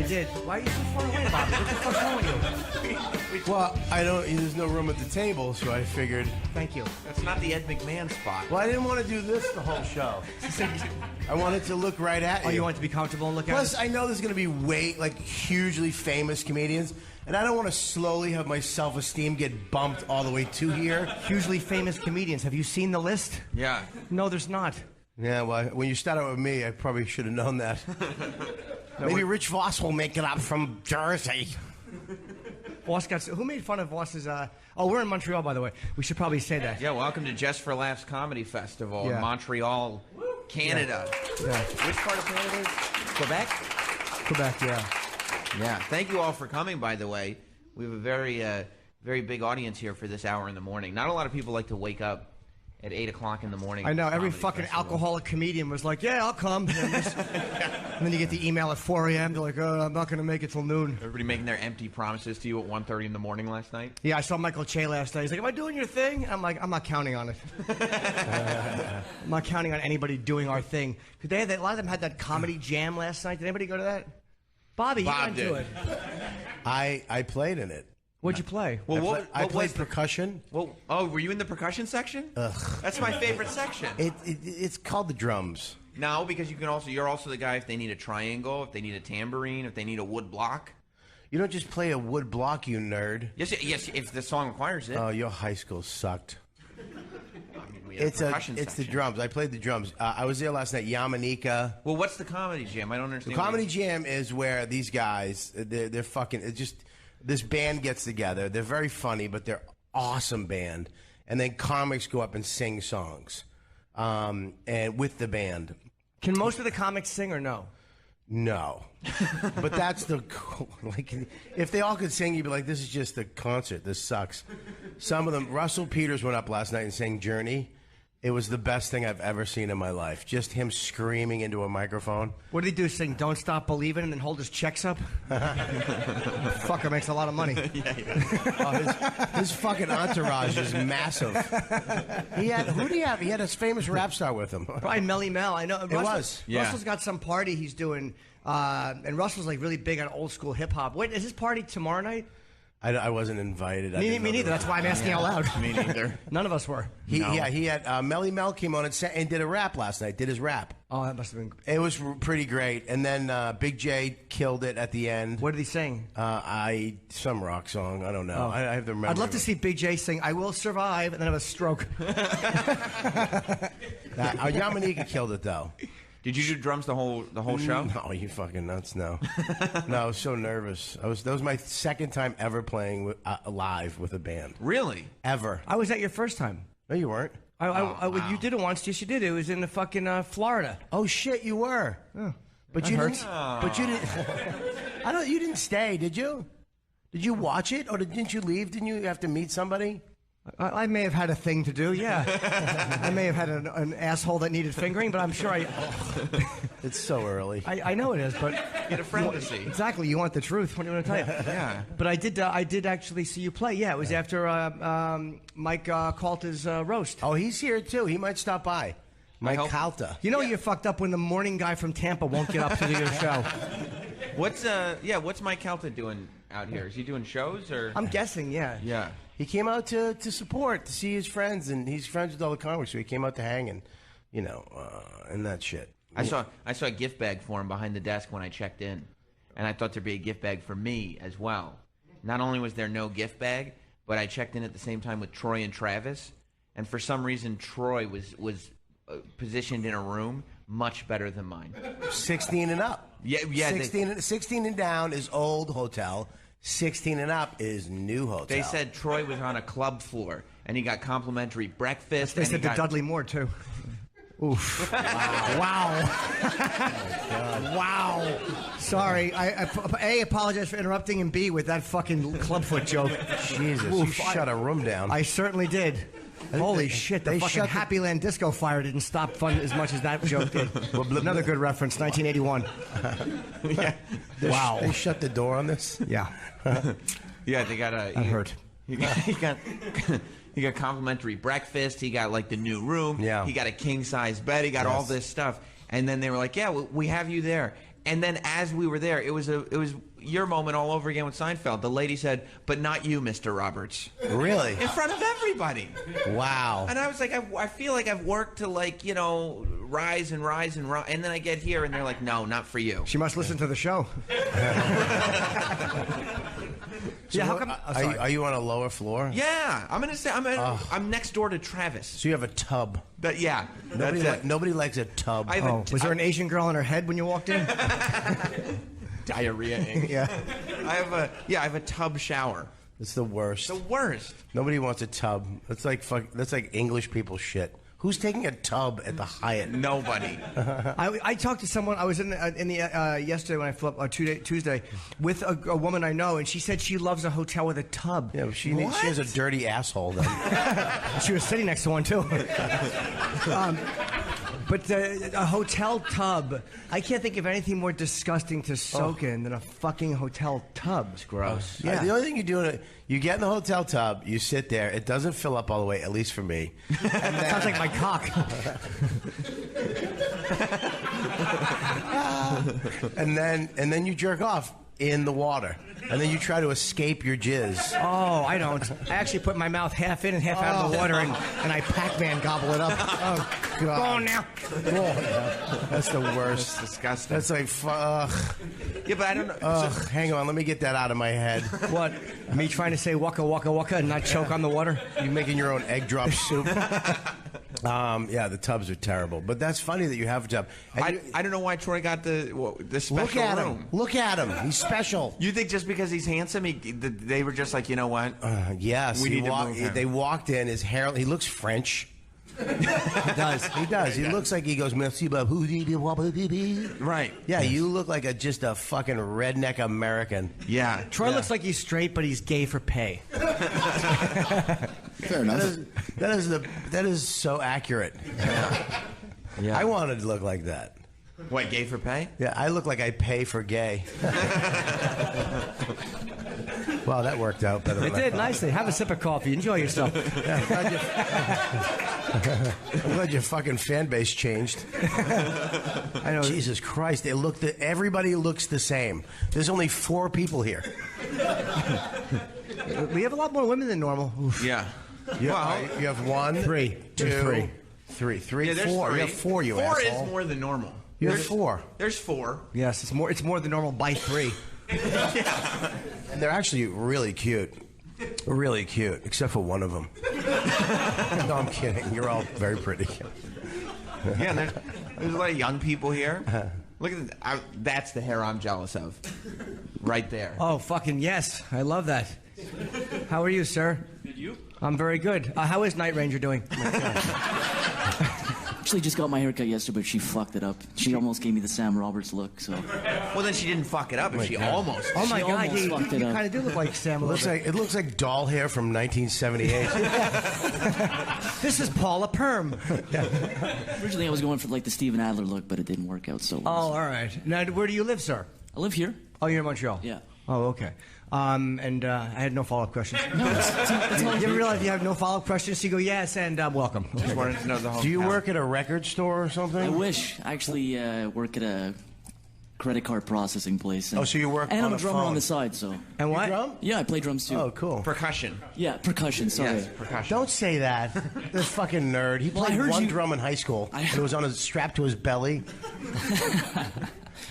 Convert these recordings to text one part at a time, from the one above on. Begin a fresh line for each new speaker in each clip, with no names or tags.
did. Why are you so far away, Bobby? What the fuck's wrong with you?
Well, there's no room at the table, so I figured.
Thank you.
That's not the Ed McMahon spot.
Well, I didn't want to do this the whole show. I wanted to look right at you.
Oh, you want to be comfortable and look at
Plus,
us?
I know there's going to be hugely famous comedians, and I don't want to slowly have my self-esteem get bumped all the way to here.
Hugely famous comedians. Have you seen the list?
Yeah.
No, there's not.
Yeah, well, when you start out with me, I probably should have known that. Maybe Rich Voss will make it up from Jersey.
Voss got... Who made fun of Voss's... Oh, we're in Montreal, by the way. We should probably say that.
Yeah, welcome to Just for Laughs Comedy Festival in
Yeah.
Montreal, Canada.
Yeah.
Which part of Canada is Quebec?
Quebec, yeah.
Yeah. Thank you all for coming, by the way. We have a very big audience here for this hour in the morning. Not a lot of people like to wake up at 8 o'clock in the morning.
I know, every
Comedy
fucking
festival.
alcoholic comedian was like, yeah, I'll come. And then you get the email at 4 a.m. They're like, oh, I'm not going to make it till noon.
Everybody making their empty promises to you at 1:30 in the morning last night?
Yeah, I saw Michael Che last night. He's like, am I doing your thing? I'm like, I'm not counting on it. I'm not counting on anybody doing our thing. Because a lot of them had that comedy jam last night. Did anybody go to that? Bobby, you
Bob
went
did.
to it.
I played in it.
What'd you play?
Well,
I played
was the-
percussion.
Well, oh, were you in the percussion section?
Ugh.
That's my favorite section.
It's called the drums.
No, because you're also the guy if they need a triangle, if they need a tambourine, if they need a wood block.
You don't just play a wood block, you nerd.
Yes, if the song requires it.
Oh, your high school sucked.
I mean, we have a percussion
It's the
section.
drums. I played the drums. I was there last night. Yamanika.
Well, what's the comedy jam? I don't understand.
The comedy jam is where these guys, they're fucking. It's just this band gets together. They're very funny, but they're awesome band. And then comics go up and sing songs, and with the band.
Can most of the comics sing or no?
No, but that's the if they all could sing, you'd be like, this is just a concert. This sucks. Some of them. Russell Peters went up last night and sang "Journey." It was the best thing I've ever seen in my life. Just him screaming into a microphone.
What did he do? Sing "Don't Stop Believing" and then hold his checks up? Fucker makes a lot of money.
His fucking entourage is massive. Who do you have? He had his famous rap star with him.
Probably Melly Mel. I know.
Yeah.
Russell's got some party he's doing, and Russell's like really big on old school hip hop. Wait, is his party tomorrow night?
I wasn't invited.
Me neither. That's why I'm asking out loud.
Me neither.
None of us were.
He had Melly Mel came on and did a rap last night. Did his rap.
Oh, that must have been.
It was pretty great. And then Big J killed it at the end.
What did he sing?
Some rock song. I don't know. I have to remember.
I'd love to see Big J sing "I Will Survive" and then have a stroke.
Yamanika killed it though.
Did you do drums the whole show?
No, you fucking nuts. No, no. I was so nervous. That was my second time ever playing live with a band.
Really?
Ever.
I was at your first time.
No, you weren't.
Wow. You did it once. Yes, you did. It was in the fucking Florida.
Oh shit, you were. But you
hurts.
didn't. But you didn't. I don't. You didn't stay, did you? Did you watch it, or didn't you leave? Didn't you have to meet somebody?
I may have had a thing to do, yeah. I may have had an asshole that needed fingering, but I'm sure
It's so early.
I know it is, but...
Get a friend to see.
Exactly, you want the truth. What do you want to tell you?
Yeah.
But I did actually see you play. Yeah, it was after Mike Calta's roast.
Oh, he's here too. He might stop by. Mike Calta.
You know you're fucked up when the morning guy from Tampa won't get up to do your show.
What's Mike Calta doing out here? Is he doing shows or?
I'm guessing, yeah.
Yeah.
He came out to support, to see his friends, and he's friends with all the comics, so he came out to hang and, and that shit.
I saw a gift bag for him behind the desk when I checked in, and I thought there'd be a gift bag for me as well. Not only was there no gift bag, but I checked in at the same time with Troy and Travis, and for some reason Troy was positioned in a room much better than mine.
16 and up.
Yeah.
16 and down is old hotel. 16 and up is new hotel.
They said Troy was on a club floor, and he got complimentary breakfast.
They said to Dudley Moore, too. Oof. Wow. Wow. Sorry. I apologize for interrupting, and B, with that fucking clubfoot joke.
Jesus, you shut a room down.
I certainly did. Holy shit, the fucking Happy Land Disco Fire didn't stop fun as much as that joke did. Another good reference, 1981.
Yeah.
Wow.
They shut the door on this?
Yeah.
Yeah, they got a...
That hurt.
He got complimentary breakfast. He got, like, the new room.
Yeah.
He got a king-size bed. He got all this stuff. And then they were like, yeah, we have you there. And then as we were there, it was your moment all over again with Seinfeld. The lady said, "But not you, Mr. Roberts."
Really?
In front of everybody.
Wow.
And I was like, I feel like I've worked to rise and rise and rise, and then I get here and they're like, "No, not for you."
She must listen to the show.
So
how come?
Are you on a lower floor?
Yeah, I'm next door to Travis.
So you have a tub. Nobody likes a tub.
Was there an Asian girl in her head when you walked in?
Diarrhea ink.
Yeah.
I have a tub shower.
It's the worst.
The worst.
Nobody wants a tub. That's like English people shit. Who's taking a tub at the Hyatt?
Nobody.
I talked to someone. I was in the yesterday when I flew up Tuesday with a woman I know, and she said she loves a hotel with a tub.
Yeah, she has a dirty asshole then.
She was sitting next to one too. But a hotel tub, I can't think of anything more disgusting to soak in than a fucking hotel tub. It's
gross.
Yeah. The only thing you do, you get in the hotel tub, you sit there. It doesn't fill up all the way, at least for me.
And then, sounds like my cock.
and then you jerk off in the water. And then you try to escape your jizz.
Oh, I don't. I actually put my mouth half in and half out of the water, and I Pac-Man gobble it up. Oh, God. Go on now.
That's the worst.
That's disgusting.
That's like, ugh.
Yeah, but I don't know.
Hang on, let me get that out of my head.
What? Me trying to say waka waka waka and not choke on the water?
You making your own egg drop soup? Yeah, the tubs are terrible. But that's funny that you have a tub.
I don't know why Troy got the special
Look at
room.
him. Look at him. He's special.
You think just because he's handsome, they were just like, you know what?
Yes.
We need to move him.
They walked in. His hair. He looks French. He does. He does. He looks like he goes, merci,
right.
Yeah, you look like just a fucking redneck American.
Yeah.
Troy looks like he's straight, but he's gay for pay.
Fair enough.
That is so accurate.
Yeah.
I wanted to look like that.
What, gay for pay?
Yeah, I look like I pay for gay. Wow, that worked out better than
It did nicely. Have a sip of coffee. Enjoy yourself.
Yeah, I'm glad your fucking fan base changed.
I know.
Jesus Christ, everybody looks the same. There's only 4 people here.
We have a lot more women than normal. Oof.
Yeah.
You have 1,
3,
2,
3.
3,
Yeah, there's
4.
3.
You have 4, you
4
asshole.
is more than normal.
You have 4.
There's 4.
Yes, it's more than normal by 3.
Yeah.
And they're actually really cute. Really cute, except for one of them. No, I'm kidding. You're all very pretty.
Yeah, and there's a lot of young people here. Look at that's the hair I'm jealous of. Right there.
Oh, fucking yes. I love that. How are you, sir?
Good, you?
I'm very good. How is Night Ranger doing?
Actually, just got my haircut yesterday, but she fucked it up. She almost gave me the Sam Roberts look, so...
Well, then she didn't fuck it up if she almost.
Oh, my
She
God.
almost
You
fucked it up.
kind of do look like Sam.
It looks like doll hair from 1978.
This is Paula Perm.
Originally, I was going for, like, the Steven Adler look, but it didn't work out so
Oh,
well.
all right. Now, where do you live, sir?
I live here.
Oh, you're in Montreal?
Yeah.
Oh, okay. And I had no follow-up questions.
No, it's all
You ever
good.
realize you have no follow-up questions? You go, yes, and welcome.
Just wanted to know the whole.
Do you
count.
work at a record store or something?
I wish. I actually work at a credit card processing place.
Oh, so you work
and
on
I'm a
a
drummer
phone.
on the side, so...
And what?
Drum?
Yeah, I play drums, too.
Oh, cool.
Percussion?
Yeah, percussion, sorry.
Yes, percussion.
Don't say that. This fucking nerd. He
Well, I
played
heard
one
you-
drum in high school. And it was on strapped to his belly.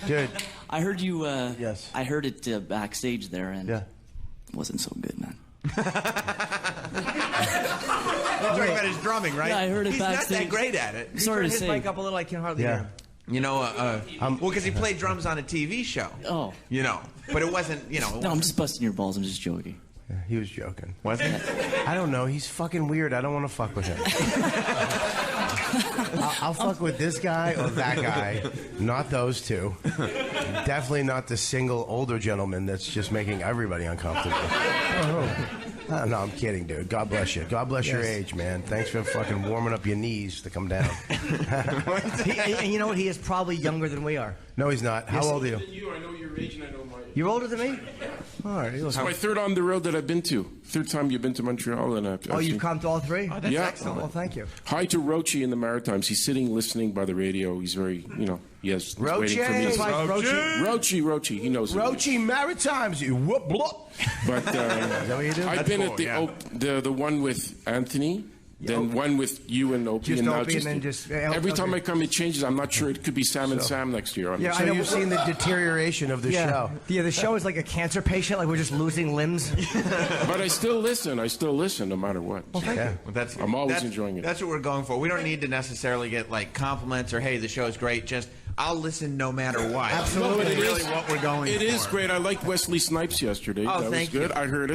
Dude.
I heard you...
Yes.
I heard it backstage there, and
Yeah.
it wasn't so good, man.
You're talking about his drumming, right?
Yeah, I heard it
He's not
backstage.
that great at it.
Sorry to
His
say.
mic up a little. I can hardly
Yeah.
hear him.
You know, well, because he played drums on a TV show.
Oh.
You know, but it wasn't. You know, it
No, I'm
wasn't-
just busting your balls. I'm just joking.
Yeah, he was joking.
wasn't it?
I don't know. He's fucking weird. I don't want to fuck with him. I'll fuck with this guy or that guy. Not those two. Definitely not the single older gentleman that's just making everybody uncomfortable. No, I'm kidding, dude. God bless you. God bless your age, man. Thanks for fucking warming up your knees to come down.
And you know what? He is probably younger than we are.
No, he's not. How old are you?
I know your age and I know my age.
You're older than me? All right.
It's my third on the road that I've been to. Third time you've been to Montreal, and
Oh, you've come to all three?
Oh, that's
Yeah.
excellent.
Well, thank you.
Hi to Rochi in the Maritimes. He's sitting listening by the radio. He's very, he's waiting for me.
Rochi!
Rochi. He knows. who it is.
Rochi Maritimes, you whoop whoop.
But
what you do?
I've been at the one with Anthony. Then one with you and Opie,
Just
and now
Opie, and then just
every time
okay.
I come, it changes. I'm not sure. It could be Sam and Sam next year.
Yeah,
So
I know,
you've seen the deterioration of the show.
Yeah, the show is like a cancer patient, like we're just losing limbs.
But I still listen. no matter what.
Yeah.
Well,
I'm always enjoying it.
That's what we're going for. We don't need to necessarily get like compliments or hey, the show is great. Just I'll listen no matter what.
Absolutely.
That's really what we're going
It
for.
is great. I liked Wesley Snipes yesterday.
Oh,
that
thank
was good.
you.
I heard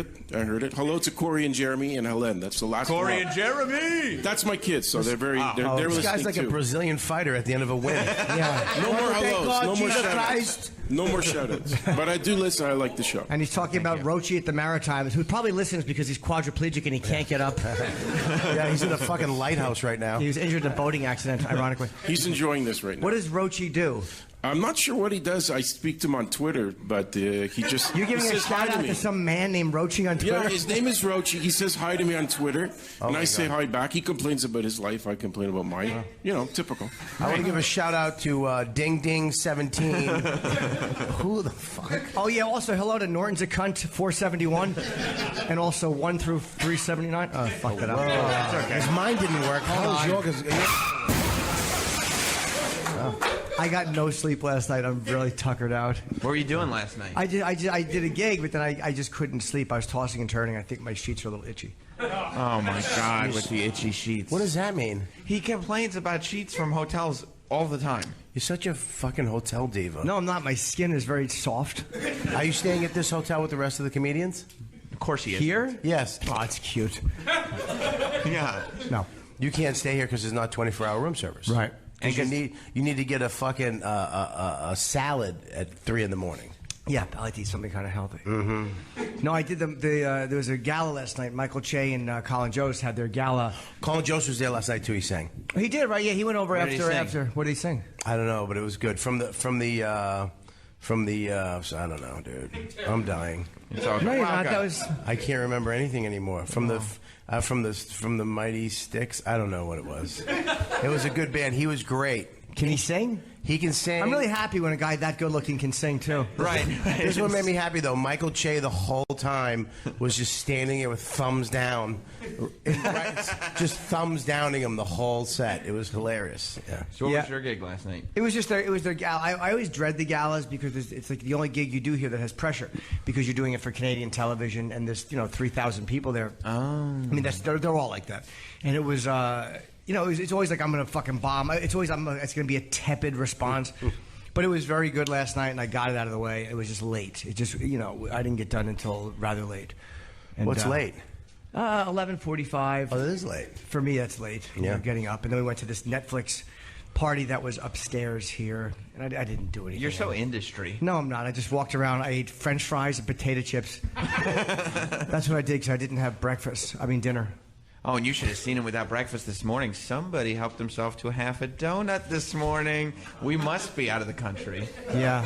it. Hello to Corey and Jeremy and Helen. That's the last
Corey
one.
and Jeremy.
That's my kids, so they're very. They're
This
listening
guy's like
too.
a Brazilian fighter at the end of a win.
Yeah.
No more
Thank
hellos.
God,
No more
Jesus
shout-outs.
Christ.
No more shout-outs. But I do listen. I like the show.
And he's talking about Rochi at the Maritimes, who probably listens because he's quadriplegic and he can't get up.
Yeah, he's in a fucking lighthouse right now.
He was injured in a boating accident, ironically.
He's enjoying this right now.
What does Rochi do?
I'm not sure what he does. I speak to him on Twitter, but he just
You're giving
he
a
says hi
shout out
me.
to some man named Rochi on Twitter?
Yeah, his name is Rochi. He says hi to me on Twitter, and I say hi back. He complains about his life. I complain about mine. Typical.
I want to give a shout out to Ding Ding 17. Who the fuck?
Oh, yeah, also hello to Norton's a Cunt 471 and also 1 through 379. Oh, fuck that up. That's okay.
His mind didn't work. How was yours?
I got no sleep last night. I'm really tuckered out.
What were you doing last night?
I did a gig, but then I just couldn't sleep. I was tossing and turning. I think my sheets are a little itchy.
Oh my God, with the itchy sheets.
What does that mean?
He complains about sheets from hotels all the time.
You're such a fucking hotel diva.
No, I'm not. My skin is very soft.
Are you staying at this hotel with the rest of the comedians?
Of course he is.
Here?
Yes.
Oh, it's cute.
Yeah.
No.
You can't stay here because there's not 24-hour room service.
Right.
And you need to get a fucking a salad at 3 in the morning.
Yeah, I like to eat something kind of healthy. Mm-hmm. No, I did there was a gala last night. Michael Che and Colin Jost had their gala.
Colin Jost was there last night too. He sang.
He did, right? Yeah, he went over
What did he sing?
after. What did he sing?
I don't know, but it was good. From the I don't know, dude. I'm dying.
It's all
No,
good.
you're
Wow,
not.
God.
That was.
I can't remember anything anymore. From the Mighty Sticks. I don't know what it was. It was a good band. He was great.
Can he sing?
He can sing.
I'm really happy when a guy that good looking can sing too.
Right.
This is what made me happy though. Michael Che the whole time was just standing there with thumbs down, right, just thumbs downing him the whole set. It was hilarious. Yeah.
So what
Yeah.
was your gig last night?
It was their gala. I always dread the galas because it's like the only gig you do here that has pressure because you're doing it for Canadian television and there's 3,000 people there.
Oh.
I mean they're all like that, and it was. It's always like I'm gonna fucking bomb. It's always it's gonna be a tepid response. But it was very good last night, and I got it out of the way. It was just late. It just I didn't get done until rather late. And,
What's late?
11:45.
Oh, that is late.
For me, that's late.
Yeah.
Getting up, and then we went to this Netflix party that was upstairs here, and I didn't do anything.
You're so industry.
No, I'm not. I just walked around. I ate French fries and potato chips. That's what I did because I didn't have dinner.
Oh, and you should have seen him without breakfast this morning. Somebody helped himself to a half a donut this morning. We must be out of the country.
Yeah.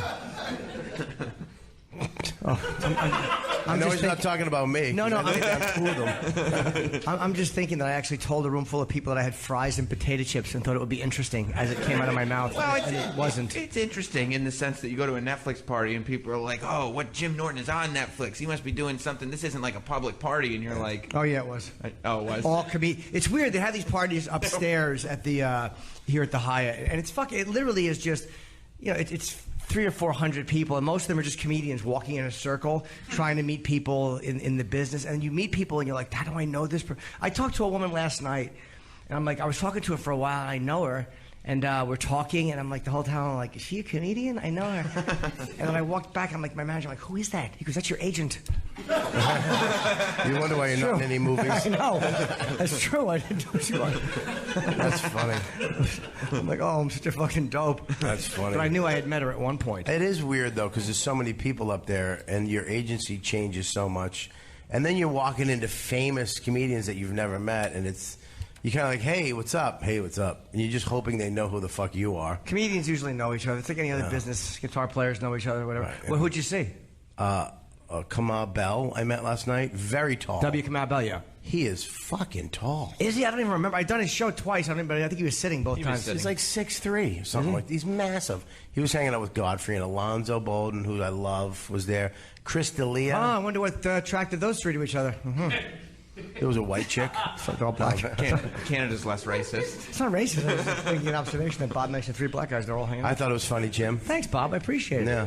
I know he's not talking about me.
No, no,
I think I fooled him.
I'm just thinking that I actually told a room full of people that I had fries and potato chips and thought it would be interesting as it came out of my mouth.
Well,
and it wasn't.
It's interesting in the sense that you go to a Netflix party and people are like, "Oh, what Jim Norton is on Netflix? He must be doing something. This isn't like a public party." And you're like,
Oh yeah, it was.
"Oh, it was."
All It's weird. They have these parties upstairs at the here at the Hyatt, and it's fucking. It literally is just, it's 300 or 400 people, and most of them are just comedians walking in a circle trying to meet people in the business. And you meet people, and you're like, "How do I know this?" I talked to a woman last night, and I'm like, I was talking to her for a while, and I know her. And we're talking, and I'm like, the whole time, I'm like, is she a comedian? I know her. And then I walked back, I'm like, my manager, I'm like, who is that? He goes, that's your agent.
You wonder why you're not in any movies.
I know. That's true. I didn't know she was.
That's funny.
I'm like, oh, I'm such a fucking dope.
That's funny.
But I knew I had met her at one point.
It is weird though, because there's so many people up there, and your agency changes so much, and then you're walking into famous comedians that you've never met, and you're kind of like, hey, what's up? Hey, what's up? And you're just hoping they know who the fuck you are.
Comedians usually know each other. It's like any other business. Guitar players know each other, whatever.
Right, yeah.
Well, who'd you see?
Kamal Bell I met last night. Very tall.
W. Kamau Bell, yeah.
He is fucking tall.
Is he? I don't even remember. I've done his show twice. But I think he was sitting both times.
He's like 6'3" or something like that. He's massive. He was hanging out with Godfrey and Alonzo Bolden, who I love, was there. Chris D'Elia.
Oh, I wonder what attracted those three to each other. Mm-hmm.
There was a white chick.
It's like all black.
Canada's less racist.
It's not racist. I was just making an observation that Bob mentioned three black guys. They're all hanging out.
I thought it was funny, Jim.
Thanks, Bob. I appreciate it.
Yeah.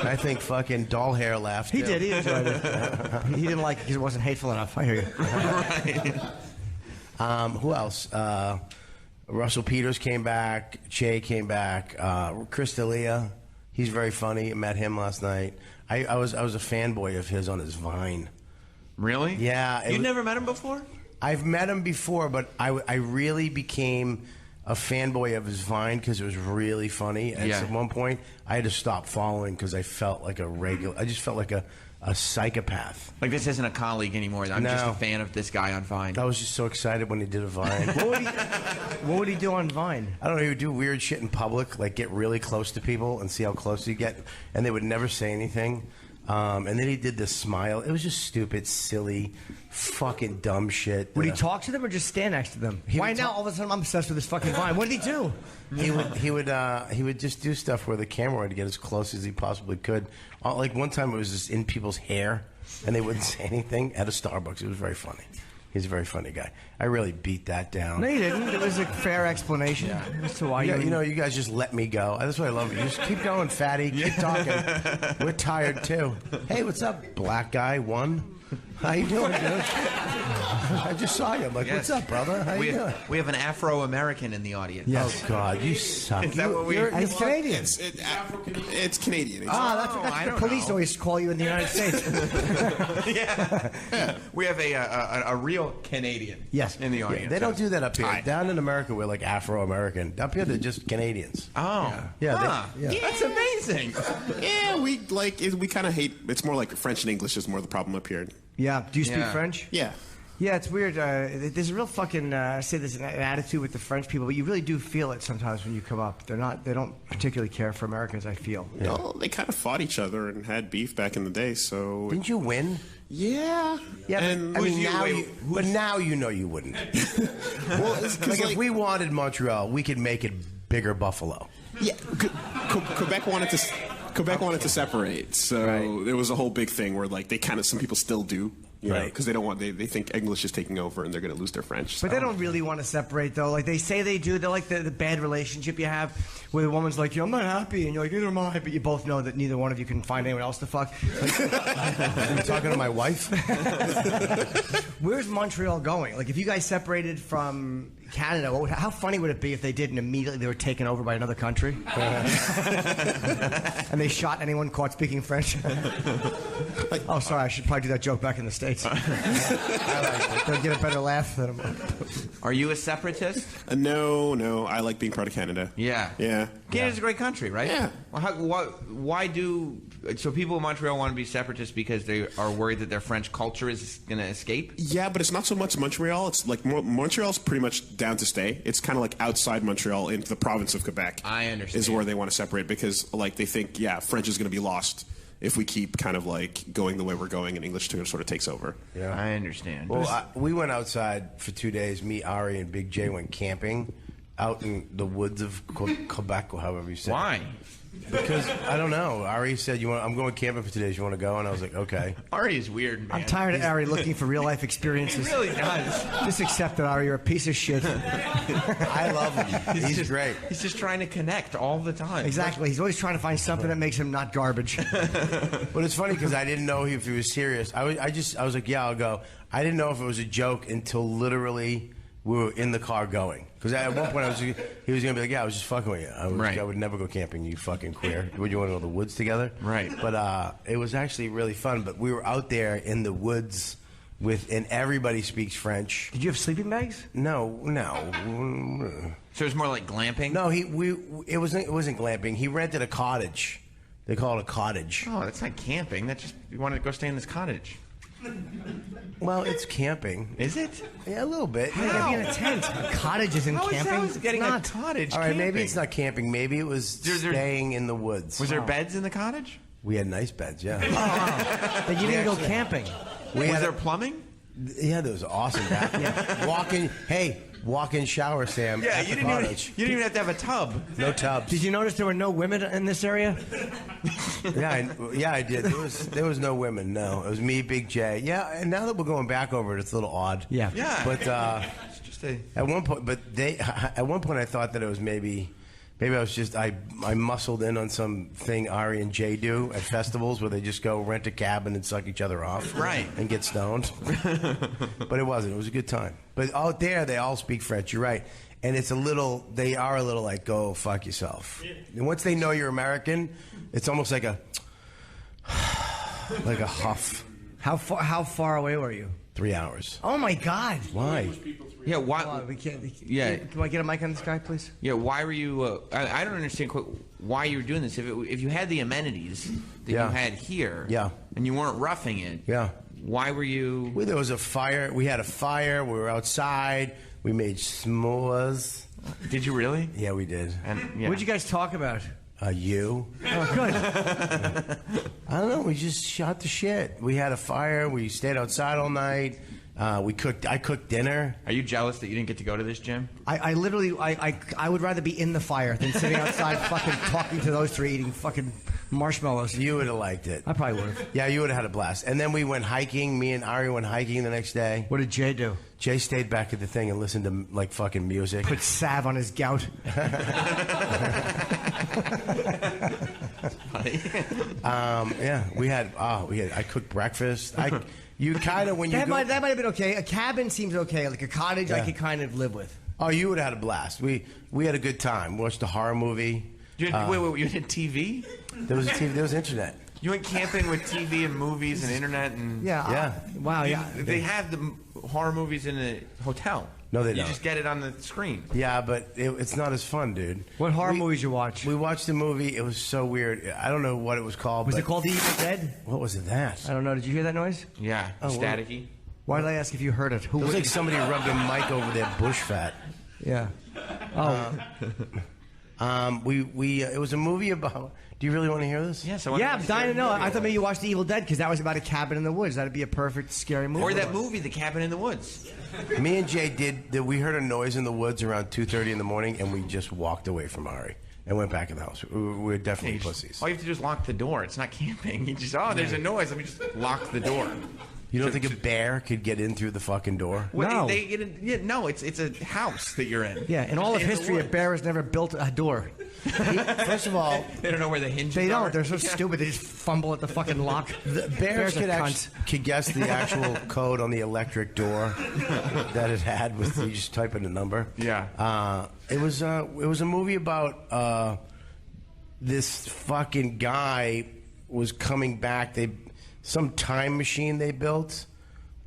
I think fucking doll hair laughed.
He
too.
did. He enjoyed it. He didn't like it because it wasn't hateful enough. I hear you.
Right.
Who else? Russell Peters came back. Che came back. Chris D'Elia. He's very funny. I met him last night. I was a fanboy of his on his Vine.
Really?
Yeah.
You never met him before?
I've met him before, but I really became a fanboy of his Vine because it was really funny. And
Yeah.
at one point, I had to stop following because I felt like I just felt like a psychopath.
Like this isn't a colleague anymore. I'm just
No.
a fan of this guy on Vine.
I was just so excited when he did a Vine.
What would he do on Vine?
I don't know. He would do weird shit in public, like get really close to people and see how close you get, and they would never say anything. And then he did this smile. It was just stupid, silly, fucking dumb shit.
Would he talk to them or just stand next to them? Why
would
now
talk-
all of a sudden I'm obsessed with this fucking Vine? What did he do?
He would just do stuff where the camera would get as close as he possibly could. Like one time, it was just in people's hair, and they wouldn't say anything at a Starbucks. It was very funny. He's a very funny guy. I really beat that down.
No, you didn't. It was a fair explanation as to why
Yeah,
you.
you know, you guys just let me go. That's why I love you. Just keep going, fatty. Keep talking. We're tired too. Hey, what's up, black guy? One. How you doing, dude? I just saw you. I'm like, what's up, brother? How you doing?
We have an Afro-American in the audience.
Yes.
Oh God, you suck.
Is that what we-
He's Canadian.
It's Canadian.
That's
I
what the
don't
police
know.
always call you in the United States.
Yeah. We have a real Canadian
Yes.
in the audience.
They don't do that up here. Down in America, we're like Afro-American. Up here, they're just Canadians.
Oh.
Yeah, they-
Huh.
yeah.
That's amazing.
Yeah, we kind of hate. It's more like French and English is more the problem up here.
Yeah. Do you speak
Yeah.
French?
Yeah.
Yeah, it's weird. There's a real fucking say there's an attitude with the French people, but you really do feel it sometimes when you come up. They don't particularly care for Americans. I feel.
Well, they kind of fought each other and had beef back in the day. So
Didn't you win?
yeah,
Yeah,
and
but, I mean,
you?
now
Wait,
you, but now you know you wouldn't.
well, it's 'cause,
Like, if we wanted Montreal, we could make it bigger Buffalo.
yeah, Quebec wanted to. Quebec wanted to separate, so there was a whole big thing where like they kind of some people still do, you know,
Right.
because they don't want they think English is taking over and they're going to lose their French.
But they don't really want to separate, though. Like they say they do. They're like the bad relationship you have where the woman's like, I'm not happy, and you're like, neither am I. But you both know that neither one of you can find anyone else to fuck.
Are you talking to my wife?
Where's Montreal going? Like, if you guys separated from Canada, how funny would it be if they did and immediately they were taken over by another country? And they shot anyone caught speaking French? Oh, sorry, I should probably do that joke back in the States. I like it. They'll get a better laugh than
Are you a separatist?
No, I like being part of Canada.
Yeah.
Yeah.
Canada's a great country, right?
Yeah.
Well, why do so people in Montreal want to be separatists because they are worried that their French culture is going to escape?
Yeah, but it's not so much Montreal. It's like Montreal's pretty much down to stay. It's kind of like outside Montreal into the province of Quebec.
I understand.
Is where they want to separate because like they think French is going to be lost if we keep kind of like going the way we're going and English sort of takes over.
Yeah.
I understand.
Well, we went outside for 2 days. Me, Ari, and Big J went camping out in the woods of Quebec, or however you say it.
Why?
Because, I don't know. Ari said, I'm going camping for 2 days. You want to go? And I was like, okay.
Ari is weird, man.
I'm tired of Ari looking for real life experiences.
He really does.
Just accept it, Ari. You're a piece of shit.
I love him. He's
just
great.
He's just trying to connect all the time.
Exactly. He's always trying to find something that makes him not garbage.
But it's funny because I didn't know if he was serious. I was like, yeah, I'll go. I didn't know if it was a joke until literally we were in the car going. Because at one point he was going to be like, yeah, I was just fucking with you. I would never go camping, you fucking queer. Would you want to go to the woods together?
Right.
But it was actually really fun. But we were out there in the woods and everybody speaks French.
Did you have sleeping bags?
No.
So it's more like glamping?
No, it wasn't glamping. He rented a cottage. They call it a cottage.
Oh, that's not camping. That's just, you want to go stay in this cottage.
Well, it's camping.
Is it?
Yeah, a little bit.
You're gonna be in a tent. A cottage isn't
How is
camping.
that getting
It's
a
not.
cottage
All right, maybe
camping?
it's not camping. Maybe it was staying in the woods.
Was there beds in the cottage?
We had nice beds, yeah.
But you didn't go camping.
Was there plumbing?
Yeah, there was awesome bathroom. Walk-in shower, Sam.
Yeah,
at
you
the
didn't
cottage.
even have to have a tub.
No tubs.
Did you notice there were no women in this area?
Yeah, I did. There was no women. No, it was me, Big J. Yeah, and now that we're going back over it, it's a little odd.
Yeah.
Yeah.
But
It's just a...
at one point, at one point, I thought that it was maybe I was just I muscled in on some thing Ari and Jay do at festivals where they just go rent a cabin and suck each other off,
Right.
and get stoned. But it wasn't. It was a good time. But out there, they all speak French. You're right. And they are a little like, go fuck yourself. And once they know you're American, it's almost like a huff.
How far away were you?
3 hours.
Oh my God!
Why?
Yeah, why?
Oh, we can't.
Yeah.
Can I get a mic on this guy, please?
Yeah, why were you? I don't understand why you were doing this. If you had the amenities that
Yeah.
you had here,
Yeah.
and you weren't roughing it,
Yeah.
why were you?
Well, there was a fire. We had a fire. We were outside. We made s'mores.
Did you really?
Yeah, we did.
And yeah.
What'd you guys talk about?
You?
Oh, good.
I don't know. We just shot the shit. We had a fire. We stayed outside all night. I cooked dinner.
Are you jealous that you didn't get to go to this, Jim?
I literally would rather be in the fire than sitting outside fucking talking to those three eating fucking marshmallows.
You would have liked it.
I probably would have.
Yeah, you would have had a blast. And then we went hiking. Me and Ari went hiking the next day.
What did Jay do?
Jay stayed back at the thing and listened to like fucking music.
Put salve on his gout.
Yeah, I cooked breakfast. You kind of when you
That
go,
might have been okay. A cabin seems okay. Like a cottage, I
Yeah.
could kind of live with.
Oh, you would have had a blast. We had a good time. Watched a horror movie.
Wait, you had TV?
There was a TV. There was internet.
You went camping with TV and movies and internet and
Yeah.
Yeah.
Wow. Yeah.
They have the horror movies in a hotel.
No, they
You
don't.
just get it on the screen.
Yeah, but it's not as fun, dude.
What horror movies you watch?
We watched a movie. It was so weird. I don't know what it was called.
Was
but
it called The Evil Dead?
What was it? That?
I don't know. Did you hear that noise?
Yeah, staticky.
Why did I ask if you heard it? Who
It was
would-
like somebody rubbed a mic over their bush fat.
Yeah. Oh.
It was a movie about. Do you really want to hear this?
Yeah, so
Yeah, I'm dying to know. I thought maybe you watched The Evil Dead because that was about a cabin in the woods. That'd be a perfect scary movie.
Or that movie, The Cabin in the Woods.
Me and Jay we heard a noise in the woods around 2:30 in the morning, and we just walked away from Ari and went back in the house. We were definitely pussies.
All you have to do is lock the door. It's not camping. You just, there's a noise. Let me just lock the door.
You don't think a bear could get in through the fucking door?
Well,
No.
They get in, yeah, no, it's a house that you're in.
Yeah, in all of
In the
history, a
woods.
bear has never built a door.
First of all,
They don't know where the hinges
They
are.
don't. They're so stupid. They just fumble at the fucking lock.
the bears
are
could
cunts.
could guess the actual code on the electric door that it had with you just type in a number.
Yeah.
It was a movie about this fucking guy was coming back. Some time machine they built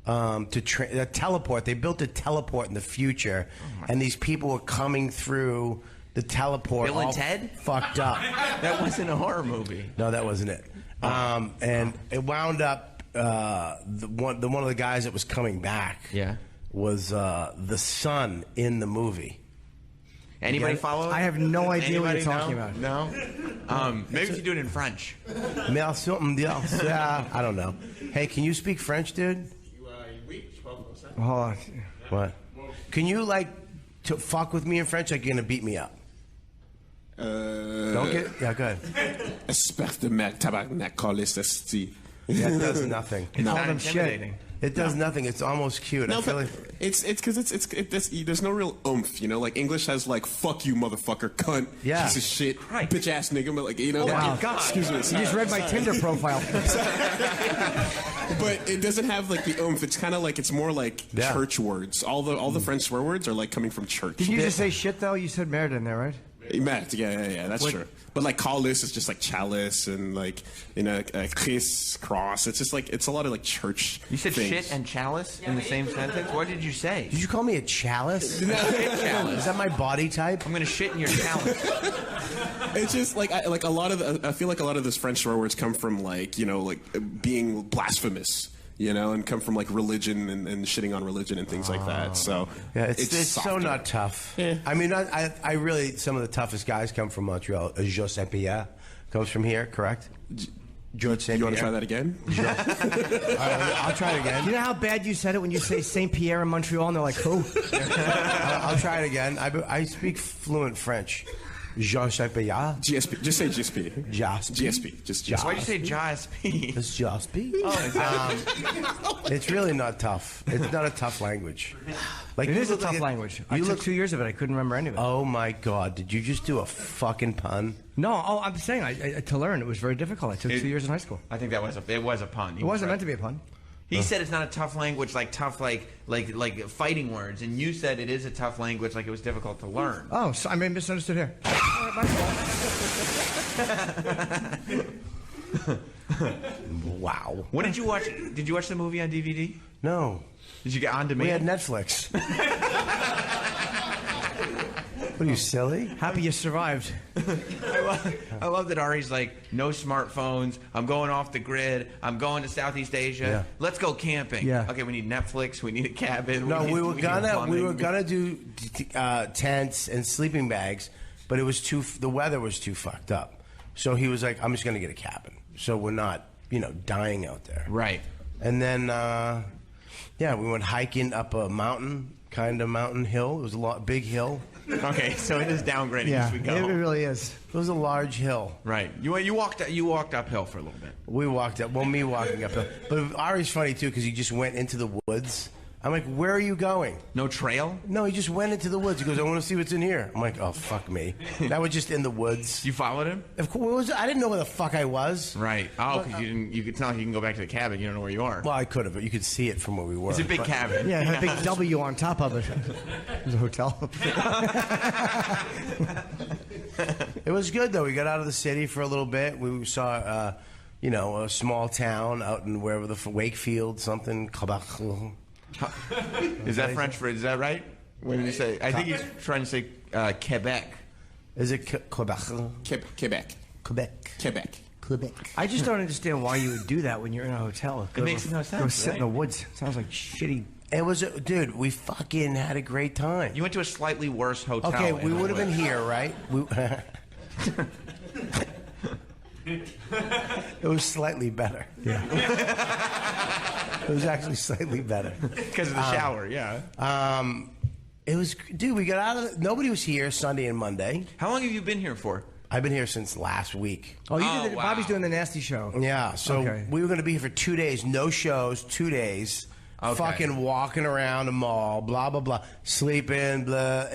to teleport. They built a teleport in the future, and these people were coming through the teleport.
Bill and
all
Ted?
fucked up.
That wasn't a horror movie.
No, that wasn't it. And it wound up one of the guys that was coming back.
Yeah.
Was the son in the movie.
Anybody
Yeah.
follow it?
I have no idea what
Anybody
you're talking
know?
about.
No? Maybe if you do it in French.
Merci, yeah, I don't know. Hey, can you speak French, dude?
Oh,
What? Can you fuck with me in French? Like you're gonna beat me up? Don't get. Yeah, go ahead.
Espèce de merde, tabarnak, calice, esti.
That does nothing.
call
Not
them shit.
intimidating.
It does nothing. It's almost cute.
No,
I feel
but
like.
it's because there's no real oomph, you know. Like English has like fuck you, motherfucker, cunt,
Yeah.
piece of shit,
Right.
bitch ass nigga, but like you know.
my
like,
God.
Excuse me.
You just read my Tinder profile.
But it doesn't have like the oomph. It's kind of like it's more like
Yeah.
church words. All the French swear words are like coming from church.
Did you just say shit though? You said merde in there, right?
Merde, yeah, that's true. But like calice is just like chalice and like Chris cross. It's just like it's a lot of like church.
You said
things.
shit and chalice in the same sentence? What did you say?
Did you call me a chalice? Is that my body type?
I'm going to shit in your chalice.
It's just like I feel like a lot of those French swear words come from like being blasphemous, and come from like religion and shitting on religion and things like that. So
Yeah, it's so
softer.
not tough.
Yeah.
I mean, I really some of the toughest guys come from Montreal. Joseph Pierre comes from here, correct? George St.
You want to
Pierre.
try that again?
All right, I'll try it again.
You know how bad you said it when you say St. Pierre in Montreal, and they're like, who?
I'll try it again. I speak fluent French. Jean St. Pierre.
GSP. Just say GSP.
GSP.
Just GSP.
Why'd you say JSP?
It's GSP.
Oh, is that
It's really not tough. It's not a tough language. Like
It
you
is a
look
tough
like
language. I
You
took
look.
2 years of it. I couldn't remember any of it.
Oh my God! Did you just do a fucking pun?
No, I'm saying to learn, it was very difficult. I took 2 years in high school.
I think that was a pun.
It wasn't meant to be a pun.
He said it's not a tough language, like tough, like fighting words, and you said it is a tough language, like it was difficult to learn.
Oh, so I may have misunderstood here. My fault.
Wow.
What did you watch? Did you watch the movie on DVD?
No,
Did you get on demand?
we had Netflix. What are you, silly?
Happy you survived.
I love that Ari's like, no smartphones. I'm going off the grid. I'm going to Southeast Asia.
Yeah.
Let's go camping.
Yeah.
Okay, we need Netflix. We need a cabin.
No, we were
need
gonna
plumbing.
do tents and sleeping bags, but it was the weather was too fucked up. So he was like, I'm just gonna get a cabin, so we're not dying out there.
Right.
And then we went hiking up a mountain, kind of mountain hill. It was a big hill.
Okay, so it is downgrading
Yeah,
as we go.
it really is.
It was a large hill.
Right. You walked uphill for a little bit.
We walked up. Well, me walking uphill. But Ari's funny too because he just went into the woods. I'm like, where are you going?
No trail?
No, he just went into the woods. He goes, I want to see what's in here. I'm like, oh, fuck me. That was just in the woods.
You followed him?
Of course, I didn't know where the fuck I was.
Right. Oh, because you didn't. It's not like you can go back to the cabin. You don't know where you are.
Well, I could have, but you could see it from where we were.
It's a big cabin.
Yeah, it had a big W on top of it. It was a hotel.
It was good, though. We got out of the city for a little bit. We saw, a small town out in wherever Wakefield, something. Quebec.
Is that French for? Is that right? What did you say? I think he's trying to say Quebec.
Is it Quebec?
Quebec.
Quebec.
Quebec.
Quebec.
I just don't understand why you would do that when you're in a hotel. Go
makes no sense,
Go sit in
right?
the woods. Sounds like shitty.
It was, dude, we fucking had a great time.
You went to a slightly worse hotel.
Okay,
in
we
the
would have been
woods.
here, right? It was slightly better.
Yeah.
It was actually slightly better.
Because of the shower, yeah.
It was, dude, we got out of nobody was here Sunday and Monday.
How long have you been here for?
I've been here since last week.
Oh, you
Oh,
did.
wow.
Bobby's doing the nasty show.
Yeah, so
Okay.
we were going to be here for 2 days, no shows, 2 days.
Okay.
Fucking walking around the mall, blah, blah, blah, sleeping, blah.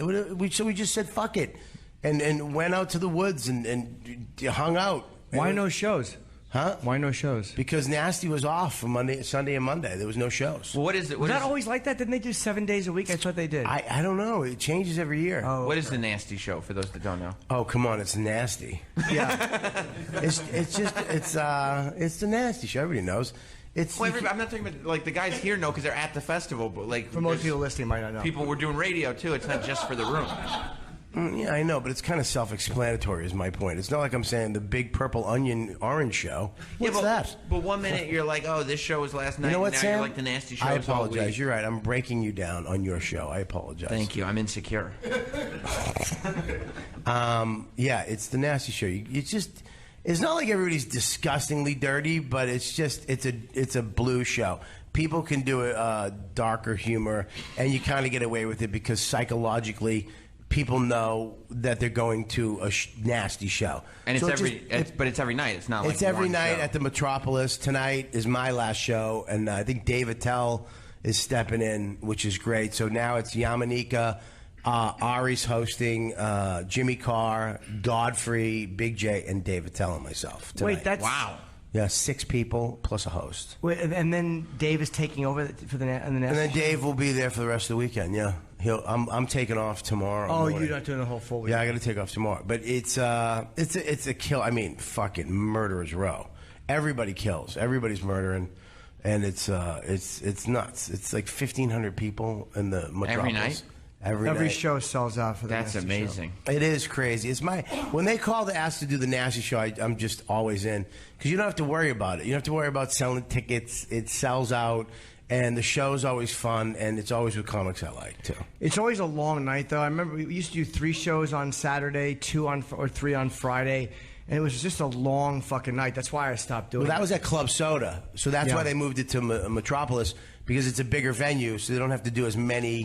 So we just said, fuck it, and went out to the woods and hung out.
Why no shows?
Huh?
Why no shows?
Because Nasty was off for Sunday and Monday. There was no shows.
Well, what is it?
Was that always like that? Didn't they do 7 days a week? I thought they did.
I don't know. It changes every year.
Oh.
What is the nasty show for those that don't know?
Oh, come on, it's Nasty.
Yeah.
it's the Nasty show. Everybody knows. It's
Well, I'm not talking about like the guys here know because they're at the festival, but like
For most
there's
people listening, might not know.
people were doing radio too. It's not just for the room.
Yeah, I know, but it's kind of self-explanatory. Is my point. It's not like I'm saying the Big Purple Onion Orange Show. What's
yeah, but,
that?
But 1 minute you're like, oh, this show was last night.
You know what,
and now
Sam?
you're like the nasty show.
I
is all
apologize.
week.
You're right. I'm breaking you down on your show. I apologize.
Thank you. I'm insecure.
Yeah, it's the Nasty Show. It's just. It's not like everybody's disgustingly dirty, but it's a blue show. People can do a darker humor, and you kind of get away with it because psychologically, people know that they're going to a nasty show.
And
So
it's
it
but it's every night. It's not like
it's every
one
night
show.
at the Metropolis. Tonight is my last show, and I think Dave Attell is stepping in, which is great. So now it's Yamanika, Ari's hosting, Jimmy Carr, Godfrey, Big J, and Dave Attell and myself. Tonight.
Wait, that's
Wow.
Yeah, 6 people plus a host.
Wait, and then Dave is taking over for the nasty.
And then Dave will be there for the rest of the weekend. Yeah, I'm taking off tomorrow.
Oh,
morning.
you're not doing the whole full week.
Yeah, I got to take off tomorrow. But it's a kill. I mean, fucking murderer's row. Everybody kills. Everybody's murdering, and it's nuts. It's like 1,500 people in the Metropolis.
Every night?
Every
Every
night.
show sells out for the
That's
nasty
amazing.
It is crazy. It's when they call to ask to do the Nasty Show, I'm just always in because you don't have to worry about it. You don't have to worry about selling tickets. It sells out, and the show's always fun, and it's always with comics I like too.
It's always a long night, though. I remember we used to do 3 shows on Saturday, 3 on Friday, And it was just a long fucking night. That's why I stopped doing
Well, that
it.
was at Club Soda, so that's
Yeah.
why they moved it to Metropolis, because it's a bigger venue, so they don't have to do as many.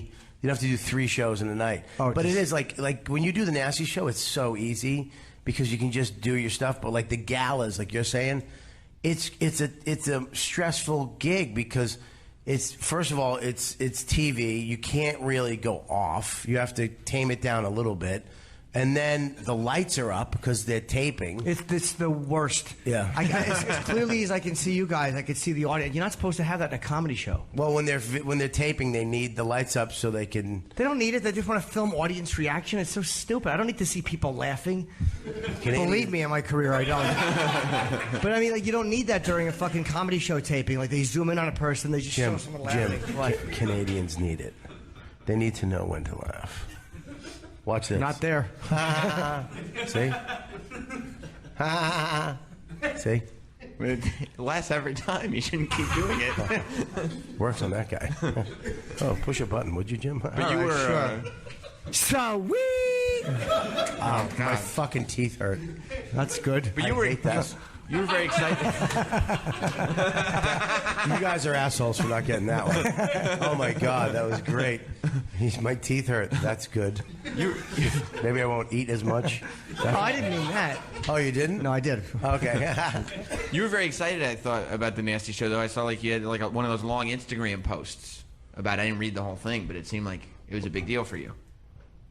You don't have to do 3 shows in a night.
Oh,
but
just-
it is like when you do the Nasty Show, it's so easy because you can just do your stuff. But like the galas, like you're saying, it's a stressful gig because it's, first of all, it's TV. You can't really go off. You have to tame it down a little bit. And then the lights are up because they're taping.
It's the worst.
Yeah.
As clearly as I can see you guys, I can see the audience. You're not supposed to have that in a comedy show.
Well, when they're taping, they need the lights up so they can.
They don't need it. They just want to film audience reaction. It's so stupid. I don't need to see people laughing. Believe me, in my career, I don't. But I mean, like, you don't need that during a fucking comedy show taping. Like, they zoom in on a person, they just show someone laughing. What?
Canadians need it. They need to know when to laugh. Watch this.
Not there.
See? See?
It lasts every time. You shouldn't keep doing it.
Works on that guy. Oh, push a button, would you, Jim?
But you were.
Sweet.
My fucking teeth hurt.
That's good.
But you
I
were.
hate that.
You were very excited.
You guys are assholes for not getting that one. Oh my God, that was great. My teeth hurt. That's good. Maybe I won't eat as much.
Oh, I didn't mean that.
Oh, you didn't?
No, I did.
Okay.
You were very excited, I thought, about the Nasty Show, though. I saw like you had like one of those long Instagram posts about it. I didn't read the whole thing, but it seemed like it was a big deal for you.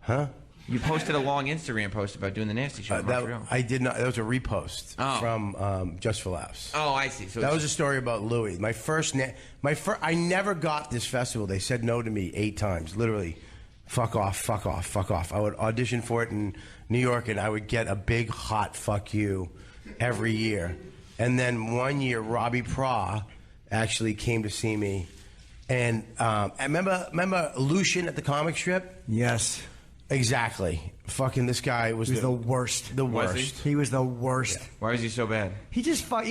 Huh?
You posted a long Instagram post about doing the Nasty Show in Montreal.
I did not. That was a repost from Just for Laughs.
Oh, I see. So
That was a story about Louis. I never got this festival. They said no to me 8 times. Literally, fuck off, fuck off, fuck off. I would audition for it in New York, and I would get a big hot fuck you every year. And then one year, Robbie Pra actually came to see me. And I remember Lucian at the comic strip?
Yes.
Exactly. Fucking this guy was
He was the worst.
The
Was
worst.
He was the worst.
Why was he so bad?
He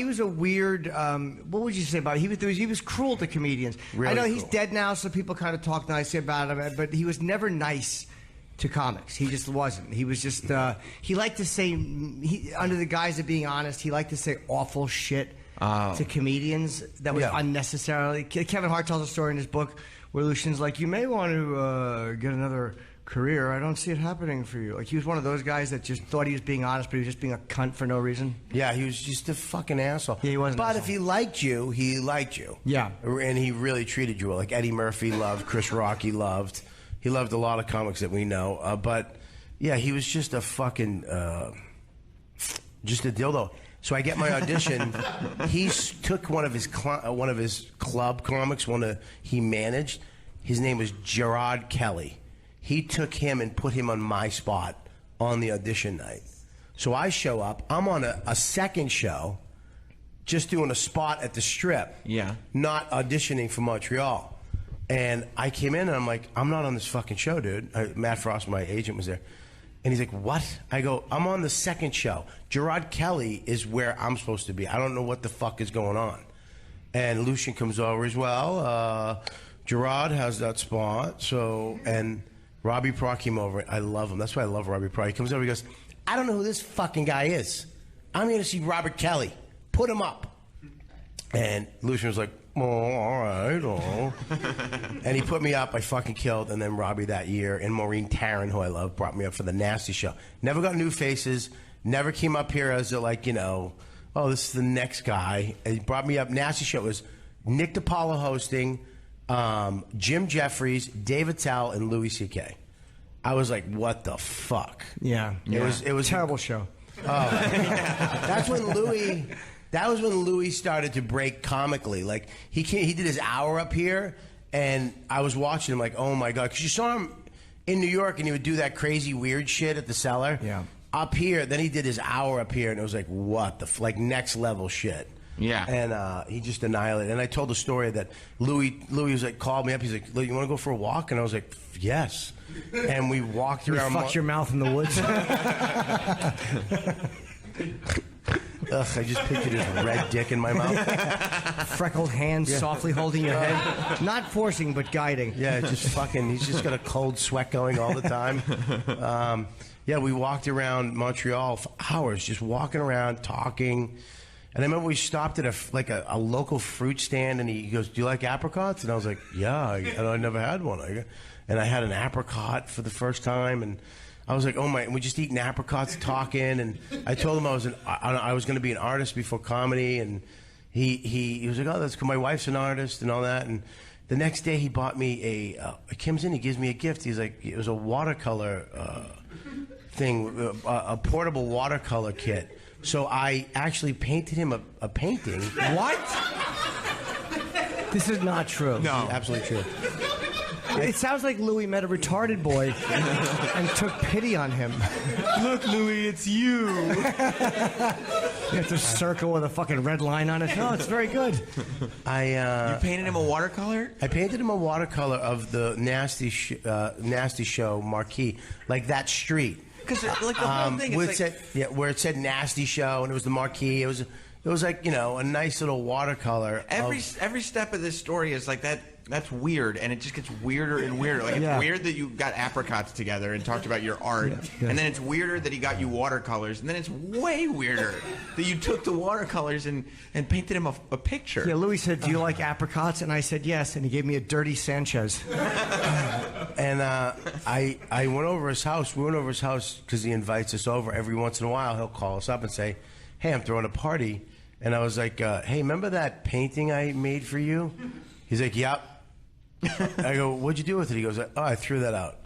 was a weird. What would you say about him? He was cruel to comedians.
Really
I know he's
cruel.
dead now, so people kind of talk nicely about him, but he was never nice to comics. He just wasn't. He was just. He liked to say, under the guise of being honest, he liked to say awful shit to comedians that was unnecessarily. Kevin Hart tells a story in his book where Lucian's like, "You may want to get another career. I don't see it happening for you." Like, he was one of those guys that just thought he was being honest, but he was just being a cunt for no reason.
Yeah, he was just a fucking asshole.
Yeah, he was an
But
asshole.
if he liked you, he liked you.
Yeah.
And he really treated you well. Like Eddie Murphy loved, Chris Rock he loved. He loved a lot of comics that we know. But, yeah, he was just a fucking, just a dildo. So I get my audition. He took one of his club comics, he managed. His name was Gerard Kelly. He took him and put him on my spot on the audition night. So I show up. I'm on a second show, just doing a spot at the Strip.
Yeah.
Not auditioning for Montreal. And I came in and I'm like, I'm not on this fucking show, dude. Matt Frost, my agent, was there. And he's like, what? I go, I'm on the second show. Gerard Kelly is where I'm supposed to be. I don't know what the fuck is going on. And Lucian comes over as well. Gerard has that spot. So, and Robbie Pra came over. I love him. That's why I love Robbie Pra. He comes over, he goes, I don't know who this fucking guy is. I'm here to see Robert Kelly. Put him up. And Lucian was like, oh, all right. Oh. And he put me up. I fucking killed. And then Robbie that year, and Maureen Tarrant, who I love, brought me up for the Nasty Show. Never got new faces. Never came up here as a, like, you know, oh, this is the next guy. And he brought me up. Nasty Show was Nick DiPaolo hosting, Jim Jeffries, Dave Attell, and Louis C.K. I was like, what the fuck?
Yeah.
It was
terrible show.
That's when Louis. That was when Louis started to break comically. Like he did his hour up here, and I was watching him like, oh my god, because you saw him in New York, and he would do that crazy weird shit at the Cellar.
Yeah.
Up here, then he did his hour up here, and it was like, what the like next level shit.
Yeah.
And he just annihilated. And I told the story that Louis was like, called me up. He's like, you want to go for a walk? And I was like, yes. And we walked
You
around.
fucked your mouth in the woods.
Ugh, I just pictured his red dick in my mouth.
Freckled hands softly holding your head. Not forcing, but guiding.
Yeah, just fucking, he's just got a cold sweat going all the time. Yeah, we walked around Montreal for hours, just walking around, talking. And I remember we stopped at a local fruit stand, and he goes, "Do you like apricots?" And I was like, "Yeah, I never had one." And I had an apricot for the first time, and I was like, "Oh my!" And we just eating apricots, talking. And I told him I was going to be an artist before comedy, and he was like, "Oh, that's cool. My wife's an artist and all that." And the next day, he bought me he comes in, he gives me a gift. He's like, it was a watercolor thing, a portable watercolor kit. So I actually painted him a painting.
What? This is not true.
No, absolutely true.
It sounds like Louis met a retarded boy and took pity on him. Look, Louis, it's you. You have to circle with a fucking red line on it. No, it's very good.
You painted him a watercolor?
I painted him a watercolor of the Nasty Show marquee, like that street.
Because like the whole thing,
where it said Nasty Show, and it was the marquee. It was like, you know, a nice little watercolor.
Every step of this story is like that. That's weird, and it just gets weirder and weirder. Like it's weird that you got apricots together and talked about your art, and then it's weirder that he got you watercolors, and then it's way weirder that you took the watercolors and painted him a picture.
Yeah, Louis said, "Do you like apricots?" And I said yes, and he gave me a dirty Sanchez.
And I went over his house. We went over his house because he invites us over every once in a while. He'll call us up and say, "Hey, I'm throwing a party," and I was like, "Hey, remember that painting I made for you?" He's like, "Yep." I go, "What'd you do with it?" He goes, "Oh, I threw that out."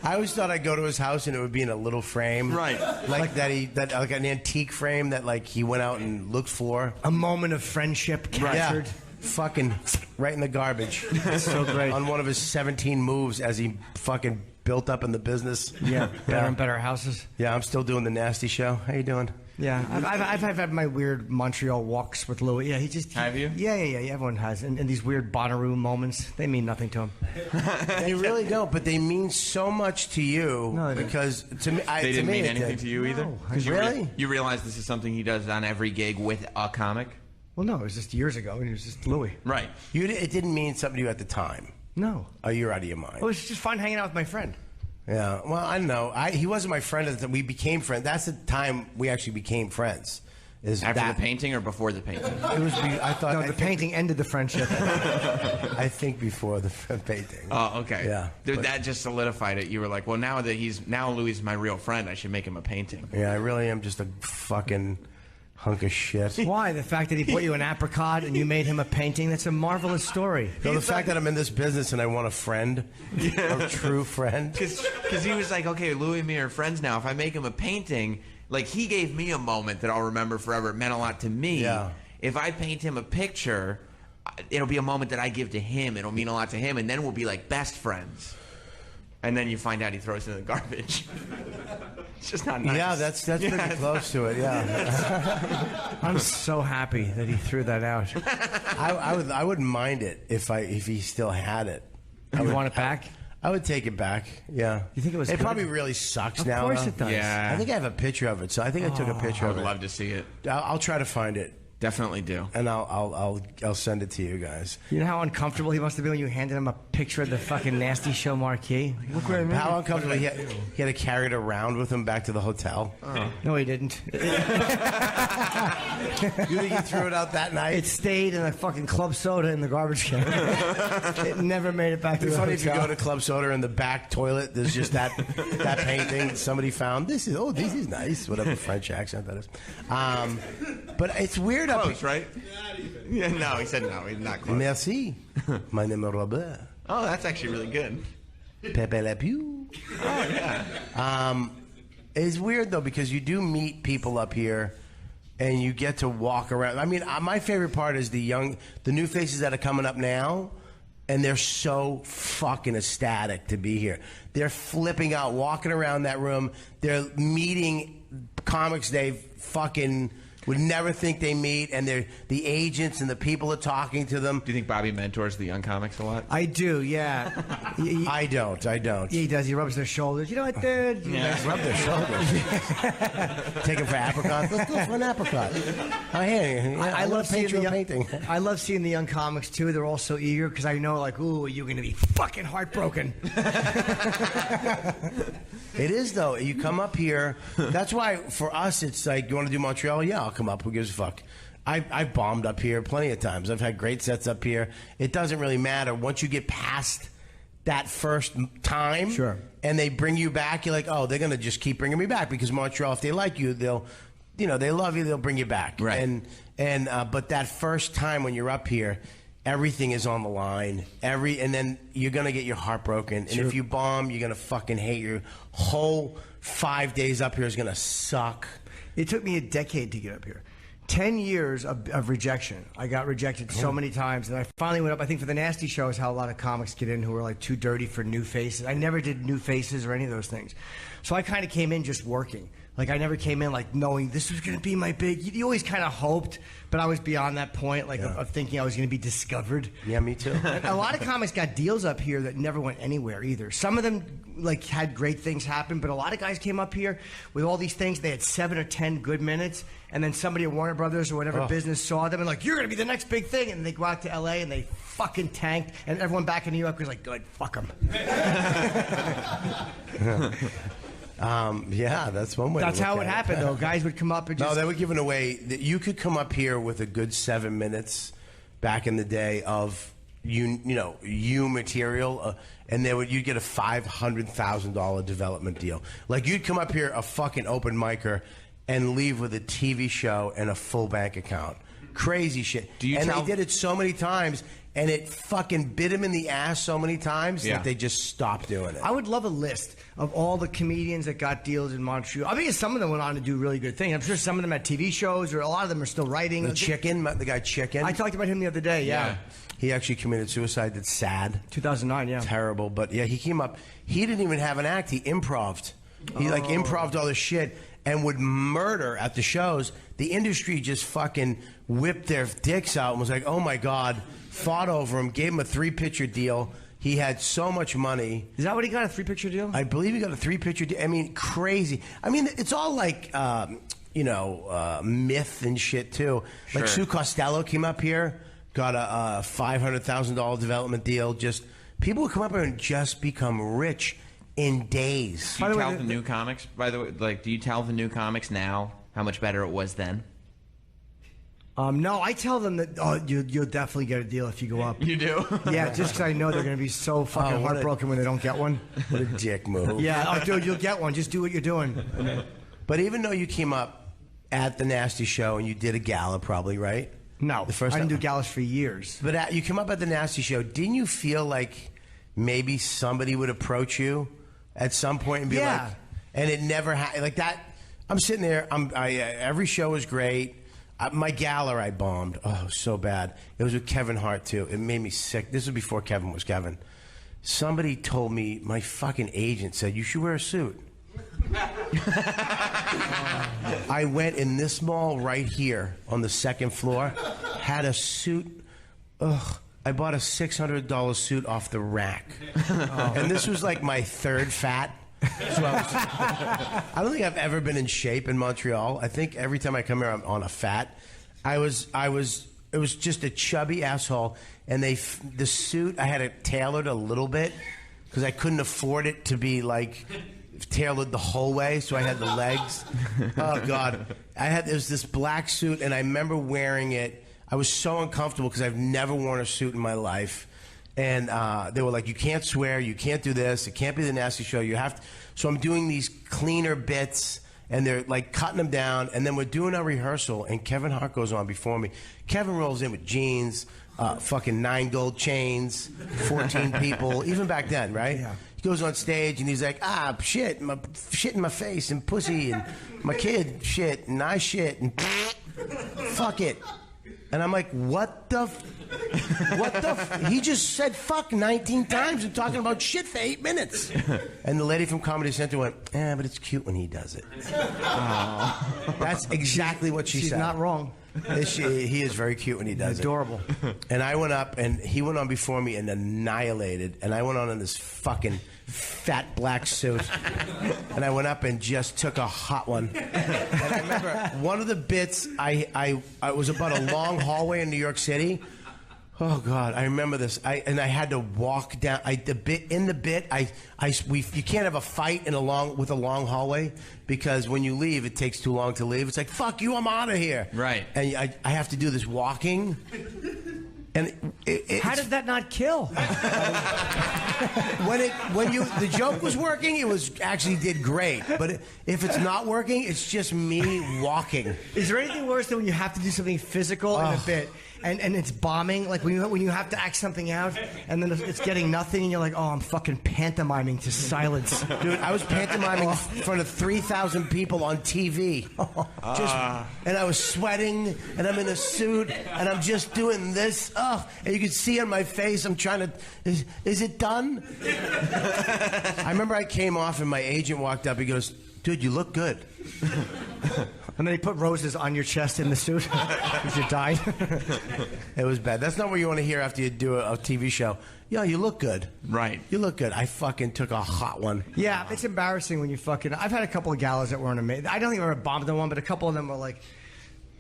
I always thought I'd go to his house and it would be in a little frame,
right?
Like an antique frame that like he went out and looked for.
A moment of friendship captured.
Yeah. Fucking right in the garbage.
That's so great.
On one of his 17 moves as he fucking built up in the business.
Yeah, better and better houses.
Yeah, I'm still doing the Nasty Show. How you doing?
Yeah, I've had my weird Montreal walks with Louis. Yeah, he just...
Have you?
Yeah, everyone has. And these weird Bonnaroo moments, they mean nothing to him.
They really don't, but they mean so much to you.
No, they
because to me...
They didn't mean anything to you either?
Really?
You realize this is something he does on every gig with a comic?
Well, no, it was just years ago, and he was just Louis.
Right.
It didn't mean something to you at the time.
No.
Oh, you're out of your mind.
Well, it was just fun hanging out with my friend.
Yeah, well, I don't know. He wasn't my friend at the time. We became friends. That's the time we actually became friends.
After the painting or before the painting?
It was.
The painting ended the friendship.
I think before the painting.
Oh, okay.
Yeah,
Dude, that just solidified it. You were like, well, now Louis is my real friend, I should make him a painting.
Yeah, I really am just a fucking hunk of shit.
Why? The fact that he bought you an apricot and you made him a painting, that's a marvelous story.
No, the fact that I'm in this business and I want a friend, a true friend.
Because he was like, okay, Louis and me are friends now. If I make him a painting, like he gave me a moment that I'll remember forever. It meant a lot to me.
Yeah.
If I paint him a picture, it'll be a moment that I give to him. It'll mean a lot to him, and then we'll be like best friends. And then you find out he throws it in the garbage. It's just not nice.
Yeah, that's pretty close to it. Yeah.
I'm so happy that he threw that out.
I wouldn't mind it if he still had it.
You want it back?
I would take it back. Yeah.
You think it was?
It
good?
probably really sucks now.
Of course
though.
it does.
Yeah.
I think I have a picture of it, so I think I took a picture
I
of
would
it.
love to see it.
I'll try to find it.
Definitely do.
And I'll send it to you guys.
You know how uncomfortable he must have been when you handed him a picture of the fucking Nasty Show marquee? Look what I mean.
How uncomfortable he had to carry it around with him back to the hotel.
Oh. No, he didn't.
You think he threw it out that night?
It stayed in a fucking club soda in the garbage can. It never made it back to
It's
the
funny if you
hotel.
go to Club Soda in the back toilet, there's just that painting somebody found. This is nice. Whatever French accent that is. But it's weird up
Close, right? Yeah, no, he said no. He's not close.
Merci. My name is Robert.
Oh, that's actually really good.
Pepe Le Pew.
Oh, yeah.
It's weird though because you do meet people up here, and you get to walk around. I mean, my favorite part is the new faces that are coming up now, and they're so fucking ecstatic to be here. They're flipping out, walking around that room. They're meeting comics they've fucking would never think they meet, and they're the agents and the people are talking to them.
Do you think Bobby mentors the young comics a lot?
I do, yeah.
I don't.
Yeah, he does. He rubs their shoulders. You know what, dude?
Yeah. Rub their shoulders. Take them for apricots. Let's go for an apricot. Oh, hey, yeah, I love paint you a painting.
I love seeing the young comics too. They're all so eager because I know, like, ooh, you're gonna be fucking heartbroken.
It is though. You come up here. That's why for us, it's like, you want to do Montreal? Yeah, I'll come up. Who gives a fuck? I've bombed up here plenty of times. I've had great sets up here. It doesn't really matter once you get past that first time.
Sure.
And they bring you back. You're like, oh, they're gonna just keep bringing me back because Montreal, if they like you, they'll, they love you. They'll bring you back.
Right.
But that first time when you're up here, everything is on the line. And then you're gonna get your heart broken. And if you bomb, you're gonna fucking hate your whole 5 days up here is gonna suck.
It took me a decade to get up here. 10 years of rejection. I got rejected so many times, and I finally went up. I think for the Nasty Show is how a lot of comics get in who are like too dirty for new faces. I never did new faces or any of those things. So I kind of came in just working. Like, I never came in like knowing this was going to be my big. You always kind of hoped, but I was beyond that point, like of thinking I was going to be discovered.
Yeah, me too.
A lot of comics got deals up here that never went anywhere either. Some of them like had great things happen, but a lot of guys came up here with all these things. They had 7 or 10 good minutes, and then somebody at Warner Brothers or whatever business saw them and like, you're going to be the next big thing, and they go out to L.A. and they fucking tanked, and everyone back in New York was like, good, fuck them.
Yeah, that's one way.
That's how it happened, though. Guys would come up and just.
No, they were giving away. You could come up here with a good 7 minutes back in the day of you material, and you'd get a $500,000 development deal. Like, you'd come up here a fucking open micer and leave with a TV show and a full bank account. Crazy shit. They did it so many times. And it fucking bit him in the ass so many times that they just stopped doing it.
I would love a list of all the comedians that got deals in Montreal. I mean, some of them went on to do really good things. I'm sure some of them had TV shows, or a lot of them are still writing.
The guy Chicken.
I talked about him the other day, yeah.
He actually committed suicide. That's sad.
2009, yeah.
Terrible. But yeah, he came up. He didn't even have an act. He improv'd. He improv'd all this shit and would murder at the shows. The industry just fucking whipped their dicks out and was like, oh my God. Fought over him, gave him a 3-picture deal. He had so much money.
Is that what he got, a 3-picture deal?
I believe he got a 3-picture deal. I mean, crazy. I mean, it's all like, myth and shit, too.
Sure.
Like Sue Costello came up here, got a $500,000 development deal. Just people would come up here and just become rich in days.
Do you tell the new comics, by the way, like, do you tell the new comics now how much better it was then?
No, I tell them that you'll definitely get a deal if you go up.
You do?
Yeah, just because I know they're going to be so fucking heartbroken when they don't get one.
What a dick move.
Yeah, dude, you'll get one. Just do what you're doing.
But even though you came up at the Nasty Show and you did a gala probably, right?
No, I didn't do galas for years.
But you come up at the Nasty Show, didn't you feel like maybe somebody would approach you at some point and be like, and it never happened? Like that, I'm sitting there, every show was great. My gala I bombed. Oh, so bad. It was with Kevin Hart, too. It made me sick. This was before Kevin was Kevin. Somebody told me, my fucking agent said, you should wear a suit. I went in this mall right here on the second floor, had a suit. Ugh. I bought a $600 suit off the rack. And this was like my third fat. So I don't think I've ever been in shape in Montreal. I think every time I come here, I'm on a fat. It was just a chubby asshole, and the suit I had it tailored a little bit because I couldn't afford it to be like tailored the whole way, so I had the legs. Oh God, it was this black suit, and I remember wearing it. I was so uncomfortable because I've never worn a suit in my life. And they were like, you can't swear, you can't do this, it can't be the Nasty Show, you have to. So I'm doing these cleaner bits, and they're like cutting them down, and then we're doing our rehearsal, and Kevin Hart goes on before me. Kevin rolls in with jeans, fucking 9 gold chains, 14 people, even back then, right?
Yeah.
He goes on stage, and he's like, shit in my face, and pussy, and my kid shit, and I shit, and fuck it. And I'm like, what the he just said fuck 19 times and talking about shit for 8 minutes. And the lady from Comedy Central went, but it's cute when he does it. Oh. That's exactly what she said.
She's not wrong.
He is very cute when he does
Adorable.
it. And I went up, and he went on before me and annihilated. And I went on in this fucking fat black suit. And I went up and just took a hot one. And I remember one of the bits, I was about a long hallway in New York City. Oh God, I remember this. I had to walk down. You can't have a fight with a long hallway because when you leave, it takes too long to leave. It's like fuck you, I'm out of here.
Right.
And I have to do this walking. And
how did that not kill?
The joke was working, it was actually did great. But if it's not working, it's just me walking.
Is there anything worse than when you have to do something physical in a bit and it's bombing? Like when you have to act something out and then it's getting nothing and you're like, oh, I'm fucking pantomiming to silence.
Dude, I was pantomiming in front of 3,000 people on TV. And I was sweating and I'm in a suit and I'm just doing this. And you can see on my face, I'm trying to, is it done? I remember I came off and my agent walked up. He goes, dude, you look good.
And then he put roses on your chest in the suit because you died.
It was bad. That's not what you want to hear after you do a TV show. Yeah, you look good.
Right.
You look good. I fucking took a hot one.
Yeah, it's embarrassing when you fucking... I've had a couple of galas that weren't amazing. I don't think I ever bombed on one, but a couple of them were like...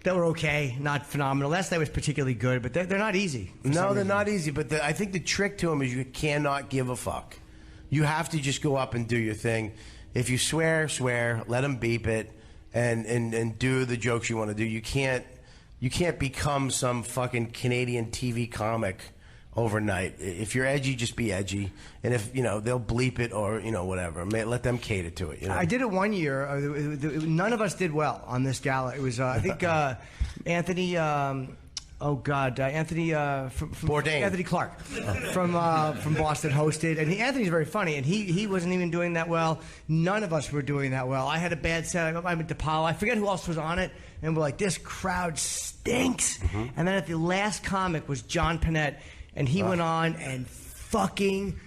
They were okay, not phenomenal. Last night was particularly good, but they're not easy.
No, they're not easy, but I think the trick to them is you cannot give a fuck. You have to just go up and do your thing. If you swear, let them beep it, and do the jokes you want to do. You can't become some fucking Canadian TV comic overnight. If you're edgy, just be edgy. And if, they'll bleep it or, whatever. Let them cater to it.
I did it one year. None of us did well on this gala. It was, I think, Anthony... Anthony
Bourdain.
Anthony Clark from Boston hosted, and Anthony's very funny, and he wasn't even doing that well. None of us were doing that well. I had a bad set. I went to Powell. I forget who else was on it, and we're like, this crowd stinks. Mm-hmm. And then at the last comic was John Panette, and he went on and fucking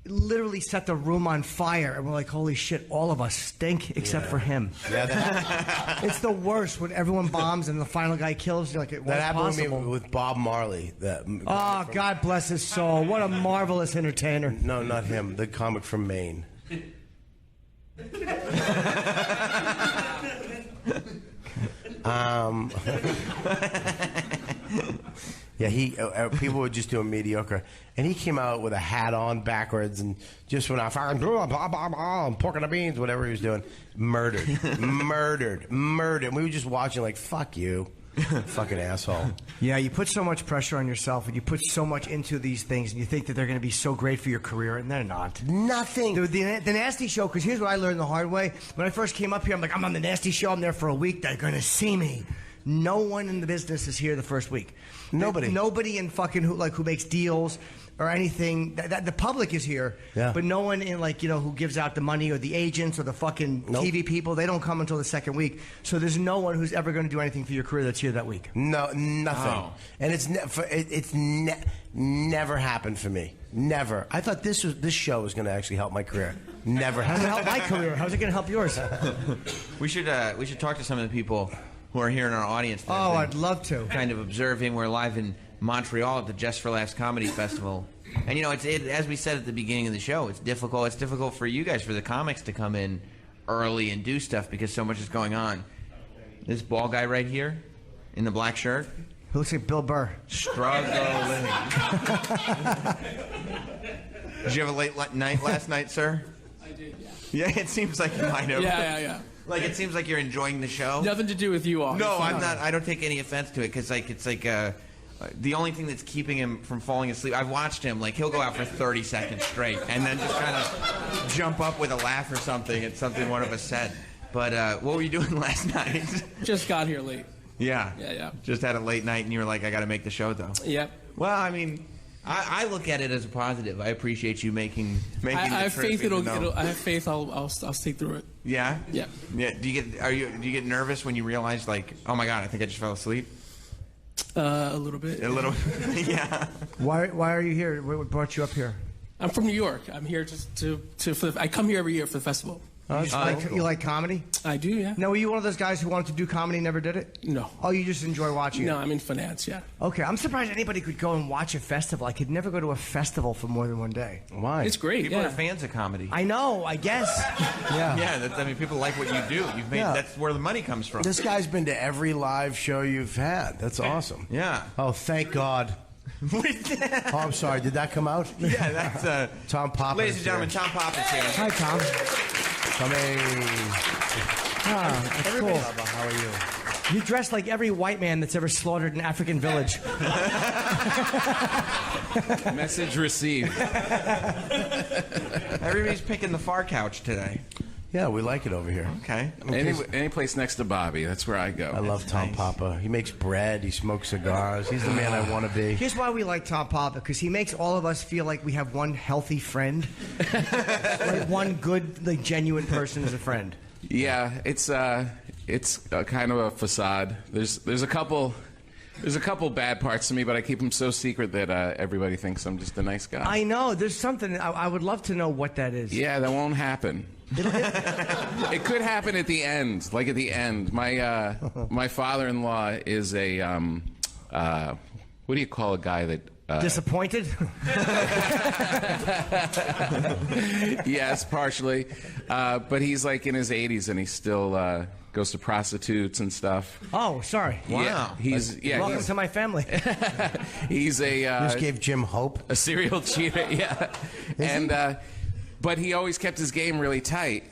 literally set the room on fire, and we're like, holy shit, all of us stink except for him.
Yeah,
it's the worst when everyone bombs and the final guy kills. You're like, it was possible.
With Bob Marley.
God bless his soul. What a marvelous entertainer.
No, not him. The comic from Maine. Yeah, people were just doing mediocre, and he came out with a hat on backwards and just went off, pork and the beans, whatever he was doing, murdered. And we were just watching like, fuck you, fucking asshole.
Yeah, you put so much pressure on yourself, and you put so much into these things, and you think that they're going to be so great for your career, and they're not.
Nothing.
The Nasty Show, because here's what I learned the hard way. When I first came up here, I'm like, I'm on the Nasty Show. I'm there for a week. They're going to see me. No one in the business is here the first week. Nobody in fucking who makes deals or anything. The public is here, but no one in who gives out the money or the agents or the fucking TV people. They don't come until the second week. So there's no one who's ever going to do anything for your career that's here that week.
No, nothing. Oh. And it's never happened for me. Never. I thought this show was going to actually help my career. Never.
How's it help my career? How's it going to help yours?
We should talk to some of the people who are here in our audience.
I'd love to.
Kind of observing. We're live in Montreal at the Just for Laughs Comedy Festival. And, as we said at the beginning of the show, it's difficult. It's difficult for you guys, for the comics, to come in early and do stuff because so much is going on. This bald guy right here in the black shirt.
He looks like Bill Burr.
Struggling. Did you have a late night last night, sir?
I did, yeah.
Yeah, it seems like you might have.
Yeah.
Like, it seems like you're enjoying the show.
Nothing to do with you all.
No, I'm not. I don't take any offense to it because, the only thing that's keeping him from falling asleep. I've watched him. He'll go out for 30 seconds straight and then just kind of jump up with a laugh or something at something one of us said. But what were you doing last night?
Just got here late.
Yeah.
Yeah.
Just had a late night and you were like, I got to make the show, though.
Yep.
Well, I mean, I look at it as a positive. I appreciate you making
I have
the trip.
I have faith. I'll stay through it.
Yeah.
Yeah.
Yeah. Do you get nervous when you realize oh my God, I think I just fell asleep?
A little bit.
A little, yeah.
Why are you here? What brought you up here?
I'm from New York. I'm here just I come here every year for the festival.
You like comedy?
I do, yeah.
No, were you one of those guys who wanted to do comedy and never did it?
No.
Oh, you just enjoy watching
No,
it?
I'm in finance, yeah.
Okay, I'm surprised anybody could go and watch a festival. I could never go to a festival for more than one day.
Why?
It's great,
People
yeah.
are fans of comedy.
I know, I guess.
Yeah.
Yeah, I mean, people like what you do. You've made
Yeah.
that's where the money comes from.
This guy's been to every live show you've had. That's awesome.
Yeah.
Oh, thank God. Oh, I'm sorry. Did that come out?
Yeah, that's
Tom Papa.
ladies and gentlemen, Tom Pop is here.
Hi, Tom.
Coming.
Ah, that's cool.
How are you?
You dress like every white man that's ever slaughtered an African village.
Message received.
Everybody's picking the far couch today.
Yeah, we like it over here.
Okay.
Any place next to Bobby, that's where I go.
I love Tom Papa. He makes bread. He smokes cigars. He's the man I want to be.
Here's why we like Tom Papa, because he makes all of us feel like we have one healthy friend. Like one good, like genuine person as a friend.
Yeah, it's kind of a facade. There's a couple bad parts to me, but I keep them so secret that everybody thinks I'm just a nice guy.
I know. There's something. I would love to know what that is.
Yeah, that won't happen. It could happen at the end. Like at the end, my father-in-law is a what do you call a guy that?
Disappointed?
Yes, partially, but he's like in his 80s and he still goes to prostitutes and stuff.
Oh, sorry.
Yeah,
Welcome to my family.
He's a
Just gave Jim hope.
a serial cheater. Yeah, and but he always kept his game really tight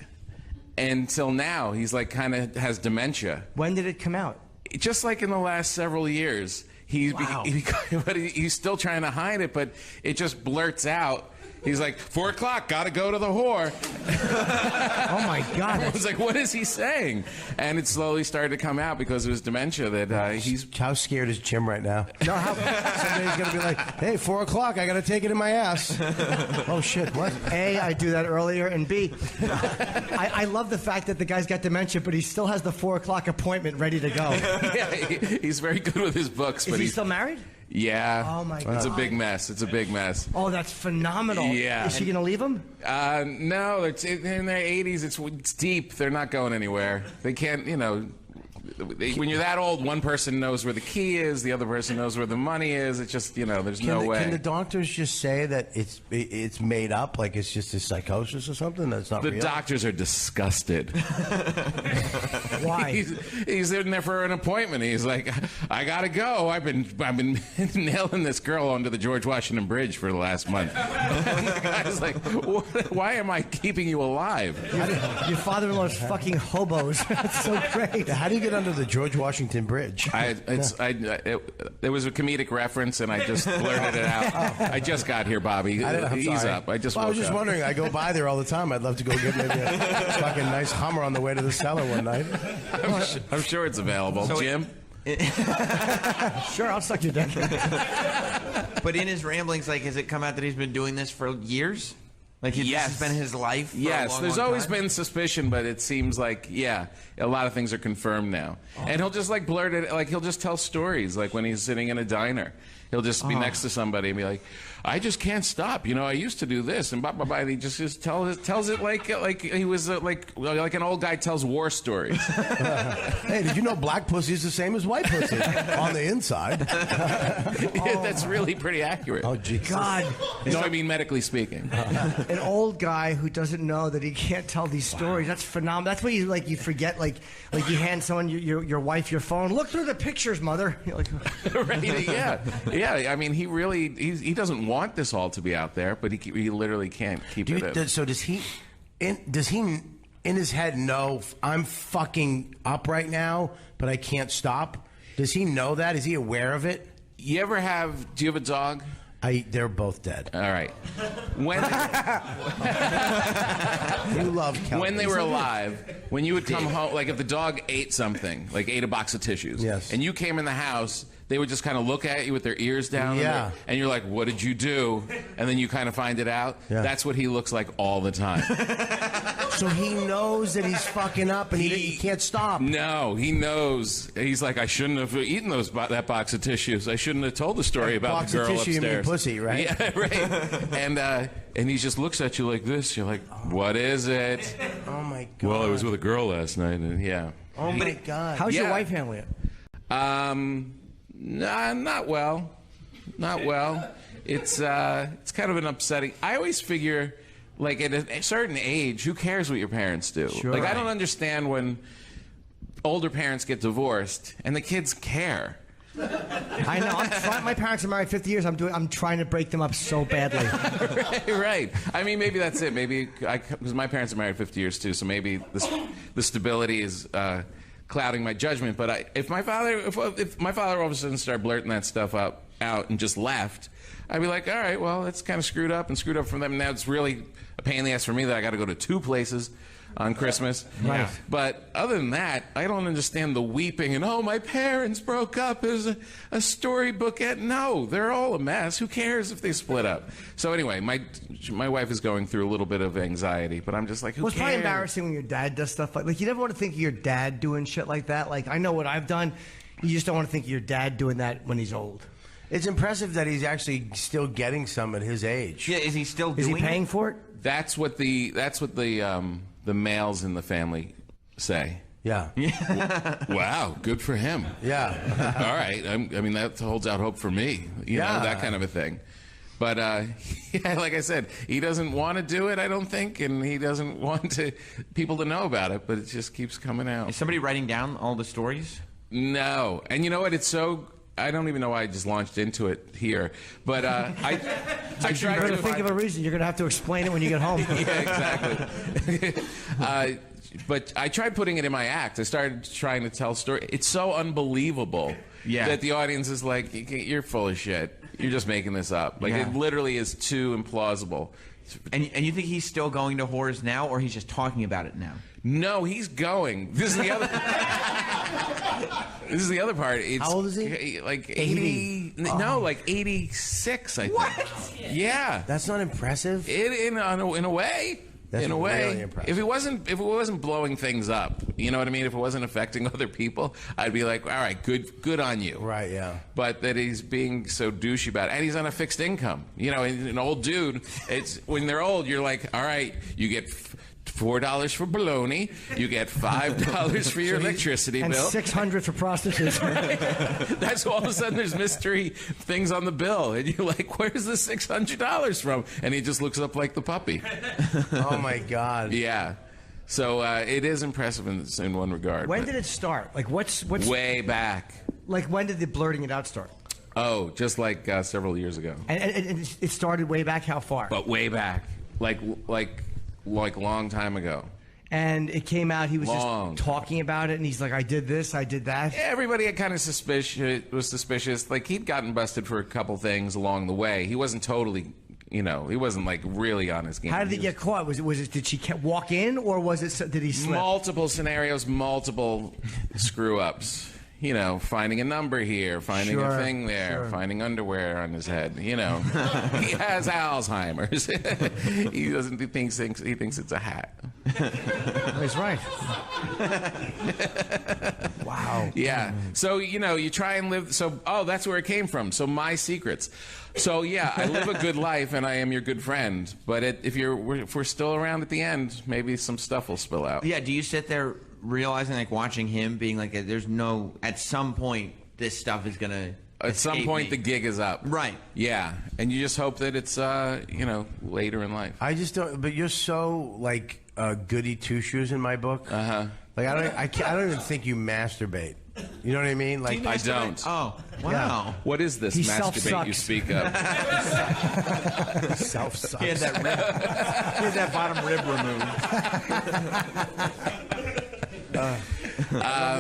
until now. He's like kind of has dementia.
When did it come out?
Just like in the last several years. But he's still trying to hide it, but it just blurts out. He's like, 4 o'clock, gotta go to the whore.
Oh my God.
I was like, what is he saying? And it slowly started to come out because of his dementia that he's...
How scared is Jim right now? No, somebody's going to be like, hey, 4 o'clock, I got to take it in my ass. Oh, shit, what?
A, I do that earlier, and B, I love the fact that the guy's got dementia, but he still has the 4 o'clock appointment ready to go.
Yeah, he's very good with his books.
Is he still married?
Yeah.
Oh, my
It's
God.
a big mess. It's a big mess.
Oh, that's phenomenal.
Yeah.
Is she going to leave him?
No, it's in their 80s. It's deep. They're not going anywhere. They can't, when you're that old, one person knows where the key is, the other person knows where the money is. It's just, there's no way.
Can the doctors just say that it's made up, like it's just a psychosis or something? That's not real?
The doctors are disgusted.
Why?
He's in there for an appointment. He's like, I gotta go. I've been nailing this girl onto the George Washington Bridge for the last month. And the guy's like, why am I keeping you alive?
Your father-in-law's fucking hobos. That's so great.
How do you get under the George Washington Bridge?
There was a comedic reference, and I just blurted it out. I just got here, Bobby.
I'm
Ease
sorry.
up. I was
just
up.
wondering. I go by there all the time. I'd love to go get maybe a fucking nice Hummer on the way to the cellar one night.
I'm sure it's available.
So
Jim?
Sure, I'll suck your dick.
But in his ramblings, like, has it come out that he's been doing this for years? Like, this has been his life for a long,
There's
long
always
time?
been suspicion, but it seems like, a lot of things are confirmed now. And he'll just, like, blurt it, like, he'll just tell stories, like, when he's sitting in a diner. He'll just be next to somebody and be like, I just can't stop. I used to do this, and blah, blah, blah. And he just tells it like he was, like an old guy tells war stories.
Hey, did you know black pussy is the same as white pussy on the inside?
That's really pretty accurate.
Oh, Jesus.
God.
No, I mean medically speaking.
An old guy who doesn't know that he can't tell these stories. That's phenomenal. That's why you forget, like you hand someone your wife your phone. Look through the pictures, mother. You're like,
Right, yeah. I mean, he doesn't want this all to be out there, but he literally can't keep it in.
So does he in his head know I'm fucking up right now, but I can't stop? Does he know that? Is he aware of it?
Do you have a dog?
They're both dead.
All right. When
You love Kelly.
when they were alive, when you would come home, like if the dog ate something, like ate a box of tissues,
Yes.
and you came in the house, they would just kind of look at you with their ears down,
Yeah.
and you're like, "What did you do?" And then you kind of find it out.
Yeah.
That's what he looks like all the time.
So he knows that he's fucking up and he can't stop.
No, he knows. He's like, I shouldn't have eaten that box of tissues. I shouldn't have told the story about the girl
box of tissue,
upstairs.
you mean pussy, right?
Yeah, right. And he just looks at you like this. You're like, what is it?
Oh my god.
Well, I was with a girl last night, and yeah.
Oh my god.
How's your wife handling it?
Not well. Not well. It's kind of an upsetting. I always figure, like, at a certain age, who cares what your parents do?
Sure.
Like, I don't understand when older parents get divorced and the kids care.
I know. My parents are married 50 years. I'm trying to break them up so badly.
Right. I mean, maybe that's it. Maybe because my parents are married 50 years too, so maybe the stability is clouding my judgment. But if my father all of a sudden started blurting that stuff out and just left, I'd be like, all right, well, that's kind of screwed up for them. Now it's really a pain in the ass for me that I got to go to 2 places on Christmas.
Right.
But other than that, I don't understand the weeping and, oh, my parents broke up as a storybook. No, they're all a mess. Who cares if they split up? So anyway, my wife is going through a little bit of anxiety, but I'm just like, who
Well, it's
cares?
probably embarrassing when your dad does stuff like you never want to think of your dad doing shit like that. Like, I know what I've done. You just don't want to think of your dad doing that when he's old.
It's impressive that he's actually still getting some at his age.
Yeah, is he still
Is
doing
he paying
it?
for it?
That's what the males in the family say.
Yeah.
Wow, good for him.
Yeah.
All right. I mean, that holds out hope for me. You know, that kind of a thing. But yeah, like I said, he doesn't want to do it, I don't think, and he doesn't want people to know about it, but it just keeps coming out.
Is somebody writing down all the stories?
No. And you know what? It's so... I don't even know why I just launched into it here, but I
You're
tried
going
to
to think of a reason. You're going to have to explain it when you get home.
Yeah, exactly. But I tried putting it in my act. I started trying to tell story. It's so unbelievable that the audience is like, you're full of shit. You're just making this up. Like, it literally is too implausible.
And you think he's still going to whores now, or he's just talking about it now?
No, he's going. This is the other. This is the other part. It's,
how old is he?
Like 80. No, like 86. I think.
What?
Yeah.
That's not impressive.
In a way.
That's
in a way,
really impressive.
if it wasn't blowing things up, you know what I mean? If it wasn't affecting other people, I'd be like, all right, good on you.
Right, yeah.
But that he's being so douchey about it, and he's on a fixed income. You know, an old dude. It's when they're old, you're like, all right, you get $4 for bologna, you get $5 for your electricity
and
bill,
$600 for prostitution.
That's all of a sudden there's mystery things on the bill, and you're like, where's the $600 from? And he just looks up like the puppy.
Oh my God.
Yeah. So it is impressive in one regard.
When did it start? Like, what's
way back?
Like, when did the blurting it out start?
Oh, just like several years ago.
And it started way back. How far?
But way back, like long time ago.
And it came out. He was
Long.
just talking about it, and he's like, "I did this, I did that."
Everybody had kind of was suspicious. Like, he'd gotten busted for a couple things along the way. He wasn't totally, he wasn't like really on his game.
How did he get caught? Was it? Did she walk in, or was it? Did he slip?
Multiple scenarios, multiple screw ups. Finding a number here, finding a thing there, finding underwear on his head. He has Alzheimer's. He thinks it's a hat.
He's right. Wow.
Yeah. So you try and live. So that's where it came from. So my secrets. So yeah, I live a good life, and I am your good friend. But if we're still around at the end, maybe some stuff will spill out.
Yeah. Do you sit there realizing, like, watching him, being like, at some point this stuff is gonna.
At some point, the gig is up.
Right.
Yeah, and you just hope that it's later in life.
I just don't. But you're so like goody two shoes in my book. Like I don't even think you masturbate. You know what I mean? Like
I don't.
Oh, wow.
Yeah.
What is this
He
masturbate you
self-sucks.
speak of?
self sucks.
He had that rib. He had that bottom rib removed.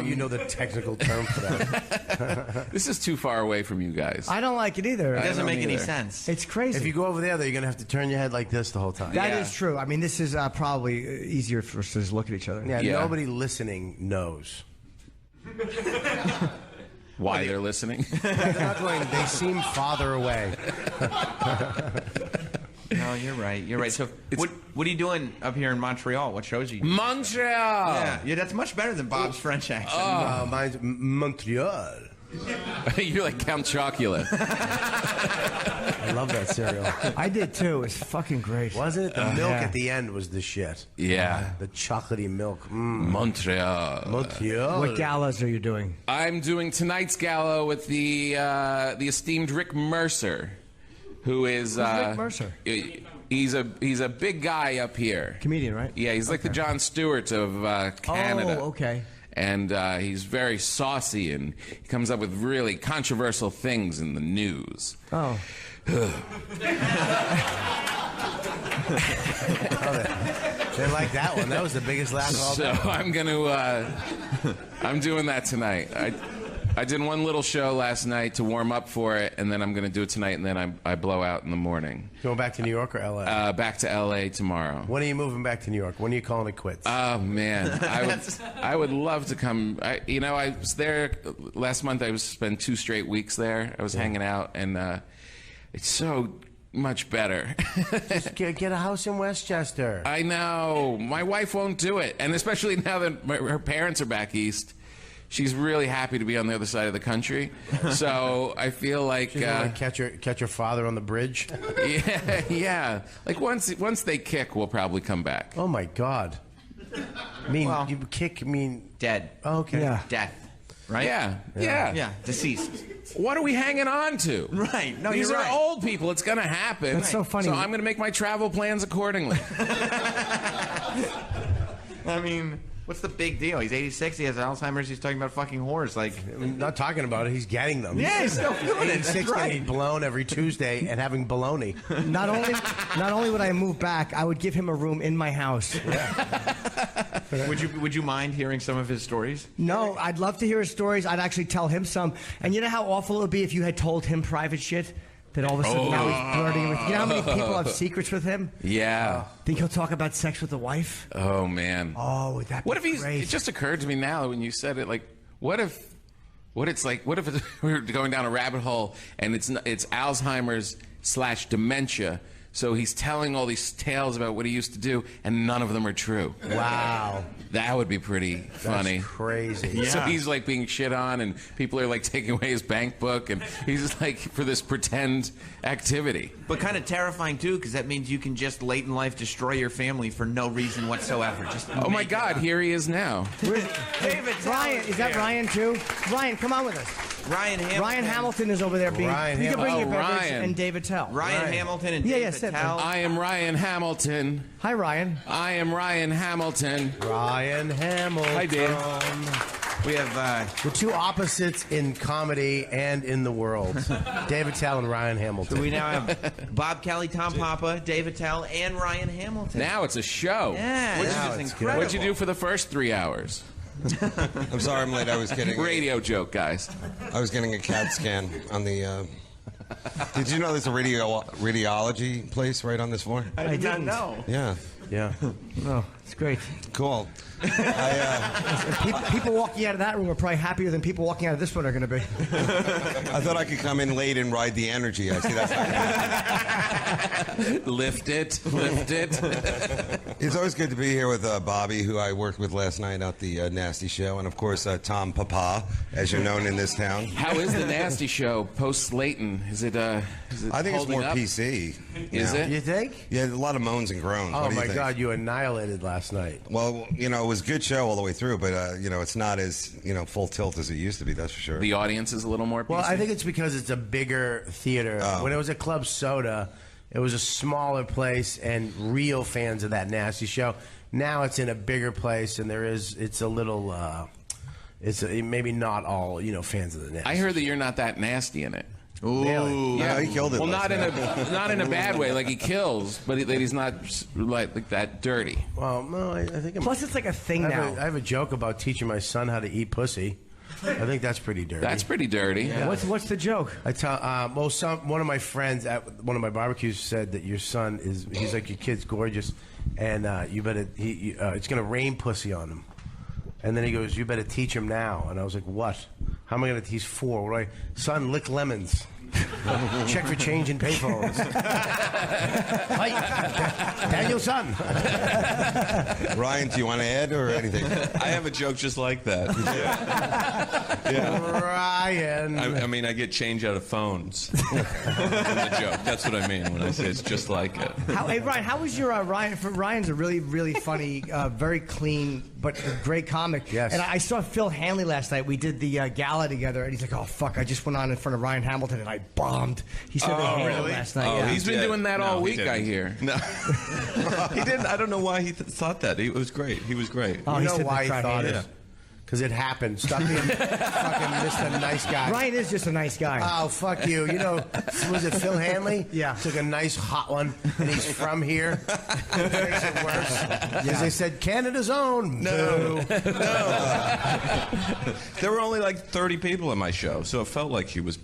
You know the technical term for that.
This is too far away from you guys.
I don't like it either.
It doesn't
don't
make any
either.
sense.
It's crazy.
If you go over there, though, you're gonna have to turn your head like this the whole time.
That
Yeah.
is true. I mean, this is probably easier for us to just look at each other.
Yeah,
Yeah.
nobody listening knows.
Why they're listening?
They're not going. They seem farther away.
No, you're right. You're right. So, what are you doing up here in Montreal? What shows are you doing?
Montreal.
Yeah, that's much better than Bob's French accent.
Mine's Montreal.
You're like Count Chocula.
I love that cereal.
I did too. It's fucking great.
Wasn't it? The milk at the end was the shit.
Yeah.
The chocolatey milk.
Montreal.
Montreal.
What galas are you doing?
I'm doing tonight's gala with the esteemed Rick Mercer, who is
Rick Mercer?
He's a big guy up here.
Comedian, right?
Yeah, he's like the Jon Stewart of Canada.
Oh, okay.
And he's very saucy, and he comes up with really controversial things in the news.
Oh.
They like that one. That was the biggest laugh of all
So
time.
I'm doing that tonight. I did one little show last night to warm up for it, and then I'm going to do it tonight, and then I blow out in the morning.
Going back to New York or L.A.?
Back to L.A. tomorrow.
When are you moving back to New York? When are you calling it quits?
Oh, man. I would love to come. I was there last month. I spent 2 straight weeks there. I was hanging out, and it's so much better.
Just get a house in Westchester.
I know. My wife won't do it, and especially now that her parents are back east. She's really happy to be on the other side of the country. So I feel like
She's gonna catch her father on the bridge.
yeah. Like once they kick, we'll probably come back.
Oh my God. You kick
Dead.
Oh, okay.
Yeah.
Death. Right?
Yeah.
Deceased.
What are we hanging on to?
Right. No,
These
you're
are
right.
old people. It's going to happen.
That's so funny.
So I'm going to make my travel plans accordingly.
I mean, what's the big deal? He's 86. He has Alzheimer's. He's talking about fucking whores. Like,
I'm not talking about it. He's getting them.
yeah, he's still doing it.
86 getting blown every Tuesday and having baloney.
Not only would I move back, I would give him a room in my house.
Would you mind hearing some of his stories?
No, I'd love to hear his stories. I'd actually tell him some. And you know how awful it would be if you had told him private shit? That all of a sudden now he's flirting with. You know how many people have secrets with him?
Yeah.
Think he'll talk about sex with the wife?
Oh, man.
Oh, would that be
What if
great?
it just occurred to me now when you said it, like, what if we were going down a rabbit hole and it's Alzheimer's / dementia, so he's telling all these tales about what he used to do and none of them are true.
Wow.
That would be pretty funny.
That's crazy.
Yeah.
So he's like being shit on and people are like taking away his bank book and he's just like for this pretend activity.
But kind of terrifying, too, because that means you can just late in life destroy your family for no reason whatsoever. Just
Oh, my
make it
God,
up.
here he is now.
David,
Ryan, is that Ryan too? Ryan, come on with us.
Ryan Hamilton.
Ryan Hamilton is over there being.
Ryan
you can bring your
Hamilton.
beverage
Ryan.
and David Tell.
Ryan Hamilton and
Yeah,
David
sit,
Attell.
I am Ryan Hamilton.
Hi, Ryan.
I am Ryan Hamilton.
Ryan Hamilton.
Hi, Dave.
We have
The two opposites in comedy and in the world. David Tell and Ryan Hamilton.
we now have Bob Kelly, Tom Papa, David Tell, and Ryan Hamilton.
Now it's a show.
Yeah,
Now
this
it's
is
good.
incredible.
What'd you do for the first 3 hours?
I'm sorry I'm late. I was getting
Radio joke, guys.
I was getting a CAT scan on the. Did you know there's a radiology place right on this floor?
I did not know.
Yeah.
Yeah.
Oh, it's great.
Cool.
People walking out of that room are probably happier than people walking out of this one are going to be.
I thought I could come in late and ride the energy. I see that's not gonna happen.
Lift it, lift it.
It's always good to be here with Bobby, who I worked with last night at the Nasty Show, and of course Tom Papa, as you're known in this town.
How is the Nasty Show post Slayton? Is it
I think it's
holding
more
up?
PC.
Is
now.
it?
You think?
Yeah, a lot of moans and groans.
Oh
What do you
my
think?
God, you annihilated last night.
Well, you know, it was a good show all the way through, but it's not as full tilt as it used to be. That's for sure.
The audience is a little more PC?
Well, I think it's because it's a bigger theater.
Oh.
When it was at Club Soda, it was a smaller place and real fans of that Nasty Show. Now it's in a bigger place, and it's a little. Maybe not all fans of the Nasty.
I heard that you're not that nasty in it.
Really?
Yeah, he killed it.
Well,
last night.
not in a bad way. Like he kills, but that he's not like that dirty.
Well, no, I think.
Plus, it's like a thing
I
now.
have a joke about teaching my son how to eat pussy. I think that's pretty dirty.
That's pretty dirty.
What's the joke?
I tell one of my friends at one of my barbecues said that your son he's like your kid's gorgeous, and you better it's gonna rain pussy on him. And then he goes, you better teach him now. And I was like, what? How am I gonna teach 4? Son, lick lemons. Check for change in payphones. Hi, Daniel's son.
Ryan, do you want to add or anything?
I have a joke just like that. Yeah.
Ryan.
I mean, I get change out of phones in the joke. That's what I mean when I say it's just like it.
Hey, Ryan, how was your Ryan? Ryan's a really, really funny, very clean, but great comic.
Yes.
And I saw Phil Hanley last night. We did the gala together, and he's like, "Oh fuck, I just went on in front of Ryan Hamilton and I bombed." He said they hated him last night.
Oh,
yeah.
He's been doing that all week, I hear.
No, he didn't. I don't know why he thought that. It was great. He was great.
Oh,
You
he
know
said
why
the
he
crowd
thought
hated
it?
him.
Because it happened. Stop being fucking Mr. Nice Guy.
Ryan is just a nice guy.
Oh, fuck you. You know, was it Phil Hanley?
Yeah.
Took a nice hot one, and he's from here. It makes it worse. Because they said, Canada's own.
No. There were only like 30 people in my show, so it felt like he was,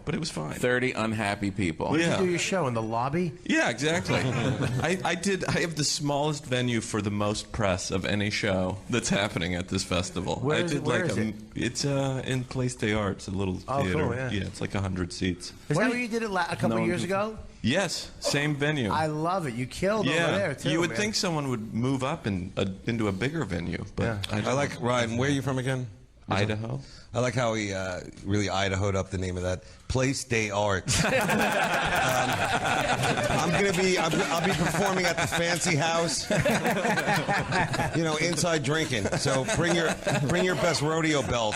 but it was fine.
30 unhappy people.
Where did
Yeah.
you do your show? In the lobby?
Yeah, exactly. I have the smallest venue for the most press of any show that's happening at this festival.
Where
I
is
did
it? Where
like
is it?
It's in Place des Arts, a little theater.
cool, yeah.
It's like 100 seats.
Is that where you did it a couple years ago?
Yes, same venue.
I love it. You killed over there, too.
You would
man.
think someone would move up into a bigger venue, but
I like Ryan. Where are you from again?
Idaho.
I like how he really Idaho'd up the name of that Place des Arts. I'll be performing at the Fancy House. Inside drinking. So bring your best rodeo belt.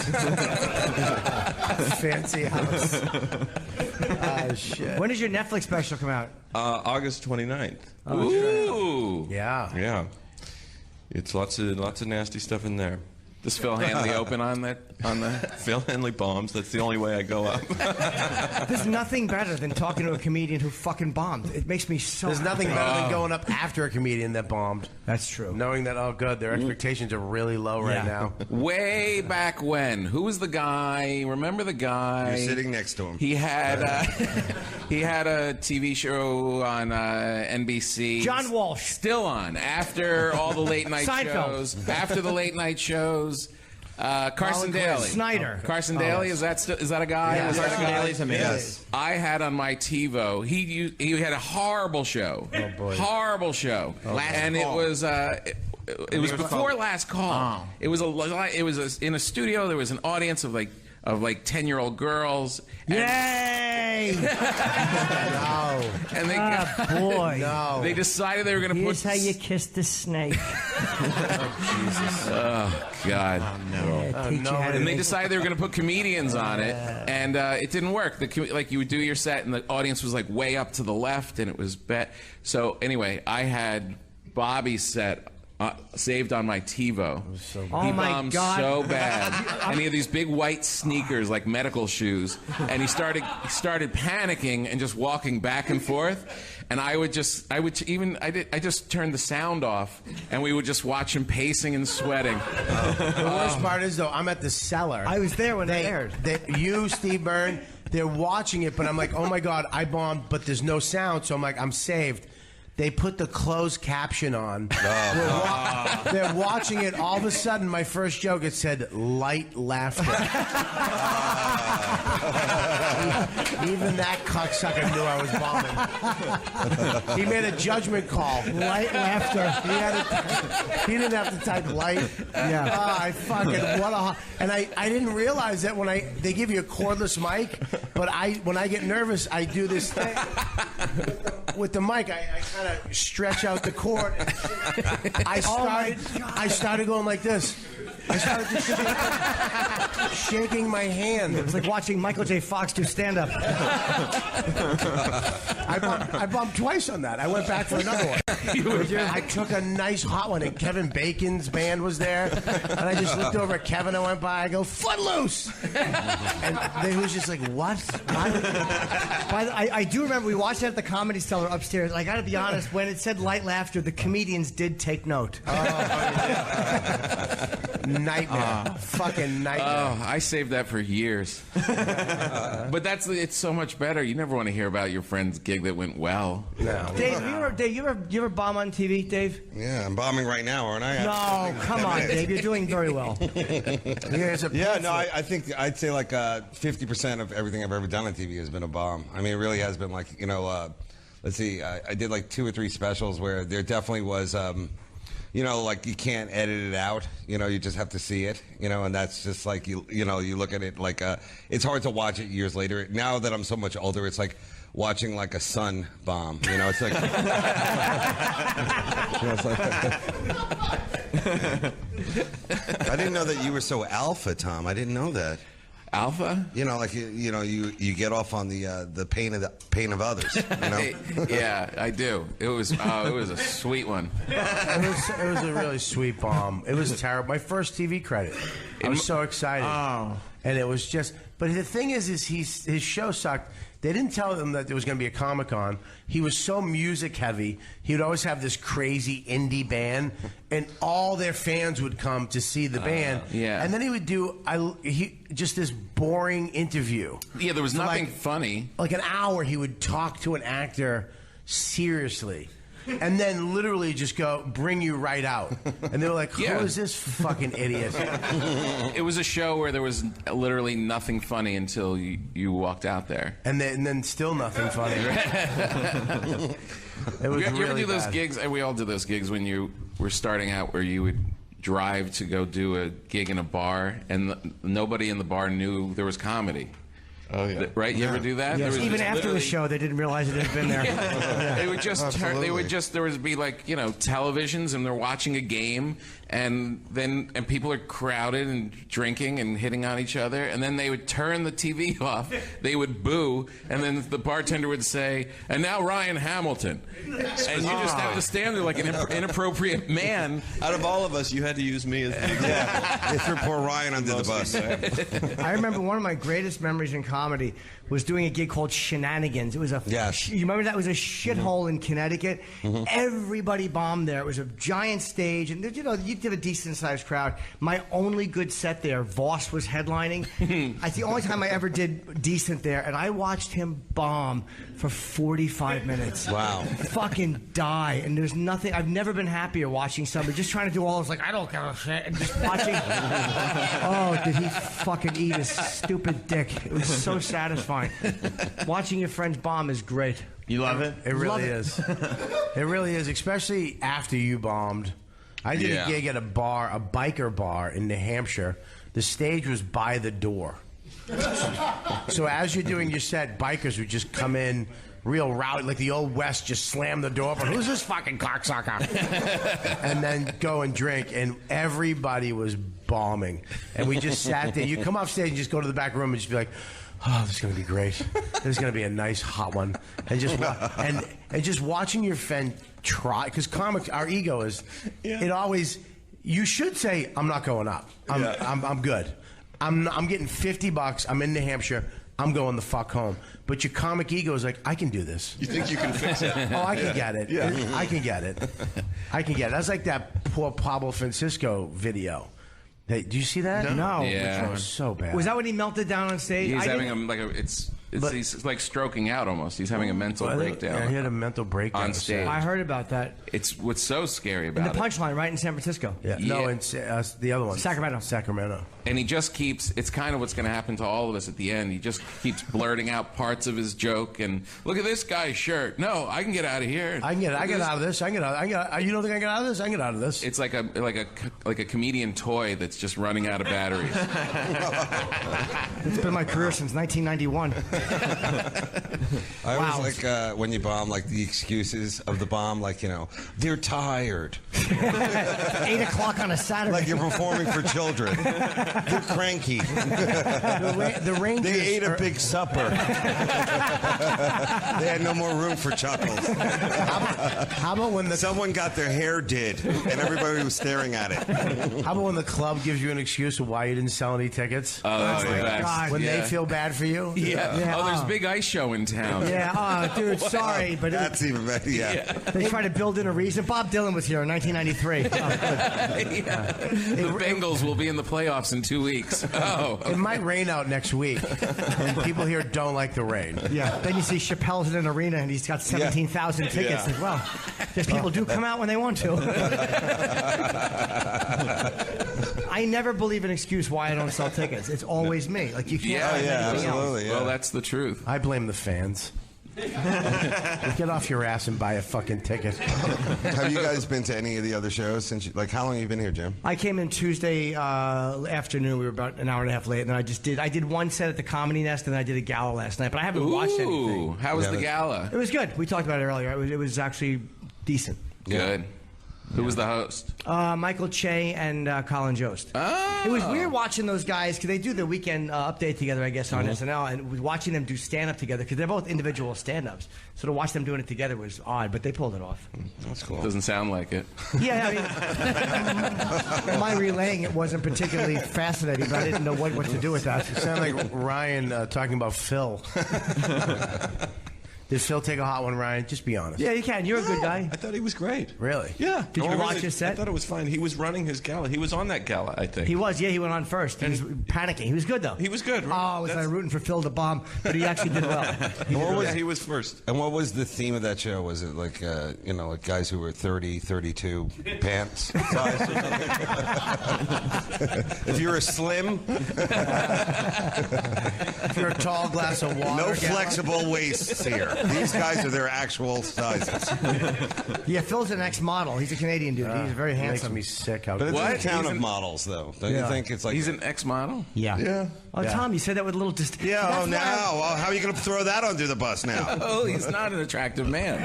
Fancy House. Oh, shit.
When does your Netflix special come out?
August 29th.
Ooh.
Yeah.
Yeah. It's lots of nasty stuff in there.
Does Phil Hanley open on the?
Phil Hanley bombs. That's the only way I go up.
There's nothing better than talking to a comedian who fucking bombed. It makes me so
There's nothing
happy.
better than going up after a comedian that bombed.
That's true.
Knowing that, oh, good, their expectations are really low right now.
Way back when, who was the guy? Remember the guy?
You're sitting next to him.
He had he had a TV show on NBC.
John Walsh.
Still on after all the late night
Seinfeld.
shows. After the late night shows. Carson Daly.
Snyder.
Carson Daly, is that a guy?
Yeah.
Is that a
Carson
guy?
Daly's amazing.
Yes.
I had on my TiVo. He had a horrible show.
Oh, boy.
Horrible show.
Last
It
Call.
was. It was before Last Call.
Oh.
It was in a studio. There was an audience of like 10-year-old girls. And,
Yay!
No.
and they
boy.
No.
they decided they were going to
Here's
put.
how you kiss the snake.
Oh God.
Yeah, teach you how to
And they
make-
decided they were going to put comedians on it, and it didn't work. Like you would do your set, and the audience was like way up to the left, and it was bad. So anyway, I had Bobby's set saved on my TiVo.
Oh,
He
my
bombed
God.
so bad, and he had these big white sneakers like medical shoes, and he started panicking and just walking back and forth. And I just turned the sound off, and we would just watch him pacing and sweating.
The worst part is, though, I'm at the cellar.
I was there when they aired.
You, Steve Byrne, they're watching it, but I'm like, oh my God, I bombed, but there's no sound, so I'm like, I'm saved. They put the closed caption on. They're watching it. All of a sudden, my first joke, it said light laughter. Even that cocksucker knew I was bombing. He made a judgment call. Light laughter. He didn't have to type light.
Yeah.
Oh, I fucking and I didn't realize that when they give you a cordless mic, but when I get nervous, I do this thing with the mic. I kind of stretch out the cord. And I started going like this. I started just shaking my hand.
It was like watching Michael J. Fox do stand-up.
I bumped twice on that. I went back for another one. I took a nice hot one, and Kevin Bacon's band was there. And I just looked over at Kevin. I went by. I go, Footloose! And he was just like, what?
I do remember we watched it at the Comedy Cellar upstairs. I got to be honest, when it said light laughter, the comedians did take note.
Nightmare. Fucking nightmare.
Oh, I saved that for years. But it's so much better. You never want to hear about your friend's gig that went well.
No.
Dave, you ever bomb on TV, Dave?
Yeah, I'm bombing right now, aren't I?
No, come on, Dave. You're doing very well.
I think I'd say like 50% of everything I've ever done on TV has been a bomb. I mean, it really has been like, let's see, I did like 2 or 3 specials where there definitely was, like you can't edit it out. You just have to see it. And that's just like you look at it like it's hard to watch it years later. Now that I'm so much older, it's like watching like a sun bomb. It's like. It's like I didn't know that you were so alpha, Tom. I didn't know that.
Alpha?
You get off on the pain of others.
Yeah, I do. It was a sweet one.
It was a really sweet bomb. It was terrible. My first TV credit. I was so excited.
Oh.
And it was just. But the thing is his show sucked. They didn't tell him that there was going to be a Comic-Con. He was so music heavy. He would always have this crazy indie band, and all their fans would come to see the band.
Yeah.
And then he would do just this boring interview.
Yeah, there was nothing funny.
Like an hour, he would talk to an actor seriously. And then literally just bring you right out. And they were like, who is this fucking idiot?
It was a show where there was literally nothing funny until you walked out there.
And then still nothing funny. It was
you ever
really
do those
bad.
gigs? We all did those gigs when you were starting out where you would drive to go do a gig in a bar and nobody in the bar knew there was comedy.
Oh yeah,
right. You ever do that?
Yes.
There was
Even
just
after the show, they didn't realize it had been there.
They would just there would be like televisions, and they're watching a game, and people are crowded and drinking and hitting on each other, and then they would turn the TV off. They would boo, and then the bartender would say, "And now Ryan Hamilton," and you just have to stand there like an inappropriate man.
Out of all of us, you had to use me as the example.
They threw poor Ryan under the bus.
I remember one of my greatest memories in comedy was doing a gig called Shenanigans. It was you remember that? It was a shithole in Connecticut. Everybody bombed there. It was a giant stage, and you did a decent sized crowd. My only good set there, Voss was headlining. It's the only time I ever did decent there, and I watched him bomb for 45 minutes.
Wow.
Fucking die. And there's nothing. I've never been happier watching somebody just trying to do all this, like, I don't give a shit, and just watching. Oh, did he fucking eat his stupid dick? It was so satisfying. Watching your friends bomb is great.
You love it?
It really is. It really is, especially after you bombed. I did a gig at a biker bar in New Hampshire. The stage was by the door. So as you're doing your set, bikers would just come in real rowdy, like the old West, just slam the door open. Who's this fucking cocksucker? And then go and drink, and everybody was bombing. And we just sat there. You come off stage and just go to the back room and just be like, oh, this is going to be great. This is going to be a nice hot one. And just and just watching your friend try, because comics, our ego is, it always, you should say, I'm not going up. I'm good. I'm getting $50. I'm in New Hampshire. I'm going the fuck home. But your comic ego is like, I can do this.
You think you can fix it?
Oh, I can get it.
Yeah.
I can get it. I can get it. That's like that poor Pablo Francisco video. Hey, do you see that?
No.
Yeah.
Which was so bad.
Was that when he melted down on stage?
He's having he's like stroking out almost. He's having a mental breakdown.
Yeah, he had a mental breakdown
on stage.
I heard about that.
It's what's so scary
In
about
the
it.
Punchline, right in San Francisco.
Yeah. No, it's the other one.
Sacramento.
And he just keeps, it's kind of what's going to happen to all of us at the end. He just keeps blurting out parts of his joke and, look at this guy's shirt. No, I can get out of here.
I can get out of this. You don't think I can get out of this? I can get out of this.
It's like a comedian toy that's just running out of batteries.
It's been my career since 1991.
I always like when you bomb, like the excuses of the bomb, like, they're tired.
8 o'clock on a Saturday.
Like you're performing for children. They're cranky.
The Rangers
They ate a big supper. They had no more room for chuckles.
How about when
someone got their hair did and everybody was staring at it?
How about when the club gives you an excuse of why you didn't sell any tickets?
Oh, that's the best.
When they feel bad for you?
Yeah.
Yeah,
Oh, there's a big ice show in town.
Yeah, oh, dude, sorry, but
That's even better. Yeah.
they tried to build in a reason. Bob Dylan was here in 1993.
The Bengals will be in the playoffs in 2 weeks. Oh.
It might rain out next week, and people here don't like the rain.
Yeah, then you see Chappelle's in an arena, and he's got 17,000 tickets as well. Just people do come out when they want to. I never believe an excuse why I don't sell tickets. It's always me. Like you can't find anything else.
Well, that's the truth.
I blame the fans. Get off your ass and buy a fucking ticket.
Have you guys been to any of the other shows since? How long have you been here, Jim?
I came in Tuesday afternoon. We were about an hour and a half late, and then I did one set at the Comedy Nest, and then I did a gala last night. But I haven't watched anything.
How was the gala?
It was good. We talked about it earlier. It was actually decent.
Good. Who was the host?
Michael Che and Colin Jost.
Oh.
It was weird watching those guys because they do the weekend update together, I guess, on SNL, and watching them do stand-up together because they're both individual stand-ups. So to watch them doing it together was odd, but they pulled it off.
That's cool.
Doesn't sound like it.
Yeah, I mean, my relaying it wasn't particularly fascinating, but I didn't know what to do with that.
You sound like Ryan talking about Phil. Did Phil take a hot one, Ryan? Just be honest.
Yeah, you can. You're a good guy.
I thought he was great.
Really?
Yeah.
Did you watch his set?
I thought it was fine. He was running his gala. He was on that gala, I think.
He was. Yeah, he went on first. He was panicking. He was good, though.
He was good. Right?
Oh, was I rooting for Phil to bomb? But he actually did well.
He was first.
And what was the theme of that show? Was it like, like guys who were 30, 32 pants size? If you're a slim,
If you're a tall glass of water.
no flexible waists here. These guys are their actual sizes.
Yeah, Phil's an ex-model. He's a Canadian dude. He's very handsome.
Makes me sick. How
But it's
What?
a town
He's
of
an-
models, though. Don't you think it's like
He's an ex-model?
Yeah.
Yeah.
Oh, Tom, you said that with a little
Yeah.
That's
Oh,
why
now. Well, how are you going to throw that under the bus now?
Oh, he's not an attractive man.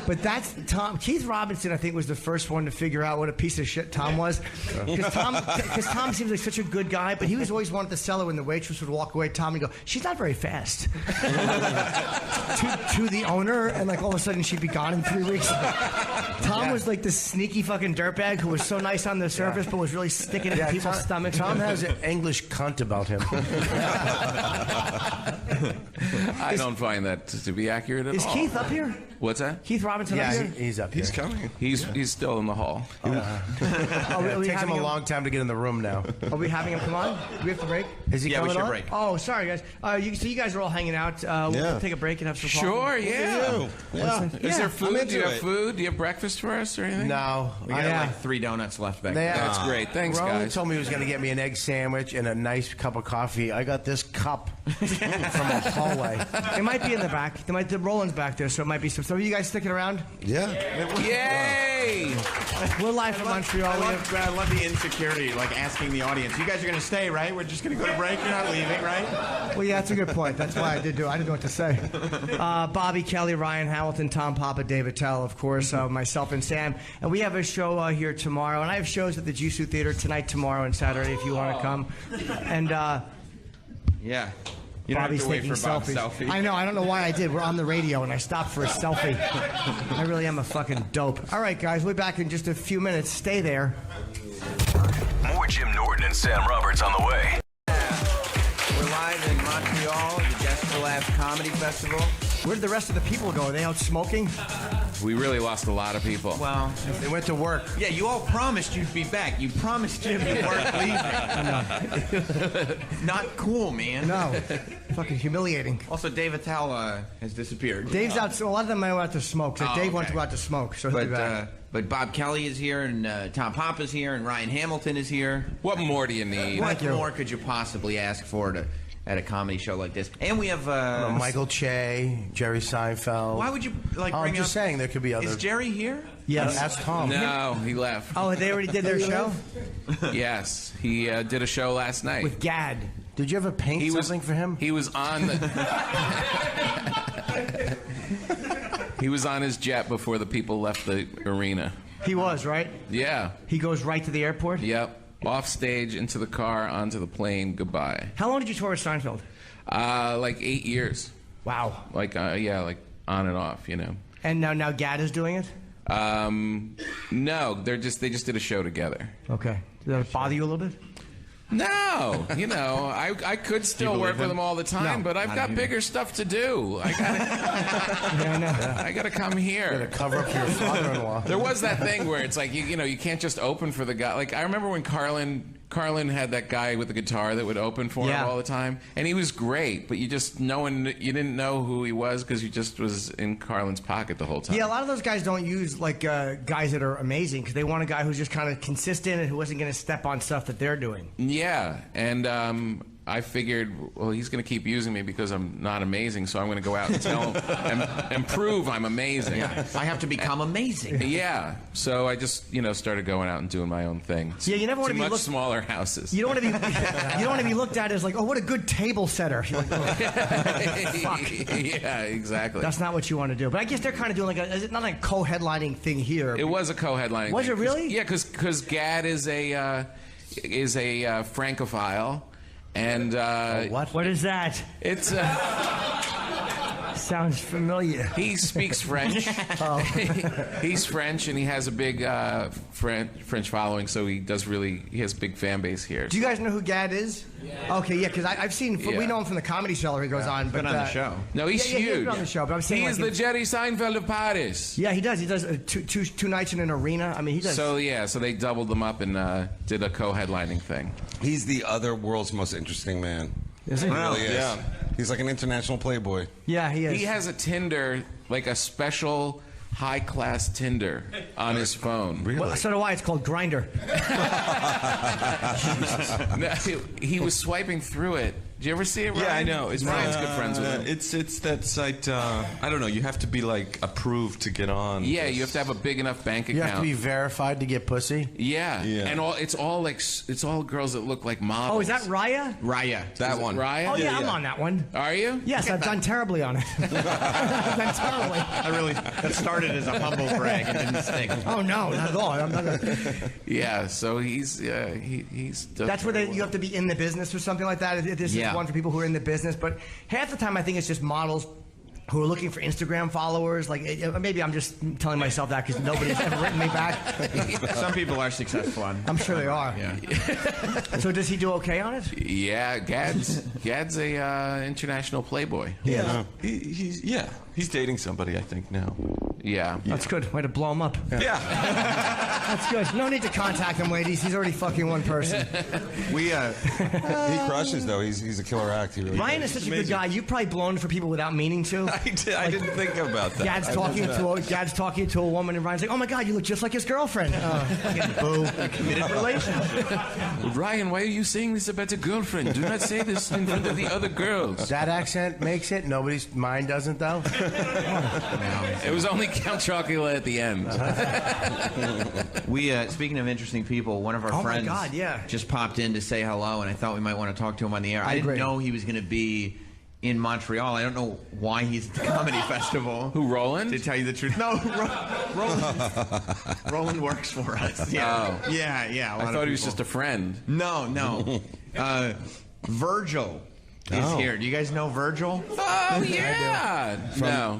But that's Tom. Keith Robinson, I think, was the first one to figure out what a piece of shit Tom was. Because Tom seems like such a good guy, but he was always wanted to sell her when the waitress would walk away. Tom would go, "She's not very fast." to the owner, and like all of a sudden she'd be gone in 3 weeks. Tom was like this sneaky fucking dirtbag who was so nice on the surface, but was really sticking in people's stomachs.
Tom has an English cunt about him.
I don't find that to be accurate at
Is
all.
Keith up here?
What's that?
Keith Robinson up here?
He's up here.
He's coming.
He's still in the hall.
Are we
It takes him
having
a long time to get in the room now.
Are we having him come on? Do we have to break?
Is he
Yeah, we
coming
should
on?
break.
Oh, sorry, guys. So you guys are all hanging out. We'll take a break and have some coffee.
Sure, yeah.
Yeah.
Is there food?
I'm
Do you
into
have
it.
food? Do you have breakfast for us or anything?
No.
We got like 3 donuts left back there.
That's great. Thanks,
Roland
guys.
told me he was going to get me an egg sandwich and a nice cup of coffee. I got this cup from a hallway.
It might be in the back. The Roland's back there, so it might be some. So are you guys sticking around?
Yeah.
Yay!
We're live from Montreal.
I love the insecurity, like asking the audience. You guys are going to stay, right? We're just going to go to break. You're not leaving, right?
Well, yeah, that's a good point. That's why I didn't know what to say. Bobby Kelly, Ryan Hamilton, Tom Papa, Dave Attell, of course, myself and Sam. And we have a show here tomorrow. And I have shows at the Jisoo Theater tonight, tomorrow, and Saturday if you want to come. And
Yeah. You don't
Bobby's
have to wait
taking
for Bob's
selfies.
selfie.
I know. I don't know why I did. We're on the radio, and I stopped for a selfie. I really am a fucking dope. All right, guys. We'll be back in just a few minutes. Stay there.
More Jim Norton and Sam Roberts on the way.
We're live in Montreal at the Desper Labs Comedy Festival.
Where did the rest of the people go? Are they out smoking?
We really lost a lot of people.
Well,
They went to work.
yeah, you all promised you'd be back. You promised Jim you weren't leaving. Not cool, man.
No. Fucking humiliating.
Also, Dave Attell has disappeared.
Dave's out. So a lot of them might go out to smoke. So
Oh,
Dave wants to
okay.
go out to smoke. So he'll be back.
But Bob Kelly is here, and Tom Papa's here, and Ryan Hamilton is here.
What more do you need?
What more could you possibly ask for at a comedy show like this? And we have
Michael Che, Jerry Seinfeld.
Why would you like?
I'm
bring
just
up,
saying there could be other.
Is Jerry here?
Yes.
Ask Tom.
No, he left.
Oh, they already did their show
Yes, he did a show last night.
with Gad.
Did you ever paint something for him?
He was on the. He was on his jet before the people left the arena.
He was right.
Yeah.
He goes right to the airport.
Yep. Off stage, into the car, onto the plane. Goodbye.
How long did you tour with Seinfeld?
Like 8 years.
Wow.
Like like on and off, you know.
And now Gad is doing it.
No, they just did a show together.
Okay. Does that bother you a little bit?
No, you know, I could still work with him all the time, but I've got bigger stuff to do. I gotta come here.
Gotta cover up for your father-in-law.
There was that thing where it's like you know you can't just open for the guy. Like I remember when Carlin had that guy with the guitar that would open for him all the time, and he was great, but you didn't know who he was because you just was in Carlin's pocket the whole time.
Yeah, a lot of those guys don't use like guys that are amazing because they want a guy who's just kind of consistent and who isn't going to step on stuff that they're doing.
Yeah, and I figured, well, he's going to keep using me because I'm not amazing, so I'm going to go out and tell him and prove I'm amazing.
Yeah, I have to become amazing.
Yeah, so I just started going out and doing my own thing.
Yeah, you never want to be
much smaller houses.
You don't want to be you don't want to be looked at as like, oh, what a good table setter. You're like, oh, fuck.
Yeah, exactly.
That's not what you want to do. But I guess they're kind of doing like is it not like a co-headlining thing here?
It was a co-headlining.
Was
thing.
it really?
Yeah, because Gad is a Francophile. And
what is that?
It's
sounds familiar.
He speaks French. He's French, and he has a big French following. So he has a big fan base here.
Do you guys know who Gad is? Yeah. Okay, yeah, because I've seen. We know him from the Comedy Cellar. He goes on, but
been on the show.
No, he's huge.
He's been on the show, but I'm saying
he's the Jerry Seinfeld of Paris.
Yeah, he does. He does two nights in an arena. I mean, he does.
So they doubled them up and did a co-headlining thing.
He's the other world's most interesting man.
Is he?
He really is.
Yeah.
He's like an international playboy.
Yeah, he is.
He has a Tinder, like a special high-class Tinder on his phone.
Really?
Well, so do I. It's called Grindr.
He was swiping through it. Did you ever see it, Ryan?
Yeah, I know.
It's Ryan's good friends with him.
It's that site. I don't know. You have to be like approved to get on.
Yeah, you have to have a big enough bank account.
You have to be verified to get pussy.
Yeah, and it's all girls that look like models.
Oh, is that Raya?
Raya.
That one.
Raya?
Oh yeah, I'm on that one.
Are you?
Yes, I've done terribly on it. I've done terribly.
That started as a humble brag and didn't stick.
Oh no, not at all. I'm not gonna...
Yeah, so he's
That's where you have to be in the business or something like that. This is one for people who are in the business, but half the time I think it's just models who are looking for Instagram followers. Like maybe I'm just telling myself that because nobody's ever written me back.
Some people are successful on.
I'm sure they are.
Yeah.
So does he do okay on it?
Yeah, Gad's a international playboy.
Yeah. He's dating somebody, I think, now.
Yeah.
That's good. Way to blow him up.
Yeah.
That's good. No need to contact him, ladies. He's already fucking one person.
He crushes though. He's a killer act. He really
Ryan is such a good guy. You've probably blown for people without meaning to.
I didn't think about that.
Gad's talking to a woman, and Ryan's like, "Oh my God, you look just like his girlfriend." Boo.
Committed relationship.
Ryan, why are you saying this about a girlfriend? Do not say this in front of the other girls.
That accent makes it. Mine doesn't though.
It was only Count Chocula at the end.
We speaking of interesting people, one of our friends just popped in to say hello, and I thought we might want to talk to him on the air. I didn't know he was going to be in Montreal. I don't know why he's at the comedy festival.
Who, Roland?
To tell you the truth, no. Roland works for us. Yeah,
oh.
yeah.
I thought he was just a friend.
No. Virgil is here. Do you guys know Virgil?
Oh yeah.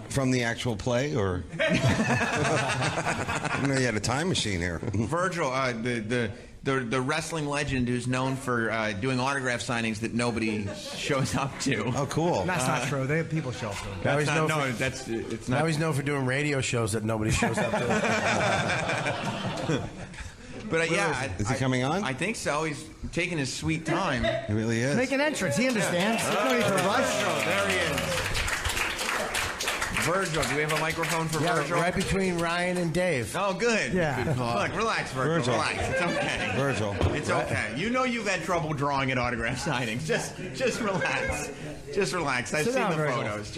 From the actual play, or you know, you had a time machine here.
Virgil, the wrestling legend who's known for doing autograph signings that nobody shows up to.
Oh, cool.
That's not true. People show up to him.
Now he's known for doing radio shows that nobody shows up to.
But
is he coming on?
I think so. He's taking his sweet time.
He really is.
Make an entrance. He understands. There's no need to rush.
Oh, there he is. Virgil, do we have a microphone for Virgil?
Right between Ryan and Dave.
Oh, good.
Yeah.
Good. Look, relax, Virgil. Relax. It's okay.
Virgil.
It's okay. You know you've had trouble drawing at autograph signings. Just relax. Just relax. I've seen the photos.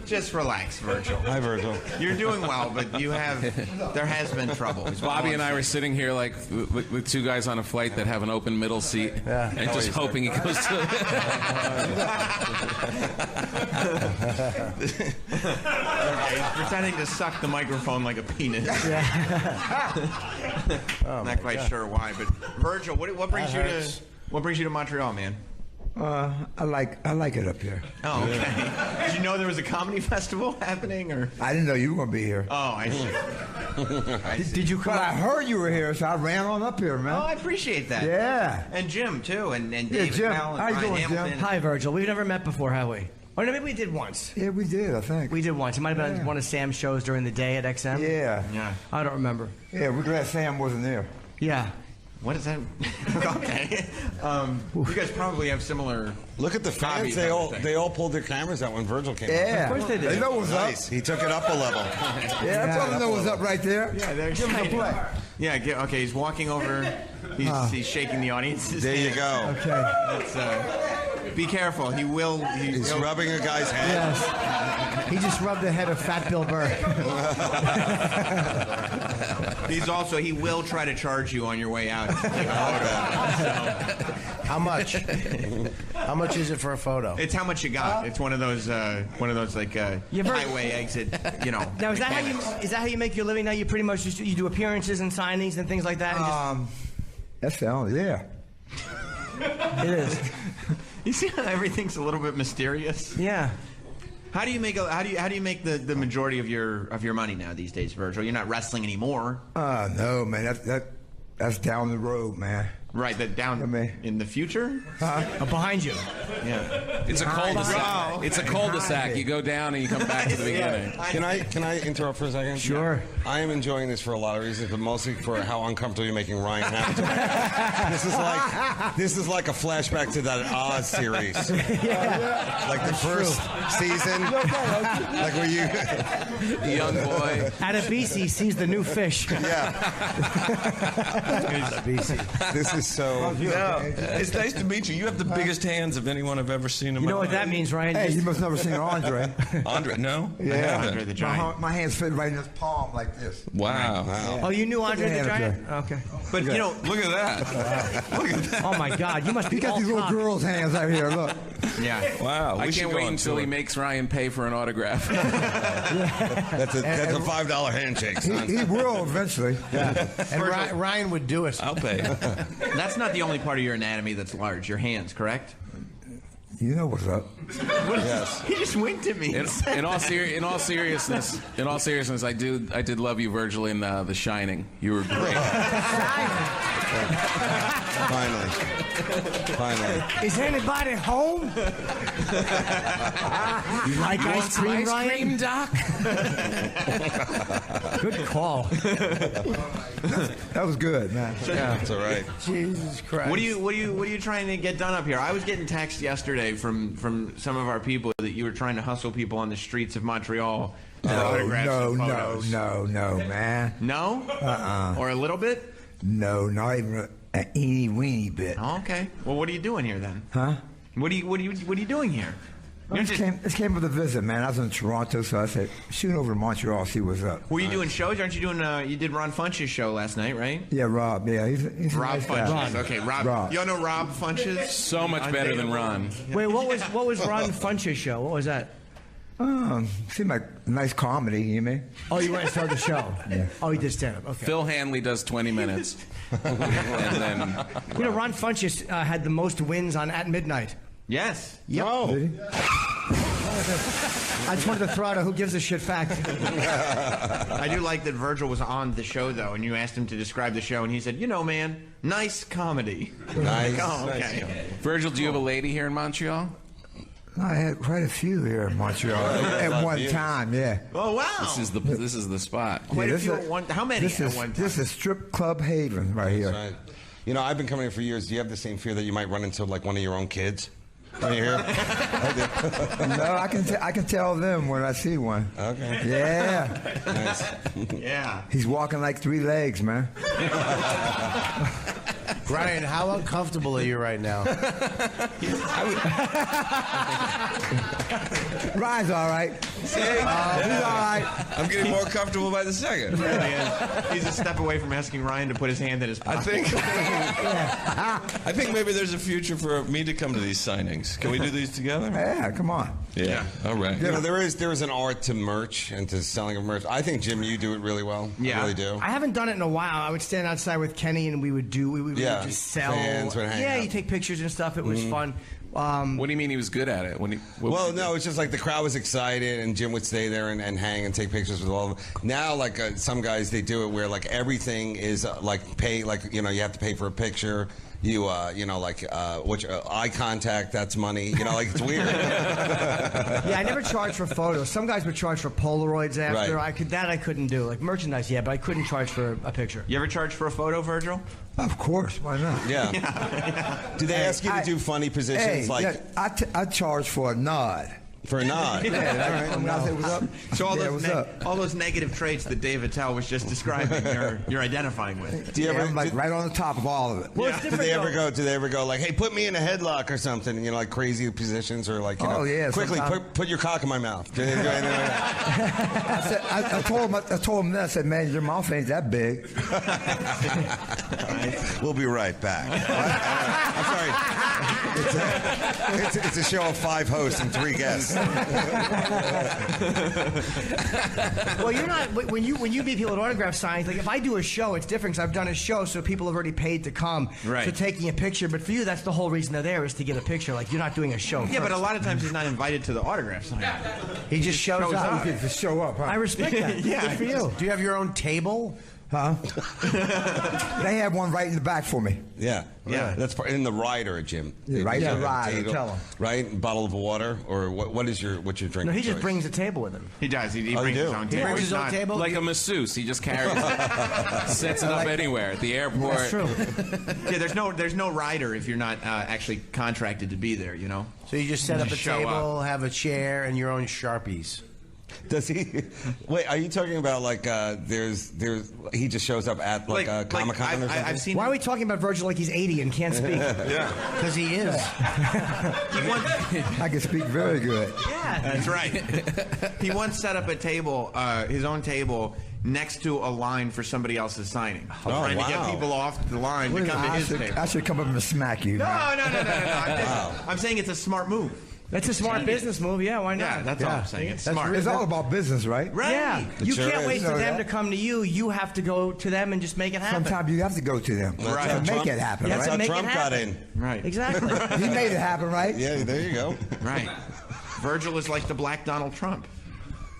Just relax, Virgil.
Hi, Virgil.
You're doing well, but there has been trouble.
Bobby and I were sitting here like with two guys on a flight that have an open middle seat, and just hoping he goes to.
Okay, he's pretending to suck the microphone like a penis. Not quite sure why, but Virgil, what brings you to Montreal, man?
I like it up here.
Oh, okay. Did you know there was a comedy festival happening, or?
I didn't know you were going to be here.
Oh, I see.
Did you come? Well, I heard you were here, so I ran on up here, man.
Oh, I appreciate that.
Yeah.
And Jim too, and David
Jim.
Powell and
How you
Ryan
doing,
Hamilton.
Jim?
Hi, Virgil. We've never met before, have we? Or no, maybe we did once.
Yeah, we did, I think.
We did once. It might have been one of Sam's shows during the day at XM.
Yeah.
Yeah.
I don't remember.
Yeah, we're glad Sam wasn't there.
Yeah.
What is that? Okay. You guys probably have similar.
Look at the fans. They all pulled their cameras out when Virgil came.
Yeah.
Of course they did.
They know what's
Nice.
up.
He took it up a level.
Yeah, I told them know what's up right there.
Yeah, they're
Give him a play.
Yeah. Okay. He's walking over. He's shaking the audience.
There you go.
Okay.
That's, be careful. He will.
He's rubbing a guy's head.
Yes. He just rubbed the head of Fat Bill Burr.
He will try to charge you on your way out.
How much? How much is it for a photo?
It's how much you got. It's one of those like highway exit. You know.
Now is that how you make your living? Now you pretty much just you do appearances and signings and things like that. And
That sounds, yeah.
it is.
You see how everything's a little bit mysterious.
Yeah.
How do you make the majority of your money now these days, Virgil? You're not wrestling anymore.
No, man. That's down the road, man.
Right, that down in the future?
Behind you.
Yeah.
It's a cul-de-sac. It's a cul-de-sac. You go down and you come back to the beginning.
Can I interrupt for a second?
Sure.
I am enjoying this for a lot of reasons, but mostly for how uncomfortable you're making Ryan have. This is like a flashback to that Oz series. Like the first season. Like where you
The young boy.
Adebisi sees the new fish.
Yeah. This is so.
Yeah. It's nice to meet you. You have the biggest hands of anyone I've ever seen in
You
my
know what
life.
that means, Ryan?
Hey, you must never seen Andre.
Andre, no? I
Yeah.
haven't.
Andre the Giant.
My hands fit right in his palm like this.
Wow.
Oh, you knew Andre the
Yeah,
Giant? Okay.
But you know,
Look at that. Look at that.
Oh my God, you must be
He got
all
these little
cock.
girls' hands out here. Look.
yeah.
Wow.
I
we should
can't
go
wait
on
until he
tour.
makes Ryan pay for an autograph.
That's a $5 handshake, son.
He will eventually.
And Ryan would do it.
I'll pay.
That's not the only part of your anatomy that's large. Your hands, correct?
You know what's up.
Yes.
He just winked at me.
In all seriousness, I did love you, Virgil, in The Shining. You were great.
Finally.
Is anybody home? You like ice cream, Ryan?
Doc?
Good call.
That was good, man.
That's all right.
Jesus Christ.
What are you trying to get done up here? I was getting text yesterday from some of our people that you were trying to hustle people on the streets of Montreal for autographs and photos.
No, man.
No? Or a little bit?
No, not even an eeny weeny bit.
Oh, okay. Well, what are you doing here then?
Huh?
What are you doing here?
I just came with a visit, man. I was in Toronto, so I said, shooting over to Montreal, see what's up.
Were you doing shows? Aren't you doing? You did Ron Funch's show last night, right?
Yeah, Rob. Yeah, he's a
Rob
nice guy.
Funches. Okay, Rob. You all know Rob Funches?
So much better than Ron.
Wait, what was Ron Funch's show? What was that?
Seemed like nice comedy, you mean?
Oh, you went and started the show.
Yeah.
Oh, he did stand up. Okay.
Phil Hanley does 20 minutes. And then
You know, Ron Funches had the most wins on At Midnight.
Yes.
Yep.
Did he?
I just wanted to throw out a who gives a shit fact.
I do like that Virgil was on the show, though, and you asked him to describe the show, and he said, you know, man, nice comedy.
Nice.
Oh, okay.
Virgil, do you have a lady here in Montreal?
I had quite a few here in Montreal at one time, yeah.
Oh, wow.
This is the spot.
Quite
Yeah,
a few at one. How many
this
at
is,
one time?
This is Strip Club Haven right here.
Right. You know, I've been coming here for years. Do you have the same fear that you might run into like one of your own kids when you're here?
No, I can tell them when I see one.
Okay.
Yeah.
Nice.
Yeah.
He's walking like 3 legs, man.
Ryan, how uncomfortable are you right now?
Ryan's all right. He's all right.
I'm getting more comfortable by the second.
He's a step away from asking Ryan to put his hand in his pocket.
I think maybe there's a future for me to come to these signings. Can we do these together?
Yeah, come on.
Yeah. All right.
You know, there is an art to merch and to selling of merch. I think, Jim, you do it really well.
Yeah.
I really do.
I haven't done it in a while. I would stand outside with Kenny and we would just sell.
Fans would hang
Yeah,
out.
you take pictures and stuff. It was fun.
What do you mean he was good at it?
Well, no, it's just like the crowd was excited, and Jim would stay there and hang and take pictures with all of them. Now, like some guys, they do it where like everything is like pay, like you have to pay for a picture. Eye contact, that's money. Like it's weird.
Yeah, I never charged for photos. Some guys would charge for Polaroids after.
Right.
I couldn't do. Like merchandise, yeah, but I couldn't charge for a picture.
You ever charge for a photo, Virgil?
Of course, why not?
Yeah. Do they ask you to do funny positions?
I charge for a nod.
For a nod.
Yeah, all right. I'm gonna say what's up.
So
what's
all those negative traits that Dave Attell was just describing, you're identifying with.
Do you ever
I'm like right on the top of all of it.
Well, it's
Do
different.
they ever go like, hey, put me in a headlock or something? Like crazy positions or like, quickly put your cock in my mouth. Do they do anything like that?
I told him that. I said, man, your mouth ain't that big.
We'll be right back. I'm sorry. It's a show of 5 hosts and 3 guests.
Well, you're not. When you meet people at autograph signings, like if I do a show, it's different because I've done a show, so people have already paid to come.
Right.
So taking a picture, but for you, that's the whole reason they're there is to get a picture. Like you're not doing a show.
Yeah, but a lot of times he's not invited to the autograph signing.
He just shows up.
You just show up, huh?
I respect that.
Yeah.
Good for you.
Do you have your own table?
Huh? They have one right in the back for me.
Yeah. That's in the rider, Jim.
Yeah, right in the rider.
Table,
Tell 'em.
right? A bottle of water, or what's your drink?
No, he just
choice?
brings a table with him.
He does. He
Oh,
brings
you
his
do?
own
He
table.
brings his own
Not-
table.
Like a masseuse, he just carries it, sets it up anywhere at the airport.
That's true.
Yeah, there's no rider if you're not actually contracted to be there.
So you just set up a
Just show
table, have a chair, and your own Sharpies.
Does he? Wait, are you talking about like he just shows up at like a Comic-Con or something?
I've seen.
Why are we talking about Virgil like he's 80 and can't speak?
Yeah, because he is.
I can speak very good.
Yeah.
That's right. He once set up a table, his own table, next to a line for somebody else's signing. Trying to get people off the line to come to his table.
I should come up and smack you.
No. I'm saying it's a smart move.
That's a smart business move. Yeah, why not?
Yeah, that's all I'm saying. It's smart.
It's all about business, right?
Right.
Yeah, you
sure
can't
is.
wait for
Know
them
that?
to come to you. You have to go to them and just make it happen.
Sometimes you have to go to them
Right.
to make it happen,
That's
right?
how
make it
Trump got
happen.
in.
Right.
Exactly.
He made it happen, right?
Yeah, there you go.
Right. Virgil is like the black Donald Trump.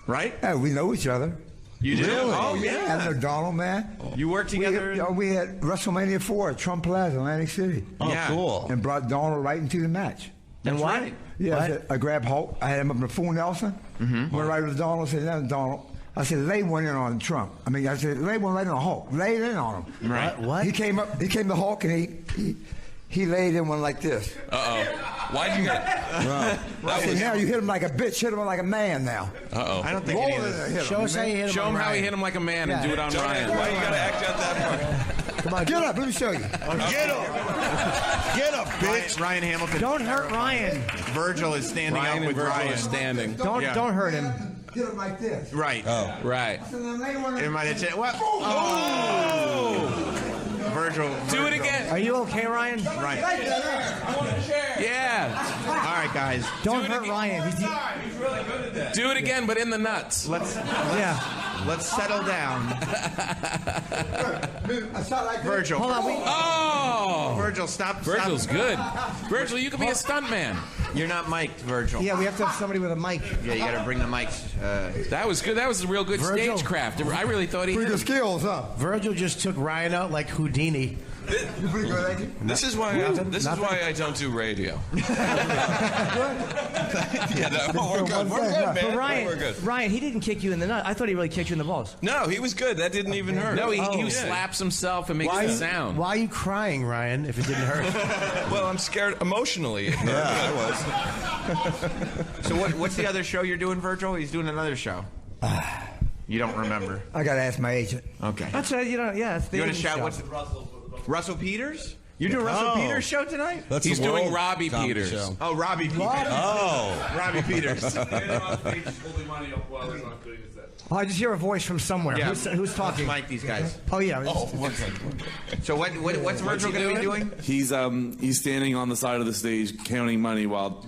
Right?
Yeah, we know each other.
You do?
Really?
Oh,
And
yeah.
McDonald, man.
You work together?
We had WrestleMania 4 at Trump Plaza, Atlantic City.
Oh,
Yeah.
cool.
And brought Donald right into the match.
That's
what?
right.
Yeah, I grabbed Hulk. I had him up in the full Nelson. Went right with Donald. Said, "No, Donald." I said, "Lay one in on Trump." I said, "Lay one right on Hulk. Lay it in on him."
Right.
What?
He came up. He came to Hulk and he laid in one like this.
Why'd you get?
I said, "Now you hit him like a bitch. Hit him like a man now."
I don't think
Roll
any
it
of
in
this.
there, hit him.
Show us how you hit him.
Show him
on
how he
Ryan.
hit him like a man and do it on Ryan.
Why you gotta act out that part?
Come on, get up. Let me show you.
Get up, bitch.
Ryan Hamilton.
Don't hurt Ryan.
Virgil is standing
Ryan
up
and
with
Virgil
Ryan.
are standing.
Don't
Yeah.
don't hurt him.
Hit him like this.
Right.
Right.
So then lay one in-
It might have said, what? Oh! Virgil.
Do it again.
Are you okay, Ryan?
Right.
Yeah.
All right, guys.
Don't hurt Ryan.
Do it again, but in the nuts.
Let's settle down.
A shot like this.
Virgil.
Hold on.
Oh.
Virgil, stop.
Virgil's
stop.
good. Virgil, you could be a stuntman.
You're not mic'd, Virgil.
Yeah, we have to have somebody with a mic.
Yeah, you got to bring the mics.
That was good. That was real good
Virgil.
stagecraft. I really thought he
Pretty
hit
good
him.
skills, huh?
Virgil just took Ryan out like Houdini.
You pretty good, ain't you?
This is why I don't do radio. Yeah, no, we're good. We're good, man.
But Ryan,
We're good.
Ryan, he didn't kick you in the nut. I thought he really kicked you in the balls.
No, he was good. That didn't even hurt.
No, he
Yeah.
slaps himself and makes
Why,
a sound.
why are you crying, Ryan, if it didn't hurt?
Well, I'm scared emotionally.
Yeah, I was.
So what's the other show you're doing, Virgil? He's doing another show. You don't remember.
I gotta ask my agent.
Okay.
That's you know. Yeah, it's the
You want to
Asian
shout?
show.
What's Russell Peters? You're doing Russell Peters' show tonight?
That's
He's
the
doing
World
Robbie
Comedy
Peters.
Show.
Oh, Robbie Peters.
Oh.
Robbie Peters.
Oh, I just hear a voice from somewhere.
Yeah.
Who's talking?
Mike, these guys.
Oh yeah.
So what's Virgil going to be doing?
He's standing on the side of the stage counting money while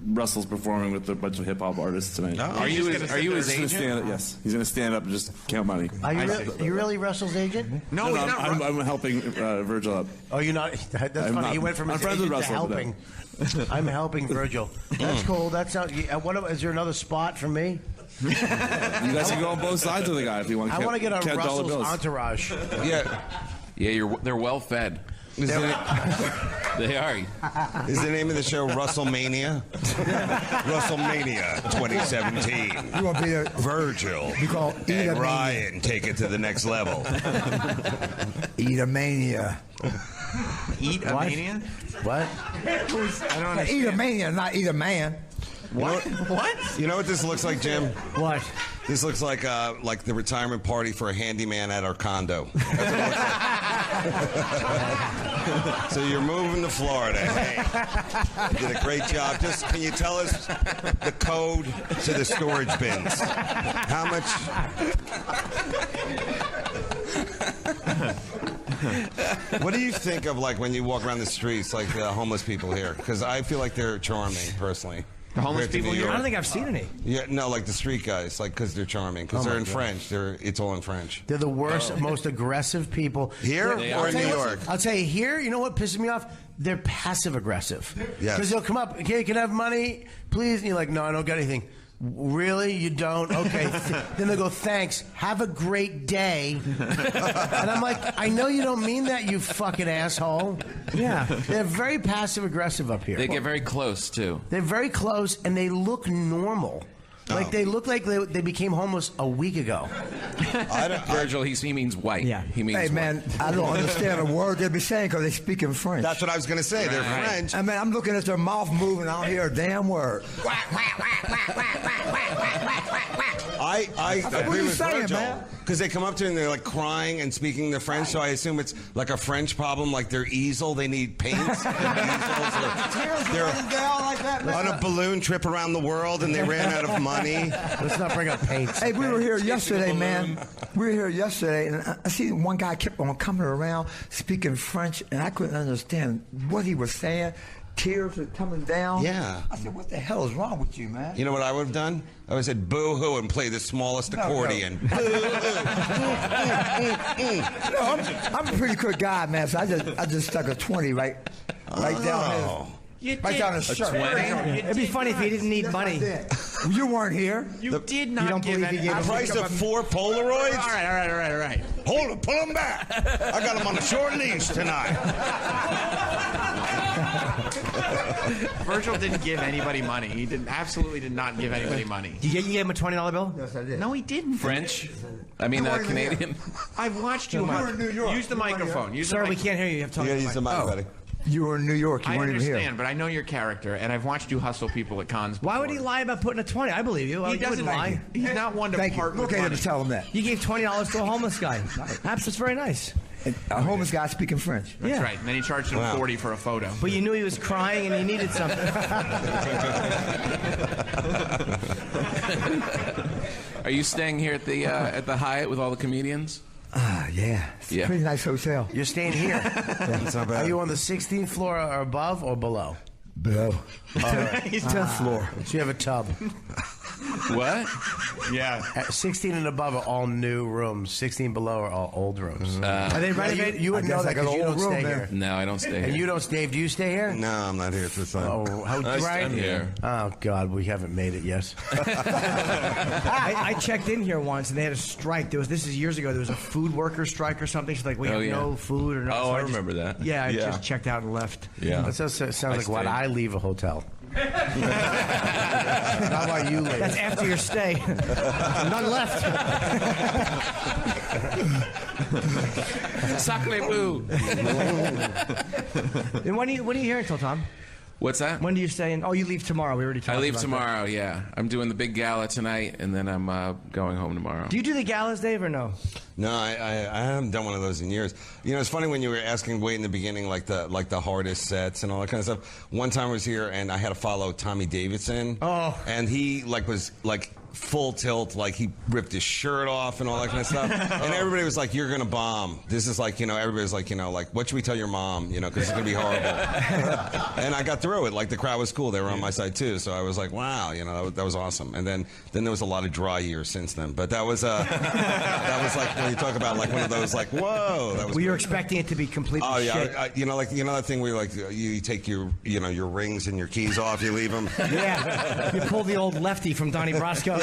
Russell's performing with a bunch of hip hop artists tonight.
Are you his agent?
Yes, he's going to stand up and just count money.
Are you really Russell's agent?
No, I'm helping Virgil up.
Oh, you're not. That's funny.
not.
He went from
I'm
his
friends with
agent to
Russell
helping. I'm helping Virgil. That's cool. That's not. Is there another spot for me?
You guys can go on both sides of the guy if you want.
I want to get on
$10
Russell's
bills.
entourage.
Yeah.
Yeah, they're well fed. They are.
Is the name of the show WrestleMania? WrestleMania 2017.
You want to be a
Virgil
You call
and Ryan take it to the next level.
Eat a mania.
Eat a mania?
What?
I don't understand.
Eat a mania, not eat a man.
What? What?
You know what this looks like, Jim?
What?
This looks like the retirement party for a handyman at our condo. That's what it looks like. So you're moving to Florida. Hey, you did a great job. Just can you tell us the code to the storage bins? How much? What do you think of like when you walk around the streets, like the homeless people here? Because I feel like they're charming, personally.
The homeless
Compared to
people
New
here?
York.
I don't think I've seen any.
Yeah, no, like the street guys, like because they're charming, because they're in French. It's all in French.
They're the worst, most aggressive people
Here or in New York?
I'll tell you, here, you know what pisses me off? They're passive aggressive.
Yes.
Because they'll come up, okay, can I have money, please? And you're like, no, I don't got anything. Really? You don't? Okay. Then they go, thanks. Have a great day. And I'm like, I know you don't mean that, you fucking asshole. Yeah. They're very passive aggressive up here.
They get very close, too.
They're very close, and they look normal. Like they look like they became homeless a week ago.
Virgil, he means white.
Yeah.
He means
Hey, man, I don't understand a word they be saying because they speak in French.
That's what I was going to say. They're French.
I mean, I'm looking at their mouth moving. I don't hear a damn word.
I
What
agree
are you
with
saying,
Virgil.
man?
Because they come up to me and they're like crying and speaking their French, so I assume it's like a French problem, like their easel, they need paint. They're on a balloon trip around the world and they ran out of money.
Let's not bring up paint.
Hey, we were here yesterday, man. We were here yesterday, and I see one guy kept on coming around speaking French, and I couldn't understand what he was saying. Tears were coming down.
Yeah.
I said, what the hell is wrong with you, man?
You know what I would have done? I would have said boo-hoo and play the smallest accordion.
No, I'm a pretty good guy, man, so I just stuck a 20 right down his, right down his shirt.
It'd be funny if he didn't need money.
You weren't here.
You did not
You don't
give
believe he
any.
gave
The price of 4 Polaroids?
All right.
Hold it, pull them back. I got them on a short leash tonight.
Virgil didn't give anybody money. He absolutely did not give anybody money.
You gave him a $20 bill?
Yes, I did.
No, he didn't.
French? I mean, Canadian.
I've watched you.
You were in New York.
Use the microphone. Use
Sir,
the
we can't hear you. You have to talk
You
to
gotta
the
use the
mic.
mic, buddy.
You were in New York. You
I
weren't even
understand,
here.
but I know your character, and I've watched you hustle people at cons.
Why would he
before.
lie about putting a 20? I believe you.
He
You
doesn't
wouldn't lie.
He's not one to
Thank you.
part
Look
with
at him
money.
and tell him that.
You gave $20 to a homeless guy. That's very nice.
A homeless guy speaking French.
That's
Yeah.
right. And then he charged him 40 for a photo.
But you knew he was crying and he needed something.
Are you staying here at the Hyatt with all the comedians?
Yeah. It's a pretty nice hotel.
You're staying here.
It's not bad.
Are you on the 16th floor or above or below?
Below. 10th floor.
So you have a tub.
What?
Yeah.
16 and above are all new rooms. 16 below are all old rooms.
Are they renovated?
You would
I
know
guess
that
I got
because you
an old
don't
room
stay
there.
here.
No, I don't stay here.
And you don't, Dave, do you stay here?
No, I'm not here this time.
Oh, how right?
I'm here.
Oh, God, we haven't made it yet.
I checked in here once and they had a strike. This is years ago. There was a food worker strike or something. She's like, we have no food or no.
Oh,
so
I
just-
remember that.
Yeah, I
Yeah.
just checked out and left.
Yeah.
That sounds like why
stayed.
I leave a hotel. Not why you leave.
That's after your stay. None left.
Sacre-bleu.
And when are you here until, Tom?
What's that?
When do you stay in? Oh, you leave tomorrow. We already talked
I leave
about
tomorrow, yeah. I'm doing the big gala tonight, and then I'm going home tomorrow.
that. Do you do the galas, Dave, or no?
No, I haven't done one of those in years. You know, it's funny when you were asking way in the beginning, like the hardest sets and all that kind of stuff. One time I was here and I had to follow Tommy Davidson.
Oh.
And he was full tilt, like he ripped his shirt off and all that kind of stuff. And everybody was like, "You're gonna bomb." This is like, everybody's like, like, what should we tell your mom? Because it's gonna be horrible. And I got through it. Like the crowd was cool. They were on my side too. So I was like, wow, that was awesome. And then there was a lot of dry years since then. But that was that was like when you talk about like one of those like, whoa. That was
Were you expecting it to be completely shit?
Like that thing where you take your your rings and your keys off, you leave them.
Yeah, you pull the old lefty from Donnie Brasco.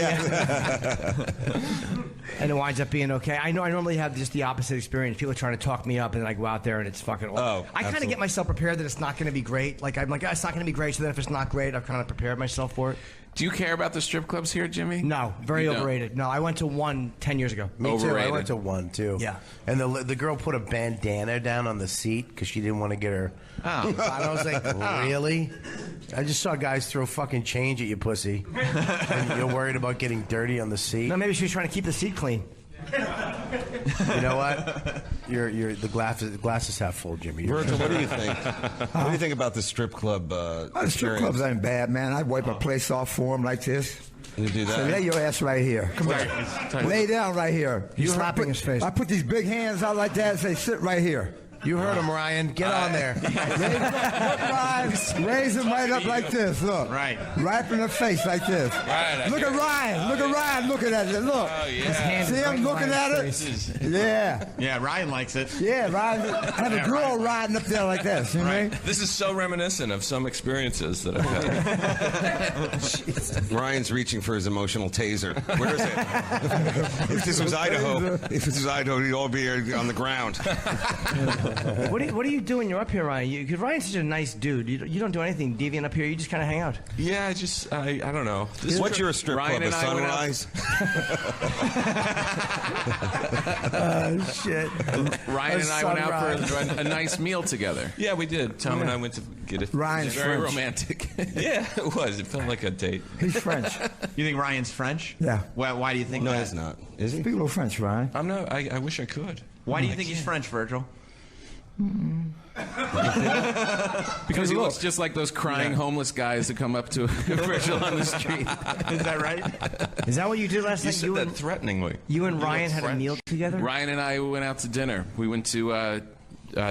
And it winds up being okay. I know I normally have just the opposite experience. People are trying to talk me up, and then I go out there and it's fucking awful. I kind of get myself prepared that it's not going to be great. Like I'm like, it's not going to be great. So then if it's not great, I've kind of prepared myself for it.
Do you care about the strip clubs here, Jimmy?
No, very overrated. No, I went to one 10 years ago.
Me too. I went to one too.
Yeah.
And the girl put a bandana down on the seat because she didn't want to get her.
Oh.
And I was like, really? I just saw guys throw fucking change at you, pussy. And you're worried about getting dirty on the seat.
No, maybe she was trying to keep the seat clean.
You know what? The glasses half full, Jimmy.
Virgil, what do you think? What do you think about the strip club
The strip clubs ain't bad, man. I wipe a place off for them like this.
You do that?
So lay your ass right here. Come on. Lay down right here.
He's slapping his face.
I put these big hands out like that and say, sit right here.
You heard him, Ryan. Get on there.
Raise him right up like this. Look.
Right.
Right in the face like this.
Right,
Look at Ryan. Look at Ryan looking at it. Look.
Oh, yeah.
See him looking at it? Yeah.
Yeah, Ryan likes it.
Yeah, Ryan. I have a girl riding up there like this. You know what I mean?
This is so reminiscent of some experiences that I've had.
Ryan's reaching for his emotional taser. Where is it? If this was Idaho, he'd all be here on the ground.
What are you doing? You're up here, Ryan. Because Ryan's such a nice dude. You don't do anything deviant up here. You just kind of hang out.
Yeah, I don't know.
What's your strip
Ryan
club? A
and I
Sunrise?
Shit.
Ryan and I went out for a nice meal together.
Yeah, we did. Tom and I went to get it.
Ryan's
very
French.
romantic. Yeah, it was. It felt like a date.
He's French.
You think Ryan's French?
Yeah.
Why do you think
No,
that?
he's not. Is he?
Speak a little French, Ryan.
I'm not. I wish I could.
Why do you think he's French, Virgil?
Because he looks just like those crying homeless guys that come up to Virgil on the street.
Is that right?
Is that what you did last
You
night?
said that threateningly.
You and Ryan had a meal together?
Ryan and I went out to dinner. We went to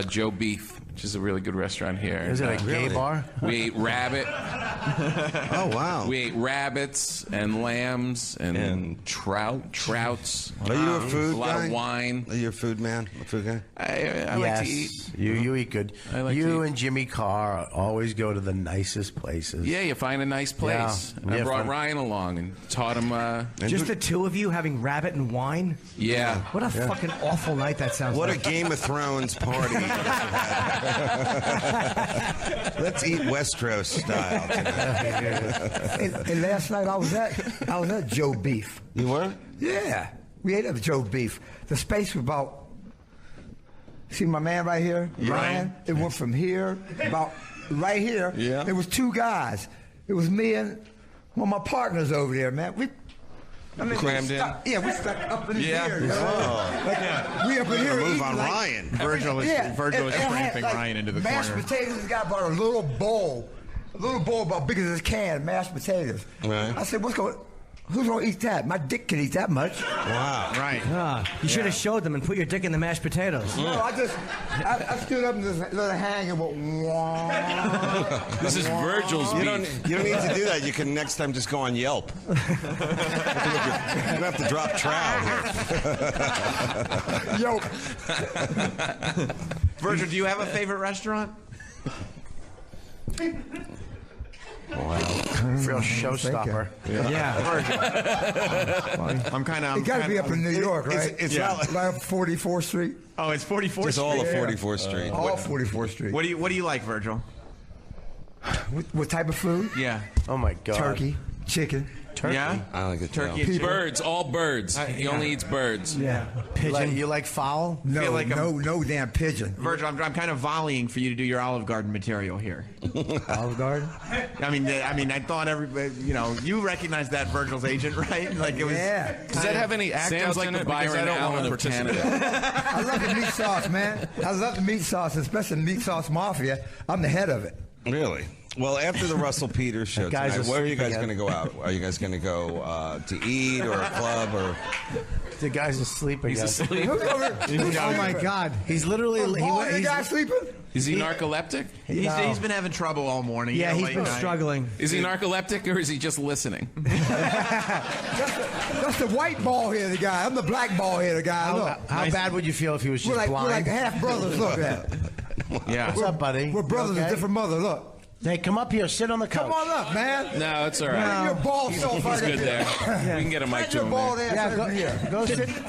Joe Beef, which is a really good restaurant here.
Is it a gay bar?
We ate rabbit.
Oh, wow.
We ate rabbits and lambs and trouts.
Are you a food
a lot
guy?
of wine.
Are you a food man? A food guy?
I like to eat.
You eat good.
I like to
you
eat.
and Jimmy Carr always go to the nicest places.
Yeah, you find a nice place.
Yeah.
I
Yeah,
brought
fun.
Ryan along and taught him.
Just the two of you having rabbit and wine?
Yeah.
What a fucking awful night that sounds
What a
like.
Game of Thrones party. Let's eat Westeros style tonight.
And last night I was at Joe Beef.
You were?
Yeah, we ate at Joe Beef. The space was about. See my man right here, Ryan. It went from here about right here.
Yeah.
It was two guys. It was me and one of my partners over there, man.
Crammed in?
Yeah, we stuck up in
Yeah.
here. You know? We up in here.
Move
eating
on
like-
Ryan.
Virgil is
Yeah,
Virgil is
and had,
cramping
like,
Ryan into the
mashed
corner.
potatoes. This guy brought a little bowl about big as this can, mashed potatoes.
Right.
I said, who's gonna eat that? My dick can eat that much.
Wow.
Right.
You should have showed them and put your dick in the mashed potatoes.
No, I stood up and just let it hang and went, wah.
This is Virgil's
You
beef.
don't need to do that. You can next time just go on Yelp. You don't have to drop trowel here.
Yo,
Virgil, do you have a favorite restaurant?
Wow. Real showstopper.
Yeah.
I'm kind of.
it got to be up in New York, right?
It's not
like 44th Street.
Oh, it's 44th
just all of
Street.
44th Street.
All 44th Street.
What do you like, Virgil?
What type of food?
Yeah.
Oh my God.
Turkey, chicken.
Turkey.
Yeah.
I like it.
Turkey.
too.
and chicken?
Birds, all birds. He only eats birds.
Yeah.
You like fowl?
No,
like
no damn pigeon.
Virgil, I'm kind of volleying for you to do your Olive Garden material here.
Olive Garden?
I mean, I thought everybody, you recognize that Virgil's agent, right? Like it was.
Yeah.
Does that have any act
Sounds
outs
like
in
the
it? Because I
Byron
don't want
Allen
to
of
participate.
Canada.
I love the meat sauce, man. I love the meat sauce, especially the meat sauce mafia. I'm the head of it.
Really? Well, after the Russell Peters show
That guy's
tonight, where are you
asleep
guys
again.
going to go out? Are you guys going to go to eat or a club or?
The guy's asleep again.
He's asleep.
Oh my God.
He's literally.
The guy sleeping?
Is he narcoleptic?
He's been having trouble all morning.
Yeah,
He
he's
had a
been
late night.
struggling.
Is he narcoleptic or is he just listening?
That's the white bald-headed guy. I'm the black bald-headed guy. Look.
How bad would you feel if he was just
We're
blind?
like half brothers. Look at that.
Yeah.
What's up, buddy?
We're brothers
You
of
okay?
different mothers. Look.
Hey, come up here. Sit on the couch.
Come on up, man.
No, it's all right.
Your bald self
He's good there. We can get a mic
Get
to
your
him
bald
there.
ass
Yeah,
over here.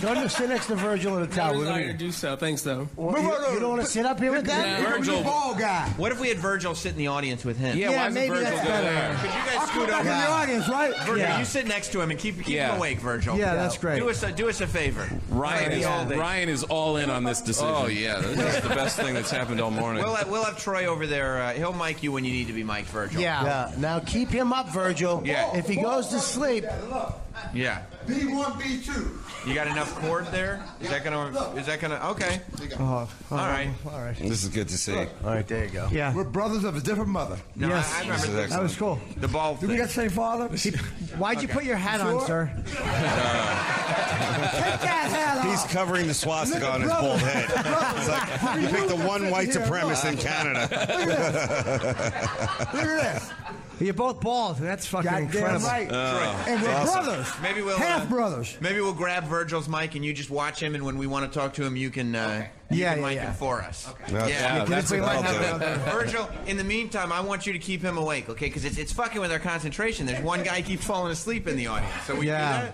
go sit next to Virgil and Attell.
I
We're
desire
gonna-
to do so. Thanks, though.
You don't want to sit up here with them?
Yeah,
You're
Virgil.
the bald guy.
What if we had Virgil sit in the audience with him?
Yeah, why doesn't
maybe
Virgil
that's
go
better.
there?
Could you guys
I'll
scoot
come back
over?
in the audience, right?
Virgil,
Yeah.
you sit next to him and keep
Yeah.
him awake, Virgil.
Yeah, that's great.
Do us a favor.
Ryan is all in on this decision.
Oh yeah, this is the best thing that's happened all morning.
We'll have Troy over there. He'll mic you when you need to be mic'd, Virgil.
Yeah. Now keep him up, Virgil.
Yeah.
If he goes to sleep.
Yeah.
B1, B2.
You got enough cord there? Is that gonna? Okay.
All
right.
All right.
This is good to see.
All right, there you go.
Yeah.
We're brothers of a different mother.
No,
Yes.
I remember
That was cool.
the ball
Do we
thing.
got the same father?
Why'd you put your hat on,
Sure.
sir?
Take that hat off.
He's covering the swastika on his
Brother.
bald head. It's like you picked the one white
Here,
supremacist in
look.
Canada.
Look at this.
You're both bald. That's fucking
Goddamn
incredible.
right. And we're brothers.
Maybe we'll
half brothers.
Maybe we'll grab Virgil's mic and you just watch him, and when we want to talk to him, you can mic him for us. Okay.
Yeah,
that's
we
a
might
call
have
to it.
Virgil, in the meantime, I want you to keep him awake, okay? Because it's fucking with our concentration. There's one guy keeps falling asleep in the audience. So we do that.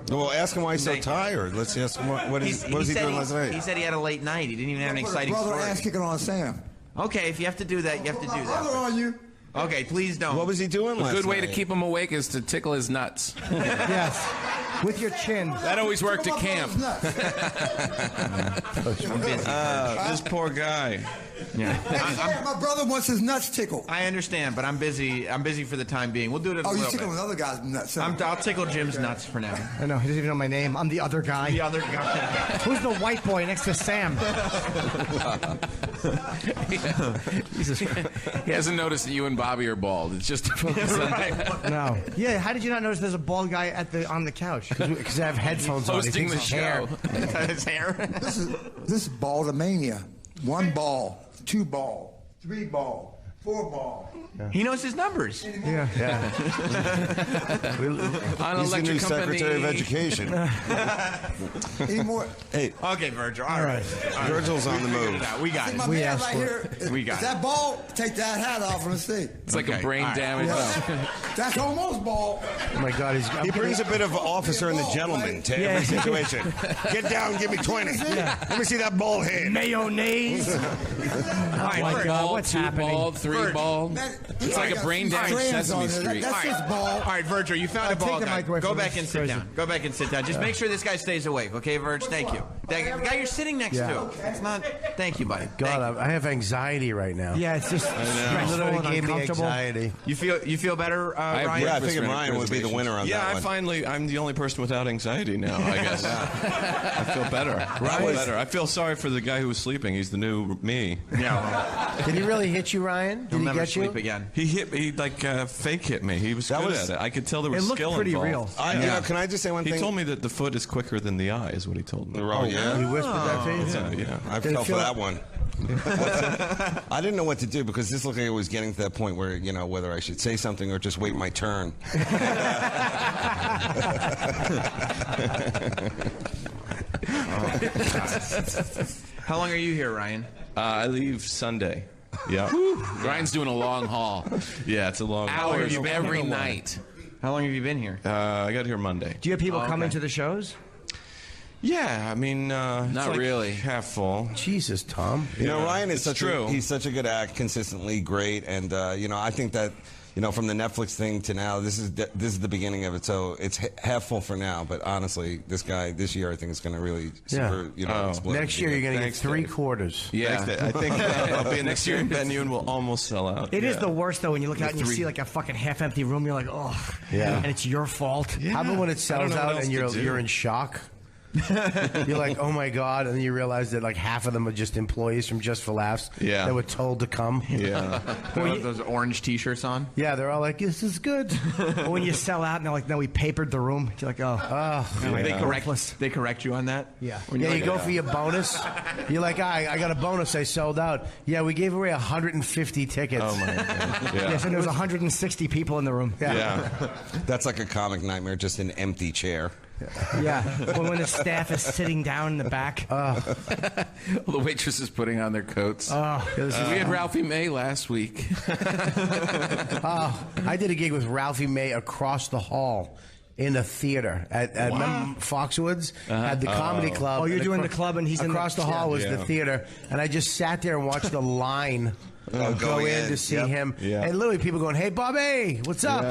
Well, ask him why he's so tired. Let's ask him what is he doing last night?
He said he had a late night. He didn't even have an exciting
Brother
story.
ass kicking on Sam.
Okay, if you have to do that, you have to do
Brother
that.
on you.
Okay, please don't.
What was he doing
A
last
good way
night?
to keep him awake is to tickle his nuts.
Yes. With your chin.
That always worked at camp.
I'm busy.
This poor guy.
Yeah.
My brother wants his nuts tickled.
I understand, but I'm busy. I'm busy for the time being. We'll do it in a
Oh, you
little
tickling
bit.
another guy's nuts.
I'll tickle Jim's nuts for now.
I know. He doesn't even know my name. I'm the other guy.
The other guy.
Who's the white boy next to Sam? Jesus Christ.
He hasn't noticed that you and Bobby are bald. It's just to focus on that.
No. Yeah. How did you not notice there's a bald guy on the couch?
Because I have headphones on. He
Hosting
thinks
the
it's hair.
show.
His hair.
This is baldomania. 1 ball, 2 ball, 3 ball, 4 ball.
He knows his numbers.
Yeah.
On
He's the new
electric company.
Secretary of Education.
Any more?
Hey,
Okay, Virgil. All right.
Virgil's on the move.
We got
See
it.
my
We
man
asked
right
for
here.
We got
Is
it.
that ball? Take that hat off and let's see.
It's like a
Okay,
brain
all right.
damage.
That's almost ball.
Oh my God,
He brings a bit of officer and the gentleman to every situation. Get down, give me 20. Let me see that ball head.
Mayonnaise.
All
Oh my
right,
God, what's
two
happening?
bald, 3
Virgil.
bald. It's like a brain damaged Sesame Street.
That's just ball.
All right, Virgil, you found a
Take
ball
the
guy.
mic away
Go
from
back
this.
and sit
Crazy.
down. Go back and sit down. Just make sure this guy stays awake, okay, Virg? Thank you. The guy you're sitting next to. It's not. Thank you, buddy. Thank
God, I have anxiety right now.
Yeah, it's just stressful
Literally
and
gave me
uncomfortable.
anxiety.
you. You feel better, Ryan?
Yeah, I figured Ryan would be the winner on
Yeah,
that one.
I'm the only person without anxiety now, I guess. I feel better. I feel better. I feel sorry for the guy who was sleeping. He's the new me.
Yeah.
Did he really hit you, Ryan? Did
He'll
he
never
get
sleep
you?
again.
He hit me, fake hit me. He was
That
good
was-
at it. I could tell there was
It looked
skill
pretty
involved.
real.
You know, can I just say one
He
thing?
told me that the foot is quicker than the eye, is what he told me.
Oh, yeah?
He whispered that to you?
Yeah.
I
Did it
fell for
feel
that one. I didn't know what to do because this looked like it was getting to that point where, you know, whether I should say something or just wait my turn.
How long are you here, Ryan?
I leave Sunday. Yeah.
Ryan's doing a long haul.
Yeah, it's a long
Hours every night.
How long have you been here?
I got here Monday.
Do you have people coming
okay.
to the shows?
Yeah, I mean,
Not
it's
really.
half full.
Jesus, Tom.
You know, Ryan is
it's true.
he's such a good act, consistently great, and you know, I think that, you know, from the Netflix thing to now, this is the beginning of it. So it's half full for now, but honestly, this year, I think is going to really, super, you know, explode.
Next year, you're going to get
Thanks,
3/4.
Yeah.
I think I'll be in next year in venue and we'll almost sell out.
It is the worst though when you look out and you see like a fucking half-empty room. You're like, oh,
Yeah.
and it's your fault.
How about when it sells
know what
out
else
and
to do.
you're in shock? You're like, oh my God, and then you realize that like half of them are just employees from Just for Laughs.
Yeah.
That were told to come.
Yeah.
Those orange T-shirts on.
Yeah, they're all like, this is good.
Or when you sell out and they're like, no, we papered the room. You're like,
They correct you on that.
Yeah.
Yeah, you go for your bonus. You're like, I got a bonus. I sold out. Yeah, we gave away 150 tickets.
Oh my God.
Yes, and there was 160 people in the room.
Yeah.
That's like a comic nightmare, just an empty chair.
Yeah, when the staff is sitting down in the back.
Well, the waitress is putting on their coats.
We
had Ralphie May last week.
I did a gig with Ralphie May across the hall in a theater at remember Foxwoods had the comedy club.
Oh, you're
and
doing the club and he's in
across the hall was the theater, and I just sat there and watched the line. Go in to see him, and literally people going, "Hey, Bobby, what's up?"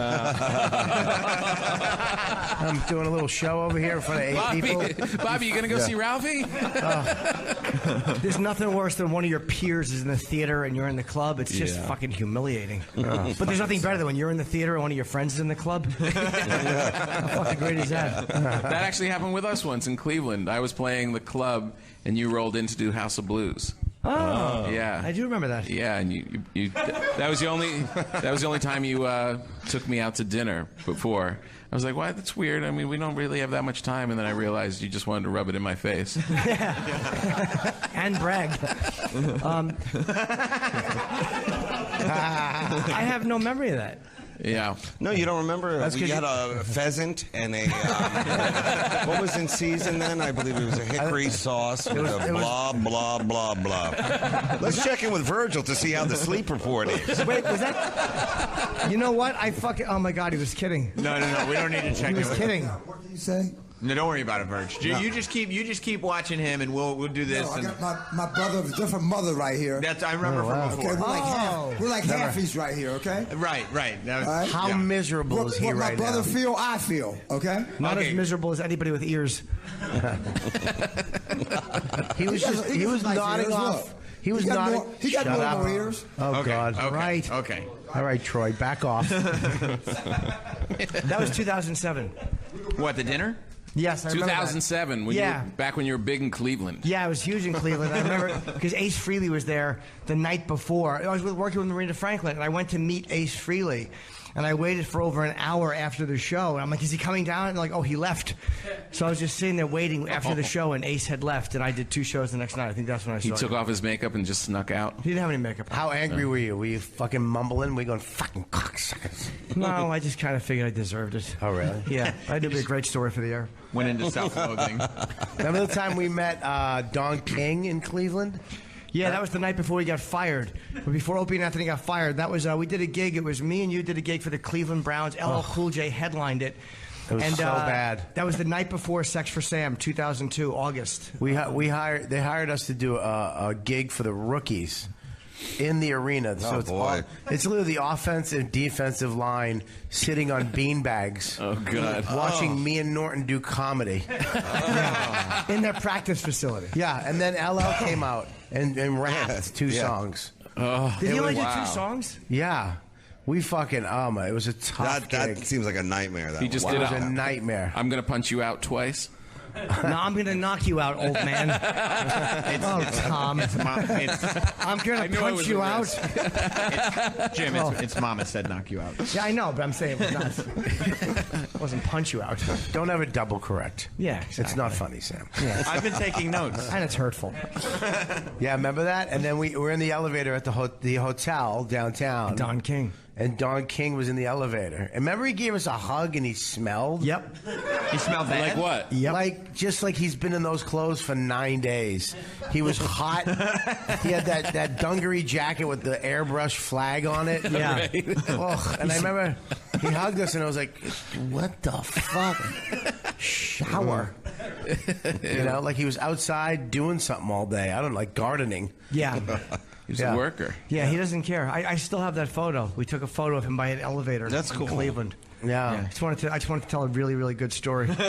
I'm doing a little show over here in front of 8 people.
Bobby, you gonna go see Ralphie?
There's nothing worse than one of your peers is in the theater and you're in the club. It's just fucking humiliating. But there's nothing better than when you're in the theater and one of your friends is in the club. How fucking great is that?
That actually happened with us once in Cleveland. I was playing the club, and you rolled in to do House of Blues.
Oh,
yeah,
I do remember that.
Yeah, and you that was the only time you took me out to dinner before. I was like, "Why? That's weird. I mean, we don't really have that much time." And then I realized you just wanted to rub it in my face.
And brag. I have no memory of that.
Yeah.
No, you don't remember?
That's
We had a pheasant and a what was in season then? I believe it was a hickory sauce with a blah blah blah blah. Let's check in with Virgil to see how the sleep report is.
Wait, was that? You know what? Oh my God, he was kidding.
No. We don't need to check.
He was kidding.
What did you say?
No, don't worry about it, Virg.
No.
You just keep watching him, and we'll do this.
No, I got my brother of a different mother right here.
I remember from before.
Okay, we're like halfies right here. Okay.
Right. That was,
right?
How miserable is he
what
right
my brother
now?
feel, I feel. Okay.
Not as miserable as anybody with ears.
He was
nice
nodding
ears,
off.
look.
He was
got
nodding.
more- he got
Shut
more
up.
ears.
Oh God!
Right.
Okay.
All right, Troy, back off.
That was 2007.
What, the dinner?
Yes, I remember that.
2007, back when you were big in Cleveland.
Yeah, I was huge in Cleveland. I remember because Ace Frehley was there the night before. I was working with Marina Franklin, and I went to meet Ace Frehley. And I waited for over an hour after the show. And I'm like, is he coming down? And they're like, oh, he left. So I was just sitting there waiting after the show, and Ace had left. And I did 2 shows the next night. I think that's when I saw
He took
him.
off his makeup and just snuck out.
He didn't have any makeup on.
How angry were you? Were you fucking mumbling? Were you going, fucking cocksuckers?
No, I just kind of figured I deserved it.
Oh, really?
Yeah, I think it'd be a great story for the air.
Went into self-loathing.
Remember the time we met Don King in Cleveland?
Yeah, that was the night before he got fired. But before Opie and Anthony got fired, that was we did a gig. It was me and you did a gig for the Cleveland Browns. LL Cool J headlined it.
It was so bad.
That was the night before Sex for Sam, 2002, August.
They hired us to do a gig for the rookies in the arena. So it's literally the offensive defensive line sitting on beanbags.
Oh God!
Watching me and Norton do comedy.
Yeah. In their practice facility.
Yeah, and then LL came out and rapped 2 songs.
Did he only do 2 songs?
Yeah. We fucking, it was a tough gig.
That seems like a nightmare.
He just
It
did
was a nightmare.
I'm gonna punch you out twice.
No, I'm going to knock you out, old man. Tom. I'm going to punch you out.
Jim, it's Mama said knock you out.
Yeah, I know, but I'm saying it was not. It wasn't punch you out.
Don't ever double correct.
Yeah, exactly.
It's not funny, Sam.
Yeah.
I've been taking notes.
And it's hurtful.
Yeah, remember that? And then we were in the elevator at the hotel downtown.
Don King.
And Don King was in the elevator. And remember he gave us a hug and he smelled?
Yep.
He smelled bad?
Like what?
Yep.
Just like he's been in those clothes for 9 days. He was hot. He had that dungaree jacket with the airbrush flag on it.
Yeah.
Right.
Ugh. And I remember he hugged us and I was like, what the fuck? Shower. You know, like he was outside doing something all day. I don't know, like gardening.
Yeah.
He's a worker.
Yeah, he doesn't care. I still have that photo. We took a photo of him by an elevator in Cleveland.
Yeah.
I just wanted to tell a really, really good story.
Just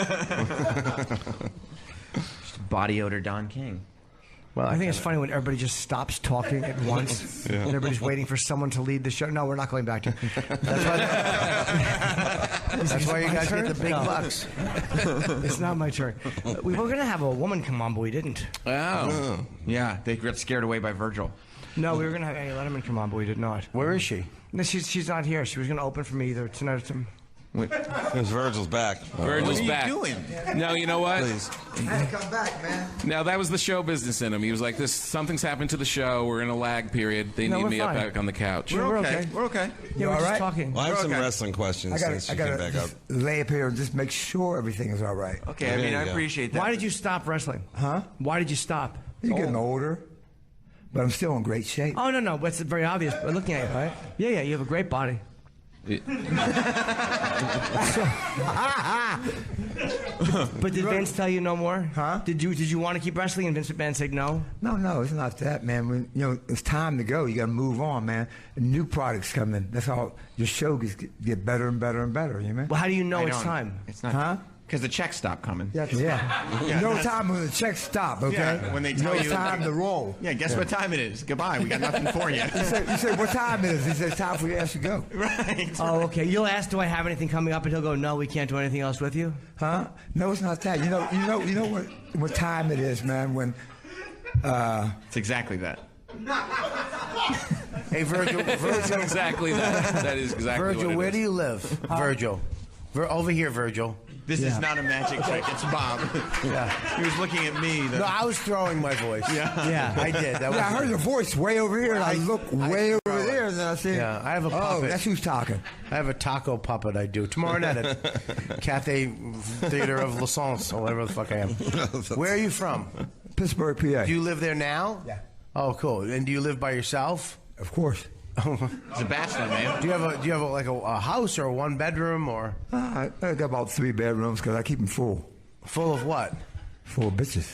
body odor Don King.
Well,
I think it's funny when everybody just stops talking at once.
Yeah.
And everybody's waiting for someone to lead the show. No, we're not going back to. That's
why you guys
turn?
get the big
No.
bucks.
It's not my turn. We were going to have a woman come on, but we didn't.
Oh. Yeah, they got scared away by Virgil.
No, we were going to have Annie Letterman come on, but we did not.
Where is she?
No, she's not here. She was going to open for me either tonight or tomorrow.
Because Virgil's back.
Virgil's back. No, you know what?
I had to come back, man.
No, that was the show business in him. He was like, "This something's happened to the show. We're in a lag period. They
No,
need
we're
me
fine.
up back on the couch."
We're okay.
We're okay.
Yeah, we're
all
just
right?
talking.
Well, I have some
Okay.
wrestling questions
I
since you came back up.
lay up here and just make sure everything is all right.
Okay, I mean, I appreciate that.
Why did you stop wrestling?
Huh?
Why did you stop?
You're getting older, but I'm still in great shape.
Oh, no. That's very obvious. But looking at you, right? Yeah, you have a great body. But did Vince tell you no more?
Huh?
Did you want to keep wrestling and Vince McMahon said no?
No, it's not that, man. When, it's time to go. You got to move on, man. New products coming. That's all. Your show get better and better and better. You know?
Well, how do you know
I
it's
don't.
time?
It's not.
Huh?
Because the checks stop coming.
Yeah. No time when the checks stop. Okay.
Yeah, when they tell
no
you-
time to roll.
Yeah, guess what time it is? Goodbye. We got nothing for you.
You say what time it is? He says time for you to go.
Right.
Oh, okay. You'll ask, do I have anything coming up? And he'll go, no, we can't do anything else with you.
Huh? No, it's not that. You know what time it is, man. When
It's exactly that.
Hey, Virgil.
That's exactly that. That is exactly
Virgil,
what it
where
is.
do you live? Virgil. Over here, Virgil.
This is not a magic trick. It's Bob.
Yeah.
He was looking at me.
No, I was throwing my voice.
Yeah.
I did. That was
I heard your voice way over here, and I look way over there, and then I said,
Yeah, I have a
oh,
puppet.
that's who's talking.
I have a taco puppet I do. Tomorrow night at Cathay Theater of L'Essence, or whatever the fuck I am. Where are you from?
Pittsburgh, PA.
Do you live there now?
Yeah.
Oh, cool. And do you live by yourself?
Of course.
He's a bachelor, man.
Do you have a house or a one bedroom or
I got about 3 bedrooms because I keep them full.
full of what?
Full of bitches.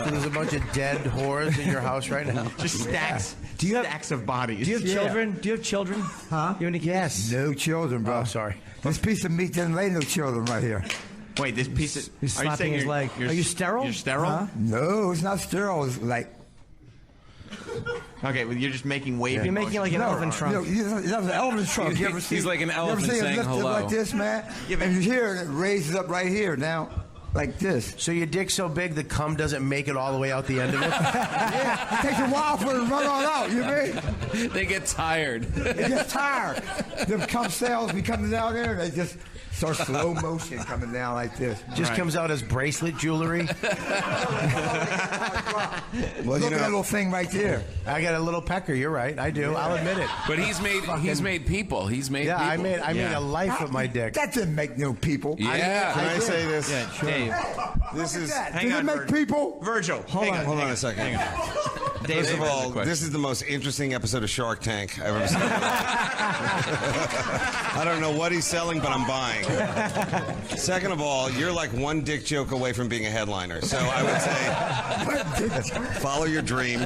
There's a bunch of dead whores in your house right now.
Just stacks. Do you have stacks of bodies?
Do you have children? Do you have children?
Huh?
You have any kids?
Yes.
No children, bro.
Oh, sorry.
This piece of meat doesn't lay no children right here.
Wait, this piece of.
He's
Are you
slapping
saying
his
you're-
leg.
you're-
Are you sterile?
You're sterile?
Huh? No, it's not sterile. It's like
Okay, well, you're just making wavy.
You're making like an elephant trunk.
You know, an elephant trunk. You ever see,
He's like an
you ever
elephant
see it
saying
lifted
hello.
like this, man? And you hear it, it raises up right here now, like this.
So your dick's so big the cum doesn't make it all the way out the end of it?
Yeah, it takes a while for it to run on out. You mean?
They get tired.
It gets tired. Them cum cells be coming down there, and they just start slow motion coming down like this.
Just comes out as bracelet jewelry.
Well, look at that little thing right there.
I got a little pecker. You're right. I do. I'll admit it.
But he's made people. He's made
Yeah,
people.
I made a life with my dick.
That didn't make no people.
Yeah.
Can I
did.
say this?
Yeah, Dave.
This is.
Hang
Did it
on,
make
Virgil.
people?
Virgil,
Hold on.
Hold on a second.
Dave,
First of all,
question.
this is the most interesting episode of Shark Tank I've ever seen. I don't know what he's selling, but I'm buying. Second of all, you're like one dick joke away from being a headliner. So I would say, follow your dream.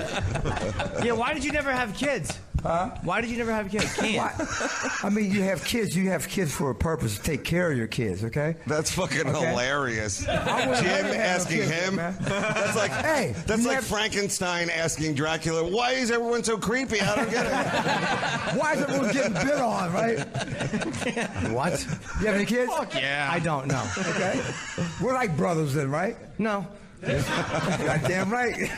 Yeah, why did you never have kids?
Huh?
Why did you never have kids?
Why? I mean, you have kids for a purpose to take care of your kids, okay?
That's fucking
Okay.
hilarious. Jim
I wouldn't have no
asking
kids,
him.
man.
That's like
Hey,
that's
you
like
have-
Frankenstein asking Dracula, "Why is everyone so creepy?" I don't get it.
Why is everyone getting bit on, right?
What?
You have any kids?
yeah.
I don't know.
Okay. We're like brothers then, right?
No.
Goddamn right.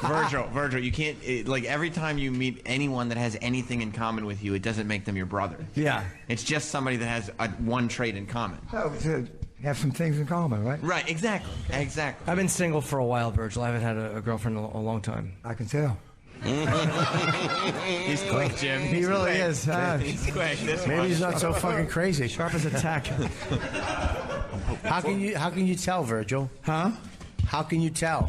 Virgil, you can't. Like every time you meet anyone that has anything in common with you, it doesn't make them your brother.
Yeah.
It's just somebody that has one trait in common.
No, to have some things in common, right?
Right. Exactly. Exactly.
I've been single for a while, Virgil. I haven't had a girlfriend in a long time.
I can tell.
He's quick, Jim.
He really is.
He's quick. This
Maybe
one.
he's not so fucking crazy.
Sharp as a tack.
How can you tell, Virgil?
Huh?
How can you tell?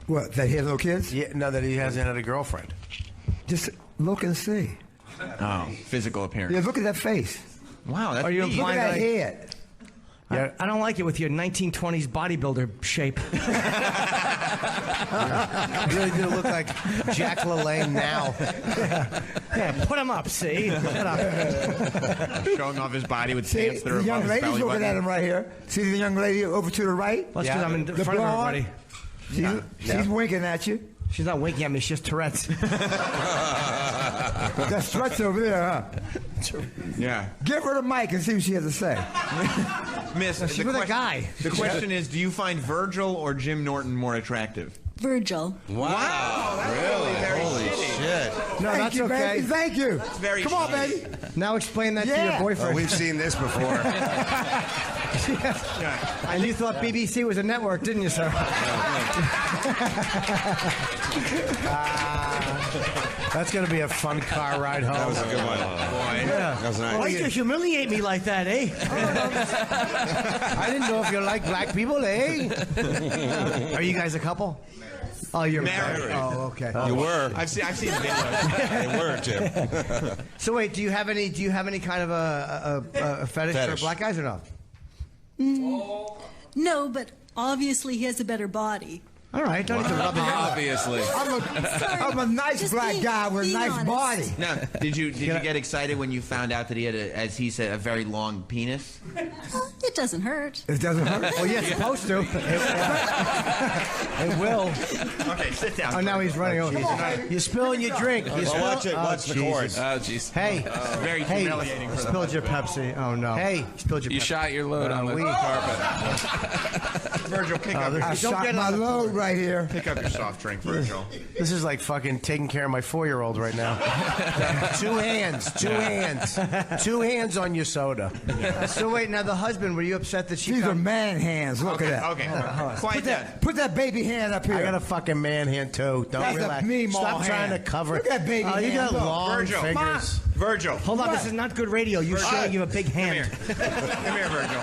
What, that he has no kids?
Yeah, no, that he hasn't had a girlfriend.
Just look and see.
Oh, physical appearance.
Yeah, look at that face.
Wow, that's
Are you
deep.
Look at
implying
that
that
head.
Yeah. I don't like it with your 1920s bodybuilder shape.
You really do look like Jack LaLanne now.
Yeah, put him up, see? Shut up.
Showing off his body with
See,
pants that are
the
above
young
his
lady's
belly
looking
button.
at him right here. See the young lady over to the right?
Let's do that in
The
front of
blonde?
everybody.
She's winking at you.
She's not winking at me. She has Tourette's.
That's Tourette's over there, huh?
Yeah.
Give her the mic and see what she has to say.
Miss,
She's with a guy.
The question is, do you find Virgil or Jim Norton more attractive?
Virgil.
Wow. Really?
Holy shit.
No,
Thank
that's
you,
okay.
baby. Thank you.
Very
Come on,
shitty.
baby.
Now explain that to your boyfriend.
We've seen this before.
And you thought BBC was a network, didn't you, sir?
That's going to be a fun car ride home.
That was a good one.
Yeah.
That was nice.
Why'd you humiliate me like that, eh?
I didn't know if you like black people, eh?
Are you guys a couple? Oh, you're
married.
Oh, okay.
You were.
I've seen videos.
They were, Jim.
So wait, do you have any kind of a fetish for black guys or no?
No, but obviously he has a better body.
All right, don't need to rub it in.
Obviously.
I'm a nice
Just
black guy with a nice
honest.
body.
Now, did you get excited when you found out that he had, as he said, a very long penis?
It doesn't hurt.
It doesn't hurt.
Well, yeah, it's supposed to. It will.
Okay, sit down.
Oh, now he's running over.
You're spilling your drink.
Watch it. Watch the chords.
Oh, jeez.
Hey,
Very humiliating for them.
Spilled your Pepsi. Oh no.
Hey,
Spilled your
You
Pepsi.
shot your load on the carpet.
Virgil, pick up
I
your
shot my load right here.
pick up your soft drink, Virgil.
this is like fucking taking care of my 4-year-old right now. Two hands on your soda.
So wait, now the husband, were you upset that she
These are
found...
man hands. Look at that.
Okay. Quiet down.
Put that baby hand up here.
I got a fucking man hand too. Don't
That's a
relax.
meemaw
Stop
hand.
trying to cover.
Look at that baby
Oh, you
hand.
got
Look.
long
Virgil,
fingers.
Virgil.
Hold on, this is not good radio. You're showing you a big hand.
Come here, Virgil.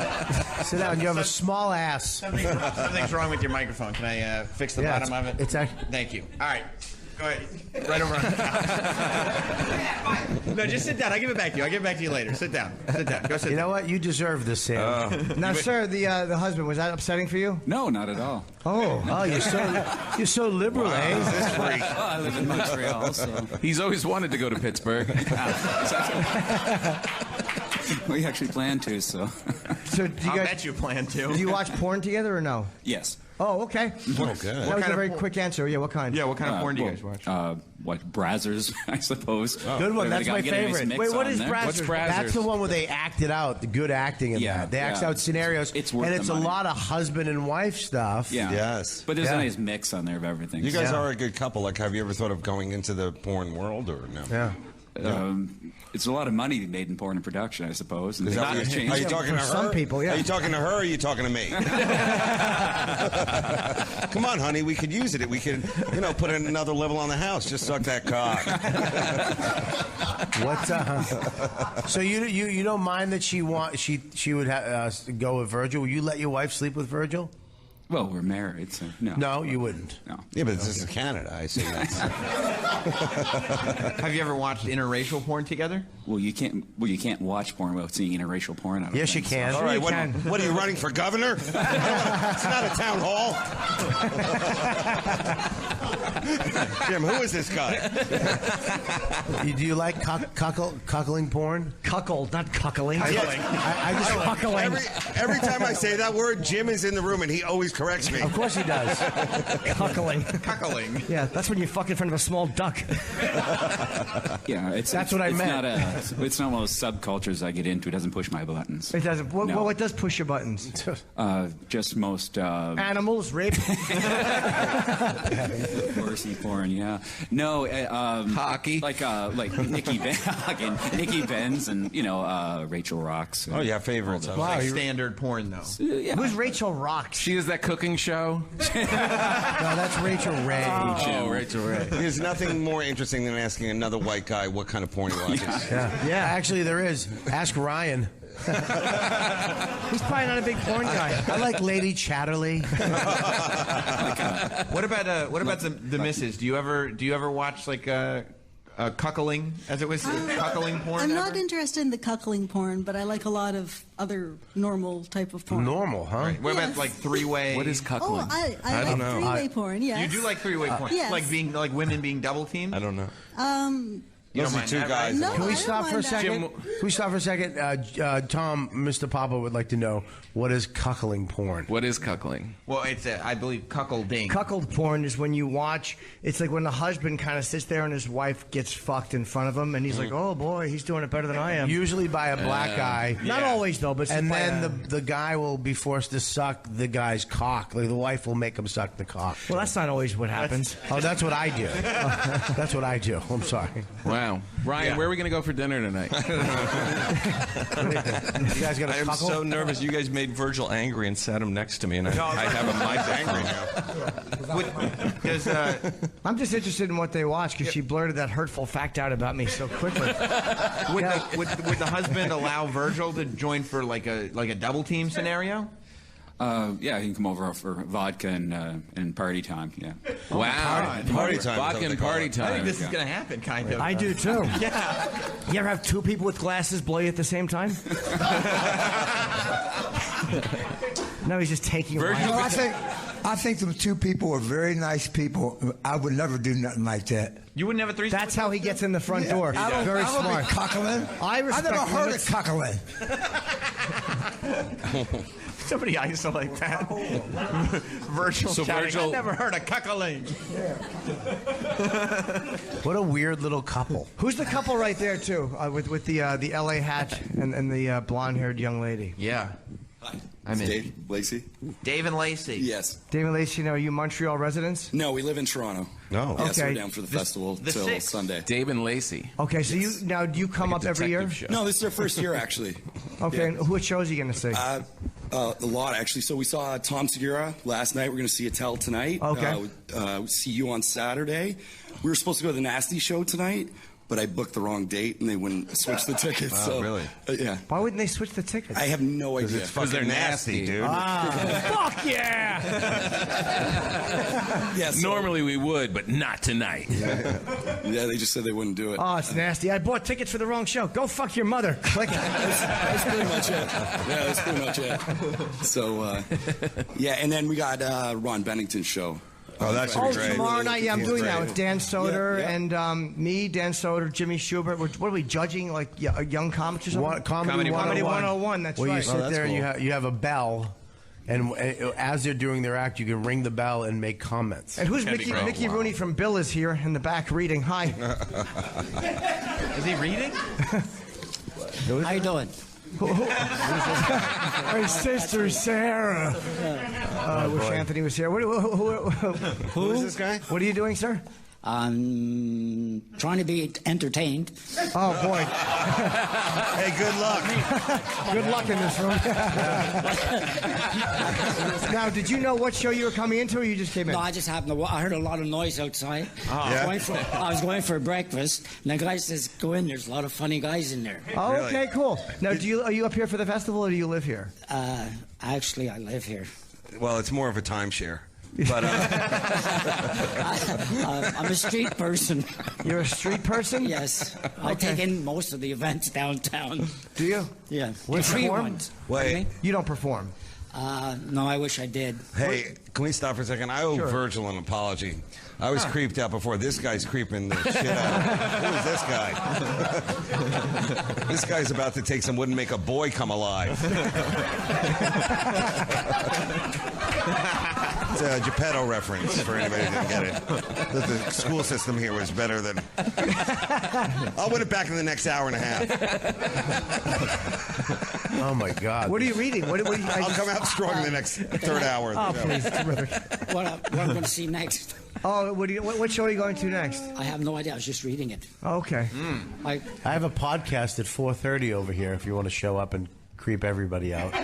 Sit down. You have a small ass.
Something's wrong with your microphone. Can I fix the bottom of it?
It's actually.
Thank you. All right. Go ahead. Right over on top. No, just sit down. I'll give it back to you. I'll give it back to you later. Sit down. Sit down. Go sit
You
down.
know what? You deserve this, Sam.
Now, sir, the husband, was that upsetting for you?
No, not at all.
Oh, you're so liberal, eh?
Oh, I live in Montreal, so
He's always wanted to go to Pittsburgh.
we actually plan to. So
So do you
I'll
guys,
bet you plan to.
do you watch porn together or no?
yes.
Oh, okay.
Oh, good.
That was a very quick answer. Yeah, what kind?
Yeah, what kind of porn do you guys watch?
What Brazzers, I suppose.
Good one. That's my favorite.
Wait, what is Brazzers?
What's Brazzers?
That's the one where they acted out, the good acting in
Yeah,
that. They act
yeah.
out scenarios,
It's worth
and
the
it's a
money.
lot of husband and wife stuff.
Yeah.
Yes.
But there's
Yeah.
a nice mix on there of everything.
You guys
Yeah.
are a good couple. Like, have you ever thought of going into the porn world or no?
Yeah.
It's a lot of money made in porn and production, I suppose. And
Is that
things
what
change.
are you talking to her?
some people, yeah.
Are you talking to her or are you talking to me? Come on, honey. We could use it. We could, put another level on the house. Just suck that cock.
What? So you don't mind that she would go with Virgil? Will you let your wife sleep with Virgil?
Well, we're married, so no.
No, you wouldn't.
No.
Yeah, but this is Canada. I see that.
Have you ever watched interracial porn together?
Well, you can't watch porn without seeing interracial porn. I don't
Yes, you
think,
can.
so.
All right. What are you running for governor? It's not a town hall. Jim, who is this guy?
Do you like cuckling porn?
Cuckold, not cuckling.
I just
Cuckling.
Every time I say that word, Jim is in the room and he always corrects me.
Of course he does.
Cuckling.
Cuckling.
Yeah, that's when you fuck in front of a small duck.
Yeah,
That's what I meant.
It's not one of those subcultures I get into. It doesn't push my buttons.
It doesn't. Well,
No.
well, it does push your buttons.
Just most
Animals, rape.
horsey porn. Yeah. No.
Hockey.
Like Nikki Benz and Rachel Rocks.
Oh, yeah, favorites.
Like standard porn, though.
Yeah.
Who's Rachel Rocks?
She is that cooking show.
No, that's Rachel Ray.
Oh, Rachel Ray.
There's nothing more interesting than asking another white guy what kind of porn he watches.
Yeah, actually there is. Ask Ryan.
He's probably not a big porn guy.
I like Lady Chatterley.
What about the missus? Do you ever watch like cuckling, as it was, cuckling porn?
I'm not interested in the cuckling porn, but I like a lot of other normal type of porn.
Normal, huh?
Right. What about
Yes.
like three-way?
What is cuckling?
Oh, I like three-way porn. Yes.
You do like three-way porn,
yes.
like women being double teamed.
I don't know.
You
Those
don't
are
mind
two
that,
guys.
right?
No,
Can we
I
stop
don't
for a
mind that.
second? Can we stop for a second? Tom, Mr. Papa would like to know, what is cuckling porn?
What is cuckling?
Well, it's I believe cuckolding.
Cuckold porn is when you watch. It's like when the husband kind of sits there and his wife gets fucked in front of him, and he's like, "Oh boy, he's doing it better than I am."
Usually by a black guy.
Not always though, but
And
by
then
a-
the guy will be forced to suck the guy's cock. Like the wife will make him suck the cock.
Well, that's not always what happens.
Oh, that's what I do. That's what I do. I'm sorry.
Wow. Ryan, where are we going to go for dinner tonight?
You guys got a
I am
cuckold?
so nervous. You guys made Virgil angry and sat him next to me, and I have him mic angry now.
I'm just interested in what they watch because she blurted that hurtful fact out about me so quickly.
Would the husband allow Virgil to join for like a double team scenario?
Yeah, he can come over for vodka and party time. Yeah.
Wow.
Party time.
Vodka and party
I
time.
think this is going to happen, kind of.
I do too.
Yeah.
You ever have two people with glasses blow you at the same time? No, he's just taking.
No, I think them two people are very nice people. I would never do nothing like that.
You would never threesome.
That's how he gets in the front door. Very smart.
Cuckling.
I respect
never heard of
limits.
cuckling.
Somebody isolate that. Virgil
So
shouting,
Virgil-
I never heard of cuckling.
What a weird little couple.
Who's the couple right there too, with the LA hat and the blonde-haired young lady?
Yeah. I'm in.
Dave Lacey?
Dave and Lacey.
Yes.
David Lacey, now are you Montreal residents?
No, we live in Toronto.
No.
Yes,
Okay.
we're down for the festival
the
till
sixth.
Sunday.
Dave and Lacey.
Okay, so do you come up every year?
Detective show.
No, this is our first year, actually.
Okay, and what shows are you going to see?
A lot, actually. So we saw Tom Segura last night. We're going to see Attell tonight.
Okay.
We see you on Saturday. We were supposed to go to the Nasty show tonight, but I booked the wrong date, and they wouldn't switch the tickets.
Oh,
so,
really?
Yeah.
Why wouldn't they switch the tickets?
I have no idea.
It's fucking nasty, dude.
Fuck yeah!
Yeah, so-
Normally we would, but not tonight.
Yeah, they just said they wouldn't do it.
Oh, it's nasty. I bought tickets for the wrong show. Go fuck your mother. Click.
That's pretty much it. Yeah, that's pretty much it. So, yeah, and then we got Ron Bennington's show.
Oh, that should be great.
Tomorrow night, yeah, I'm doing that
Great.
with Dan Soder
Yeah.
and me, Dan Soder, Jimmy Schubert. What are we judging, like young comics or something?
Comedy
101, that's
Where
right.
you sit there, and you have a bell, and as they're doing their act, you can ring the bell and make comments.
And who's
That'd be
Mickey?
great.
Mickey Rooney from Bill is here in the back reading. Hi.
Is he reading?
How you doing?
My sister Sarah. I wish Anthony was here. Who
is this guy?
What are you doing, sir?
I'm trying to be entertained.
Oh boy.
Hey, good luck.
Good luck in this room. Now, did you know what show you were coming into, or you just came in?
No, I just happened to. I heard a lot of noise outside.
Yeah?
I was going for breakfast, and the guy says, "Go in. There's a lot of funny guys in there."
Oh, okay, cool. Now, are you up here for the festival, or do you live here?
Actually, I live here.
Well, it's more of a timeshare. But
I'm a street person.
You're a street person?
Yes. I take in most of the events downtown.
Do you?
Yeah.
What,
The free
perform?
ones.
wait,
You don't perform.
No, I wish I did.
hey, can we stop for a second? I owe Virgil an apology. I was creeped out before. This guy's creeping the shit out. Who is this guy? This guy's about to take some wood and make a boy come alive. It's a Geppetto reference for anybody who didn't get it. That the school system here was better than. I'll win it back in the next hour and a half.
Oh my God!
What are you reading?
I'll come out strong in the next third hour.
Oh, please, terrific.
What I'm going to see next.
Oh, what show are you going to next?
I have no idea. I was just reading it.
Okay.
I have a podcast at 4:30 over here. If you want to show up and creep everybody out.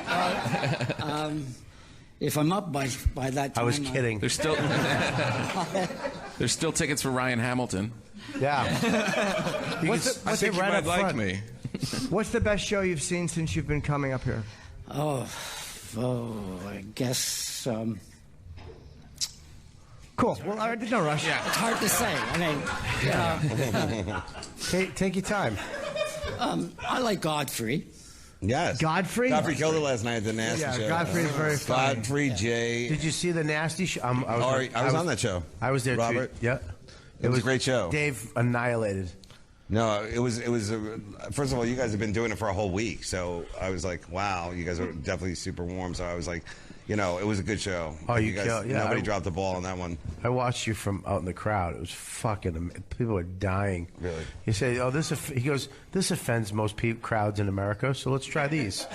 If I'm up by that time.
I was kidding.
There's still tickets for Ryan Hamilton.
Yeah.
What's
I think you
right
might
up
like
front?
me.
What's the best show you've seen since you've been coming up here?
Oh, I guess.
Cool. Well, all right, there's no rush.
It's hard to say. I mean,
Take your time.
I like Godfrey.
Yes.
Godfrey?
Godfrey killed it last night at the Nasty
Yeah,
show.
Godfrey is very funny.
Godfrey, Jay.
Did you see the Nasty show?
I was on that show.
I was there
Robert.
too. Yeah.
It was a great show.
Dave annihilated.
No, it was. First of all, you guys have been doing it for a whole week, so I was like, wow, you guys are definitely super warm. So I was like, it was a good show.
Oh,
you guys,
killed. Yeah,
nobody dropped the ball on that one.
I watched you from out in the crowd. It was fucking. People were dying.
Really?
He said, "Oh, he goes, this offends most crowds in America, so let's try these."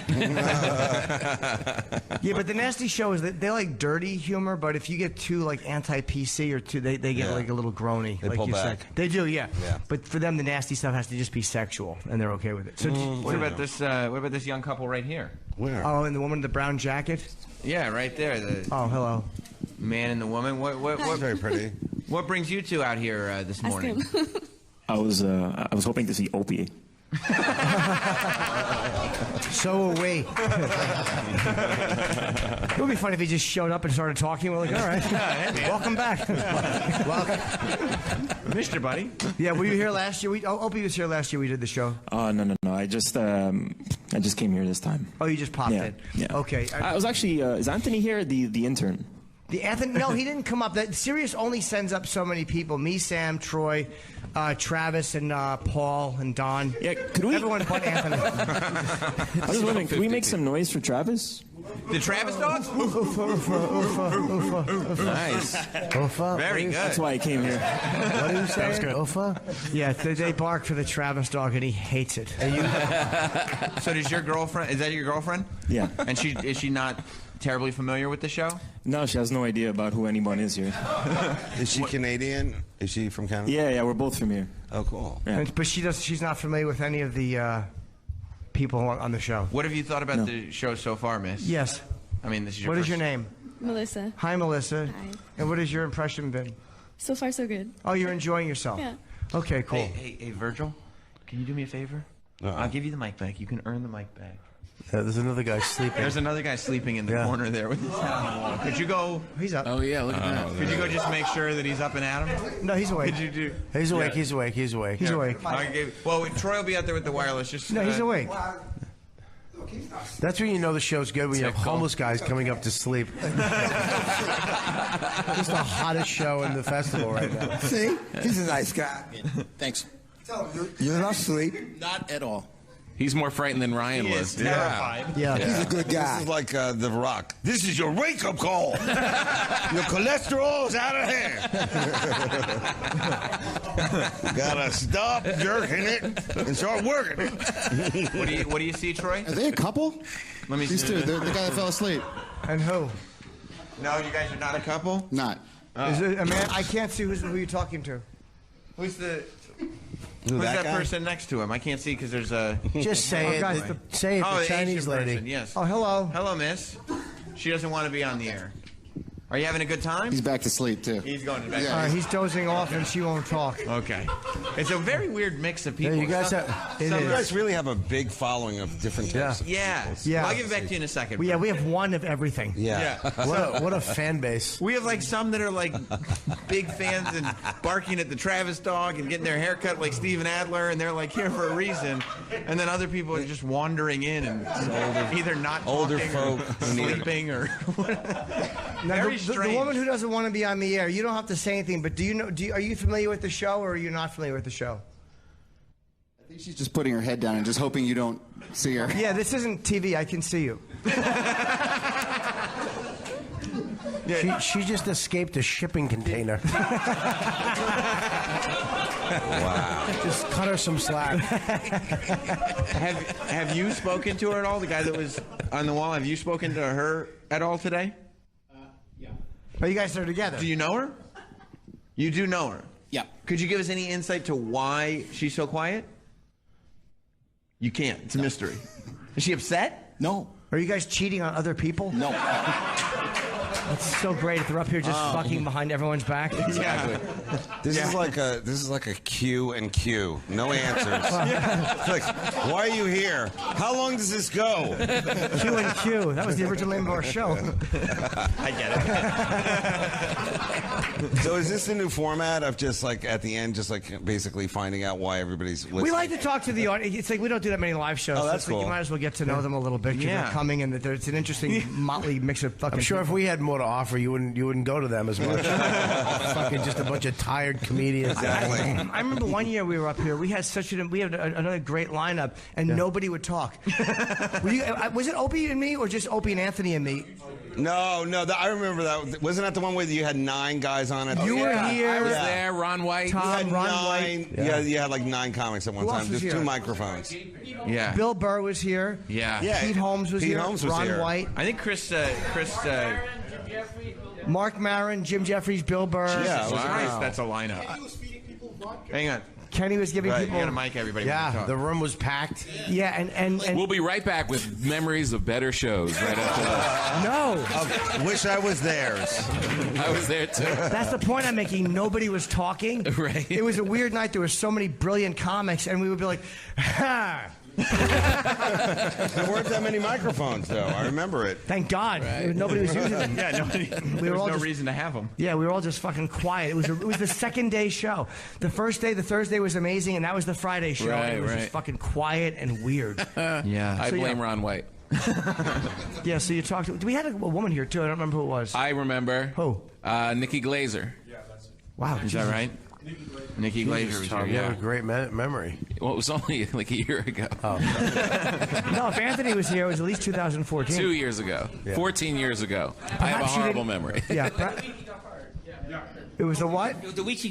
Yeah, but the nasty show is that they like dirty humor, but if you get too like anti-PC or too, they get like a little groany.
They
like
pull
you
back.
said. They do, yeah.
Yeah.
But for them, the nasty stuff has to just be sexual, and they're okay with it. So,
What about this? What about this young couple right here?
Where?
oh, and the woman in the brown jacket.
Yeah, right there. The
Oh, hello.
man and the woman. What?
Very pretty.
What brings you two out here this morning?
I was hoping to see Opie.
So are we. It would be funny if he just showed up and started talking. We're like, all right, welcome back. Welcome.
Missed you, buddy.
Yeah, were you here last year? Opie was here last year. We did the show.
Oh no. I just came here this time.
Oh, you just popped in.
Yeah.
Okay.
I was actually. Is Anthony here? The intern.
The Anthony? No, he didn't come up. That Sirius only sends up so many people. Me, Sam, Troy, Travis, and Paul and Don.
Yeah, could we?
Everyone but Anthony.
I was wondering, could we make some noise for Travis?
The Travis dogs? Nice.
Ufa.
Very good.
That's why I came here.
What are you saying? Ufa?
Yeah, they bark for the Travis dog, and he hates it.
So does your girlfriend? Is that your girlfriend?
Yeah.
And is she not terribly familiar with the show?
No, she has no idea about who anyone is here.
Is she Canadian? Is she from Canada?
Yeah, we're both from here.
Oh, cool.
Yeah.
But she's not familiar with any of the people on the show.
What have you thought about the show so far, Miss?
Yes.
I mean, this is your
What is
first-
your name?
Melissa.
Hi, Melissa.
Hi.
And what has your impression been?
So far, so good.
Oh, you're enjoying yourself.
Yeah.
Okay, cool.
Hey, Virgil, can you do me a favor? I'll give you the mic back. You can earn the mic back.
There's another guy sleeping.
There's another guy sleeping in the corner there with his head on the wall. Could you go?
He's up.
Oh yeah, look at that.
Could you go just make sure that he's up and at him?
No, he's awake.
Could you do?
He's awake.
Yeah.
He's awake. He's awake.
He's awake.
Well, Troy will be out there with the wireless. Just
No, he's awake.
That's when you know the show's good, when you have homeless guys coming up to sleep. It's the hottest show in the festival right now.
See? He's a nice guy.
Thanks.
You're not asleep.
Not at all.
He's more frightened than Ryan was.
terrified.
Yeah.
He's a good guy.
This is like The Rock. This is your wake-up call. Your cholesterol is out of hand. Gotta stop jerking it and start working it.
What do you see, Troy?
Are they a couple?
Let me
These
see.
two. They're the guy that fell asleep.
And who?
No, you guys are not a couple.
Not.
Is it a man? I can't see who you're talking to.
Who's that
guy?
person next to him? I can't see because there's a.
Just say
guys,
it. Say it,
Oh,
the
the
Chinese
Asian
lady.
person, yes.
Oh, hello.
Hello, miss. She doesn't want to be on the air. Are you having a good time?
He's back to sleep too.
He's going to bed.
He's dozing off and she won't talk.
Okay. It's a very weird mix of people.
you guys
Some-
have-
some-
You guys really have a big following of different types of
Yeah.
Yeah.
I'll give it back to you in a second.
We have one of everything.
Yeah.
What a fan base.
We have like some that are like big fans and barking at the Travis dog and getting their hair cut like Steven Adler, and they're like here for a reason. And then other people are just wandering in and either not
Older
talking
folk
or
who need it.
sleeping or
Now,
very
the
strange.
woman who doesn't want to be on the air, you don't have to say anything, but do you know? Are you familiar with the show, or are you not familiar with the show?
I think she's just putting her head down and just hoping you don't see her.
Yeah, this isn't TV. I can see you.
She just escaped a shipping container.
Wow.
Just cut her some slack.
Have you spoken to her at all? The guy that was on the wall. Have you spoken to her at all today?
Oh, you guys are together.
Do you know her? You do know her.
Yeah.
Could you give us any insight to why she's so quiet? You can't. It's a mystery. Is she upset?
No.
Are you guys cheating on other people?
No.
That's so great if they're up here just fucking behind everyone's back.
Exactly.
This is like a Q and Q. No answers. Like, why are you here? How long does this go?
Q and Q. That was the original name of our show.
I get it.
So is this the new format of just like at the end, just like basically finding out why everybody's listening?
We like to talk to the audience. It's like we don't do that many live shows.
Oh,
so
that's
it's like
cool.
you might as well get to know them a little bit because
Yeah.
they're coming and it's an interesting motley mix of fucking
I'm sure if we had more more to offer, you wouldn't go to them as much. Fucking just a bunch of tired comedians.
I remember one year we were up here. We had another great lineup, and nobody would talk. Was it Opie and me, or just Opie and Anthony and me?
No, I remember that. Wasn't that the one where you had 9 guys on it?
You were here.
I was there. Ron White.
Tom, Ron White.
Yeah, you had like 9 comics at one time.
was
There's
here?
2 microphones.
Yeah.
Bill Burr was here.
Yeah.
Pete Holmes was here. Ron White.
I think Chris.
Mark Maron, Jim Jeffries, Bill Burr.
Yeah, wow. That's a lineup. Hang on.
Kenny was giving people.
You got a mic, everybody.
Yeah, the room was packed.
Yeah, and
we'll be right back with memories of better shows right after
this.
No. Wish I was theirs.
I was there too.
That's the point I'm making. Nobody was talking.
Right.
It was a weird night. There were so many brilliant comics, and we would be like, ha.
There weren't that many microphones, though. I remember it.
Thank God. Nobody was using them.
Yeah, nobody.
We were all
no
just,
reason to have them.
Yeah, we were all just fucking quiet. It was the second day show. The first day, the Thursday was amazing, and that was the Friday show.
Right,
and it was just fucking quiet and weird.
Yeah.
I blame Ron White.
Yeah, so you talked to... We had a woman here, too. I don't remember who it was.
I remember.
Who?
Nikki Glazer.
Wow.
Is that right? Nikki Glazer was here.
You have a great memory.
Well, it was only like a year ago.
Oh.
No, if Anthony was here, it was at least 2014.
2 years ago.
Yeah.
14 years ago. I have a
Perhaps you
horrible
didn't-
memory.
Yeah. It was the what?
The week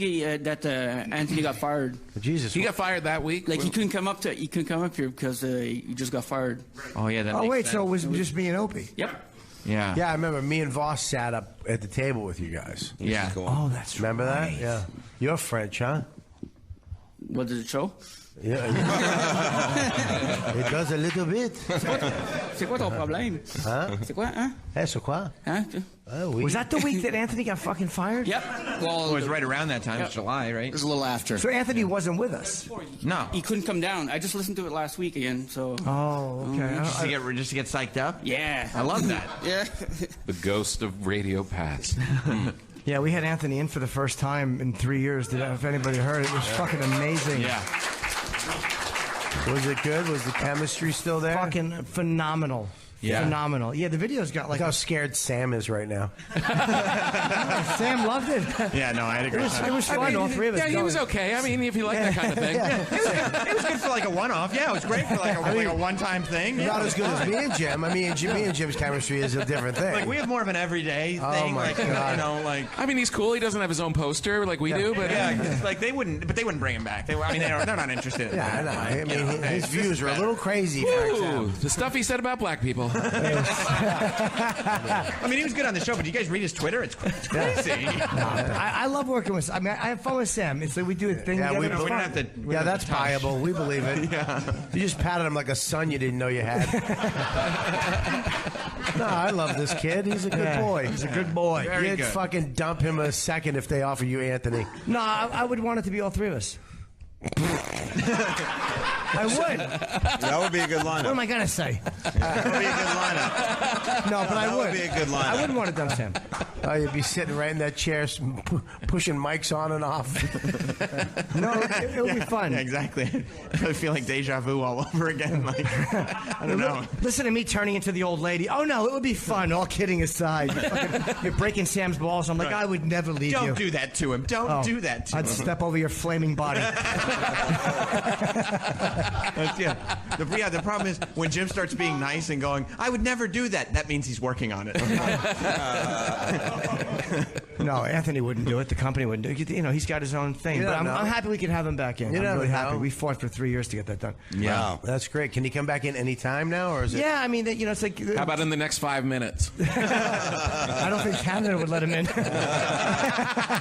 that Anthony got fired.
Jesus.
He got fired that week?
Like he couldn't come up here because he just got fired.
Oh yeah, that.
Oh
makes
wait,
sense.
so it was just me and Opie.
Yep.
Yeah.
Yeah, I remember me and Voss sat up at the table with you guys.
Yeah.
Oh, that's
Remember
right.
that? Yeah. You're French, huh?
What did it show?
Yeah. It does a little bit.
C'est quoi ton problème?
Hein?
C'est quoi, hein?
Eh, c'est quoi?
Hein?
Oh, oui.
Was that the week that Anthony got fucking fired?
Yep.
Well, it was right around that time. It's July, right?
It was a little after.
So Anthony wasn't with us.
No.
He couldn't come down. I just listened to it last week again, so.
Oh, okay.
Just to get psyched up.
Yeah.
I love that.
Yeah.
The ghost of radio past.
Yeah, we had Anthony in for the first time in 3 years. If anybody heard it, it was fucking amazing.
Yeah.
Was it good? Was the chemistry still there?
Fucking phenomenal.
Yeah.
Phenomenal. Yeah, the video's got like
Look how scared Sam is right now.
Sam loved it.
Yeah, no, I had a great time.
It was fun, all three of us.
Yeah, he was
going.
okay. I mean, if you like that kind of thing.
It was good for like a one-off. Yeah, it was great for like a one-time thing. Yeah,
Not
it
as
was
good as
fun.
me and Jim. I mean, me and Jim's chemistry is a different thing.
Like we have more of an everyday
Oh,
thing.
my
like
God.
you know, like
I mean, he's cool. He doesn't have his own poster like we do, but
yeah, like they wouldn't bring him back. I mean, they're not interested in
Yeah, I
that.
know. I mean, his views are a little crazy.
Ooh, the stuff he said about black people.
I mean, he was good on the show, but you guys read his Twitter? It's crazy.
I love working with. I mean, I have fun with Sam. It's like we do a thing
Yeah,
together.
we
It's
don't
fun.
have to. we
Yeah,
don't have
that's
to touch.
viable. We believe it. You just patted him like a son you didn't know you had. No, I love this kid. He's a good boy.
He's a good boy.
Very
You'd
good.
fucking dump him a second if they offer you Anthony.
No, I would want it to be all three of us. I would.
That would be a good
What
lineup.
am I gonna say?
That would be a good lineup.
No, but I
That
would.
would be a good lineup.
I wouldn't want it done, Sam.
Oh, you'd be sitting right in that chair, pushing mics on and off.
No, it would be fun.
Yeah, exactly. I feel like deja vu all over again. Like I don't know.
Listen to me turning into the old lady. Oh no, it would be fun. All kidding aside, you're breaking Sam's balls. I'm like, I would never leave you.
Don't do that to him. Don't do that to
I'd
him.
step over your flaming body.
The problem is when Jim starts being nice and going, I would never do that. That means he's working on it.
No, Anthony wouldn't do it. The company wouldn't do it. You know, he's got his own thing.
You
But
don't
I'm
know.
happy we could have him back in.
You
I'm
never
really happy.
know.
We fought for 3 years to get that done.
Wow, that's great. Can he come back in any time now, or is it?
Yeah, I mean, you know, it's like
How about in the next 5 minutes?
I don't think Canada would let him in.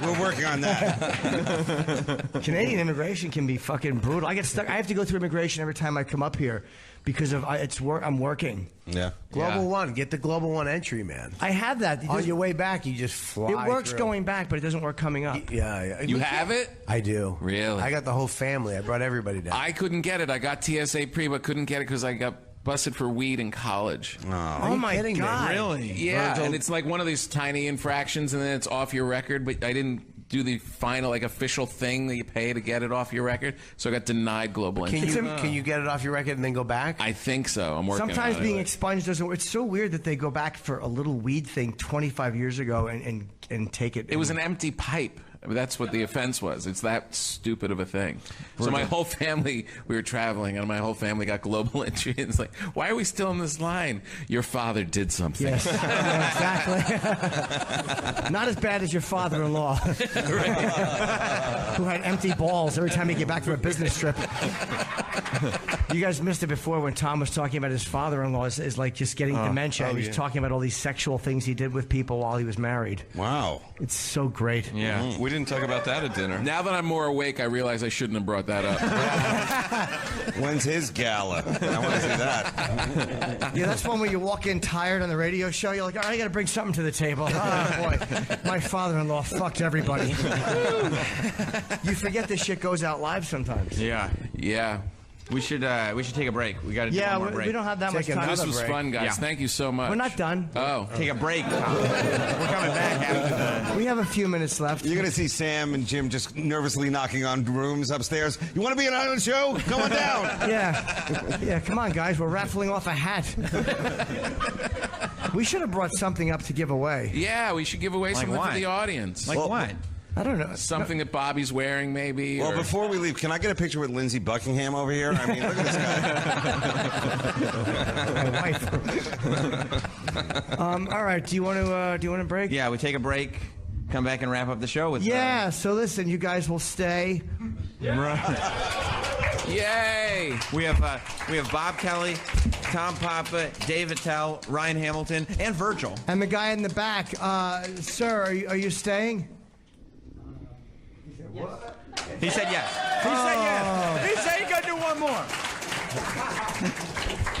We're working on that.
Canadian immigration can be fucking brutal. I get stuck. I have to go through immigration every time I come up here because of it's work. I'm working.
Yeah.
Global One, get the Global One entry, man.
I have that.
On your way back, you just fly.
It works
through.
going back, but it doesn't work coming up.
Yeah.
You have it?
I do.
Really?
I got the whole family. I brought everybody down.
I couldn't get it. I got TSA pre, but couldn't get it because I got busted for weed in college.
Oh my God!
Really?
Yeah,
Virgil-
and it's like one of these tiny infractions, and then it's off your record. But I didn't do the final, like, official thing that you pay to get it off your record. So I got denied global entry.
Can you get it off your record and then go back?
I think so. I'm working
Sometimes
on it.
being expunged doesn't work. It's so weird that they go back for a little weed thing 25 years ago and take it.
It was an empty pipe. I mean, that's what the offense was. It's that stupid of a thing. So my whole family, we were traveling, and my whole family got global entry. And it's like, why are we still in this line? Your father did something.
Yes, yeah, exactly. Not as bad as your father-in-law, who had empty balls every time he get back from a business trip. You guys missed it before when Tom was talking about his father-in-law is like just getting dementia, and he's talking about all these sexual things he did with people while he was married.
Wow.
It's so great.
Yeah. We didn't talk about that at dinner.
Now that I'm more awake, I realize I shouldn't have brought that up.
When's his gala? I want to see that.
Yeah, that's one where you walk in tired on the radio show. You're like, all right, I got to bring something to the table. Oh, boy. My father-in-law fucked everybody. You forget this shit goes out live sometimes.
Yeah.
Yeah.
We should take a break. We got to do one more break.
we don't have that much time.
This was fun, guys.
Yeah.
Thank you so much.
We're not done.
Oh.
Take a break. We're coming back after the...
We have a few minutes left.
You're going to see Sam and Jim just nervously knocking on rooms upstairs. You want to be on the show? Come on down.
Yeah, come on, guys. We're raffling off a hat. We should have brought something up to give away.
Yeah, we should give away something for the audience.
Like what?
I don't know.
Something that Bobby's wearing, maybe.
Well,
or...
before we leave, can I get a picture with Lindsey Buckingham over here? I mean, look at
My wife. All right. Do you want to break?
Yeah, we take a break. Come back and wrap up the show with.
Yeah. So listen, you guys will stay.
Yay!
We have Bob Kelly, Tom Papa, Dave Attell, Ryan Hamilton, and Virgil.
And the guy in the back, sir, are you staying?
He said yes. He said yes. He said he could do one more.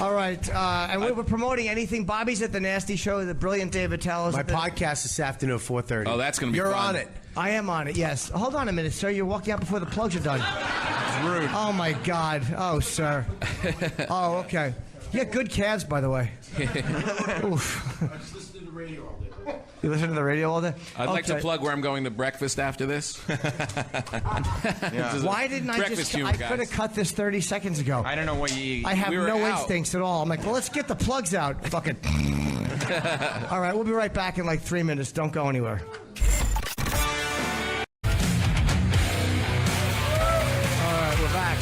All right, and we were promoting anything. Bobby's at the Nasty Show. The brilliant Dave Attell is
My
at the...
podcast this afternoon at 4:30.
Oh, that's going to be
You're
fun.
on it.
I am on it, yes. Hold on a minute, sir. You're walking out before the plugs are done.
It's rude.
Oh, my God. Oh, sir. Oh, okay. You got good calves, by the way. Oof.
I just listen to the radio all day.
You listen to the radio all day?
I'd like to plug where I'm going to breakfast after this.
Why didn't I
Breakfast
just...
humor,
I
guys.
could have cut this 30 seconds ago.
I don't know what you...
I have
We were
no
out.
instincts at all. I'm like, well, let's get the plugs out. Fucking... All right, we'll be right back in like 3 minutes. Don't go anywhere. All right, we're back.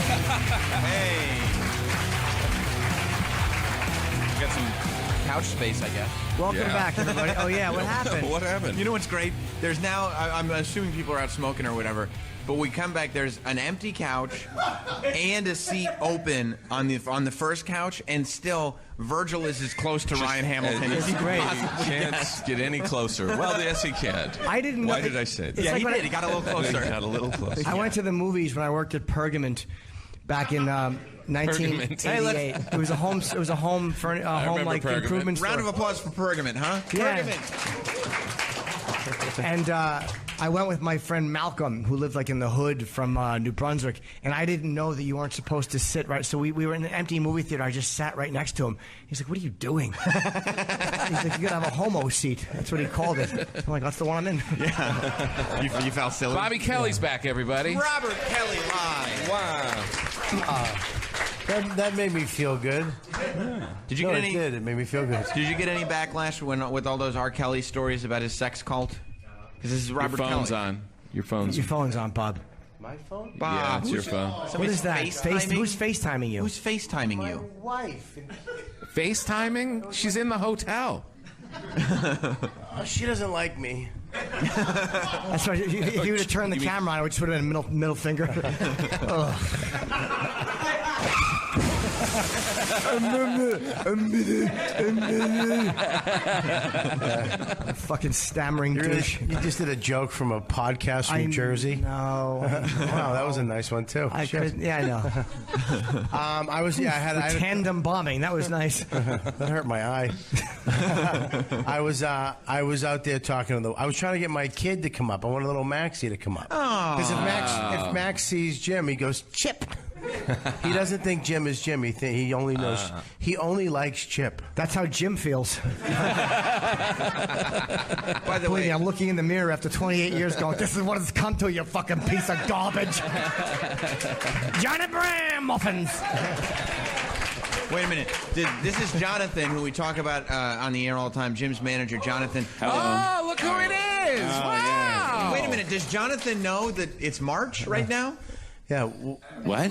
Hey. We got some couch space, I guess.
Welcome back, everybody. Oh, yeah, what happened?
What happened?
You know what's great? There's now, I'm assuming people are out smoking or whatever, but we come back, there's an empty couch and a seat open on the first couch, and still Virgil is as close to Ryan Hamilton as he
great.
possibly
Can't
can.
get any closer. Well, yes, he can.
I didn't know.
Why did I say that?
Yeah,
like
he
when
did. He got a little closer.
He got a little closer.
I went to the movies when I worked at Pergament back in 1988. It was a home. It was a home like
Pergament.
improvement store.
Round of applause for Pergament, huh?
Yeah.
Pergament.
And I went with my friend Malcolm, who lived like in the hood from New Brunswick, and I didn't know that you weren't supposed to sit right. So we were in an empty movie theater. I just sat right next to him. He's like, "What are you doing?" He's like, "You gotta have a homo seat." That's what he called it. I'm like, "That's the one I'm in."
Yeah. You felt silly.
Bobby Kelly's back, everybody.
Robert Kelly live.
Wow. That made me feel good.
Did you
No,
get
it
any?
did. It made me feel good.
Did you get any backlash with all those R. Kelly stories about his sex cult? Because this is Robert
Your phone's
Kelly.
on. Your phone's
Your phone's on, Bob.
My phone?
Bob,
Yeah, it's your phone.
What is that?
FaceTiming?
Who's FaceTiming you?
Who's FaceTiming you?
Wife.
FaceTiming? She's in the hotel.
Oh, she doesn't like me.
That's right. If you would have turned the camera on, I would just put it in a middle finger. Fucking stammering douche.
You just did a joke from a podcast from New Jersey.
No.
Wow, that was a nice one too.
I know.
I had
tandem bombing. That was nice.
that hurt my eye. I was out there talking to I was trying to get my kid to come up. I wanted little Maxie to come up. Because if Max sees Jim, he goes, "Chip." He doesn't think Jim is Jim. He only knows. He only likes Chip.
That's how Jim feels.
By the way,
I'm looking in the mirror after 28 years going, this is what it's come to, you fucking piece of garbage. Johnny Bram muffins.
Wait a minute. This is Jonathan, who we talk about on the air all the time, Jim's manager, Jonathan.
Oh, look who it is. Wow.
Wait a minute. Does Jonathan know that it's March right now?
Yeah.
What?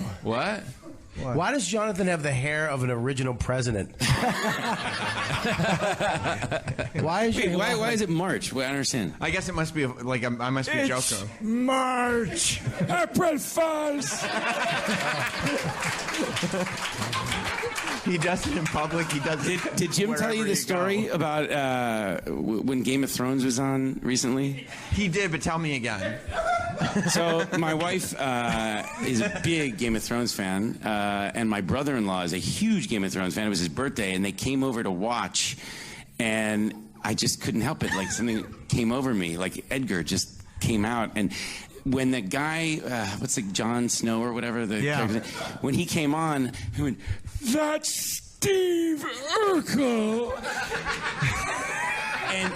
Why does Jonathan have the hair of an original president?
Why is it March? Wait, I don't understand.
I guess it must be I must be Joko.
March.
April Fools.
He does it in public. He does it.
Did Jim tell you the story about when Game of Thrones was on recently?
He did, but tell me again.
So my wife is a big Game of Thrones fan, and my brother-in-law is a huge Game of Thrones fan. It was his birthday, and they came over to watch, and I just couldn't help it. Like something came over me, like Edgar just came out, and when the guy, what's it, Jon Snow or whatever, character, when he came on, he went, "That's Steve Urkel," and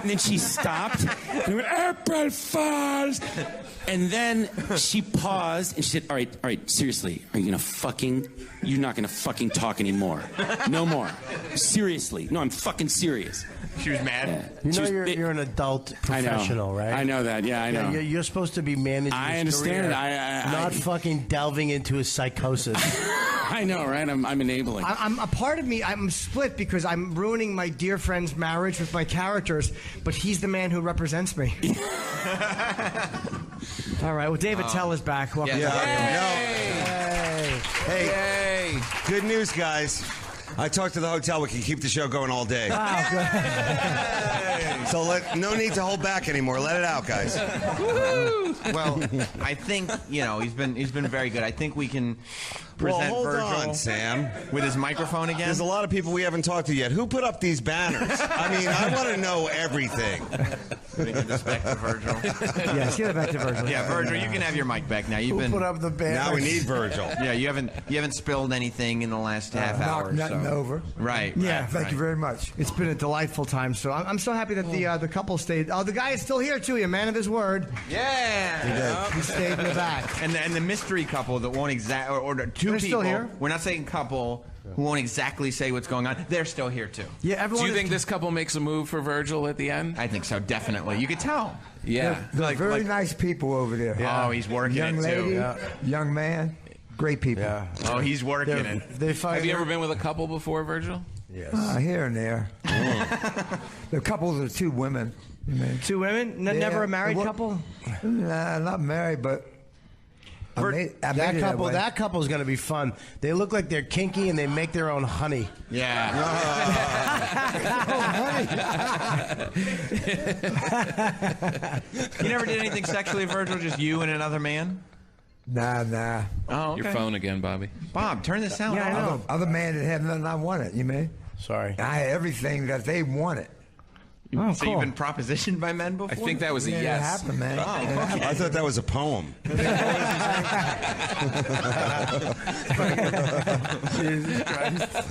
then she stopped and went, "April Fools," and then she paused and she said, all right, seriously, you're not gonna fucking talk anymore. No more. Seriously. No, I'm fucking serious.
She was mad.
Yeah. You're an adult professional, right?
I know that. Yeah, I know.
You're supposed to be managing.
I understand.
Not fucking delving into his psychosis.
I know, right? I'm enabling.
I'm a part of me. I'm split because I'm ruining my dear friend's marriage with my characters, but he's the man who represents me. All right. Well, David Attell is back. Welcome.
Hey, good news, guys. I talked to the hotel. We can keep the show going all day.
Wow, good.
So no need to hold back anymore. Let it out, guys.
Well, I think he's been very good. I think we can present
hold
Virgil
on, Sam,
with his microphone again.
There's a lot of people we haven't talked to yet. Who put up these banners? I mean, I want to know everything.
Let me give this back to Virgil.
Yes, give it back to Virgil.
Yeah, Virgil, you can have your mic back now.
Who put up the banners?
Now we need Virgil.
Yeah, you haven't spilled anything in the last half hour.
Nothing over.
Right.
Yeah. Thank you very much.
It's been a delightful time. So I'm so happy that the couple stayed. Oh, the guy is still here too. A man of his word.
Yeah.
He stayed in the back.
And the mystery couple that won't or two
They're
people.
still here?
We're not saying couple who won't exactly say what's going on. They're still here too.
Yeah. Everyone.
Do you think this couple makes a move for Virgil at the end?
I think so. Definitely. You could tell.
Yeah.
They're very nice people over there.
Yeah. Oh, he's working
young
it
lady,
too.
Young man, great people.
Yeah.
Oh, he's working it.
Have you ever been with a couple before, Virgil?
Yes.
Here and there. The couples are two women.
Two women? Never a married couple?
Nah, not married, but
that couple is going to be fun. They look like they're kinky and they make their own honey.
Yeah. You never did anything sexually, Virgil? Just you and another man?
Nah.
Oh, okay.
Your phone again, Bobby.
Bob, turn this sound
off.
I know.
Other man that had nothing I wanted, you mean?
Sorry.
I had everything that they wanted.
Oh,
so you've been propositioned by men before?
I think that was a yes.
It happened, man.
Oh, okay.
I thought that was a poem.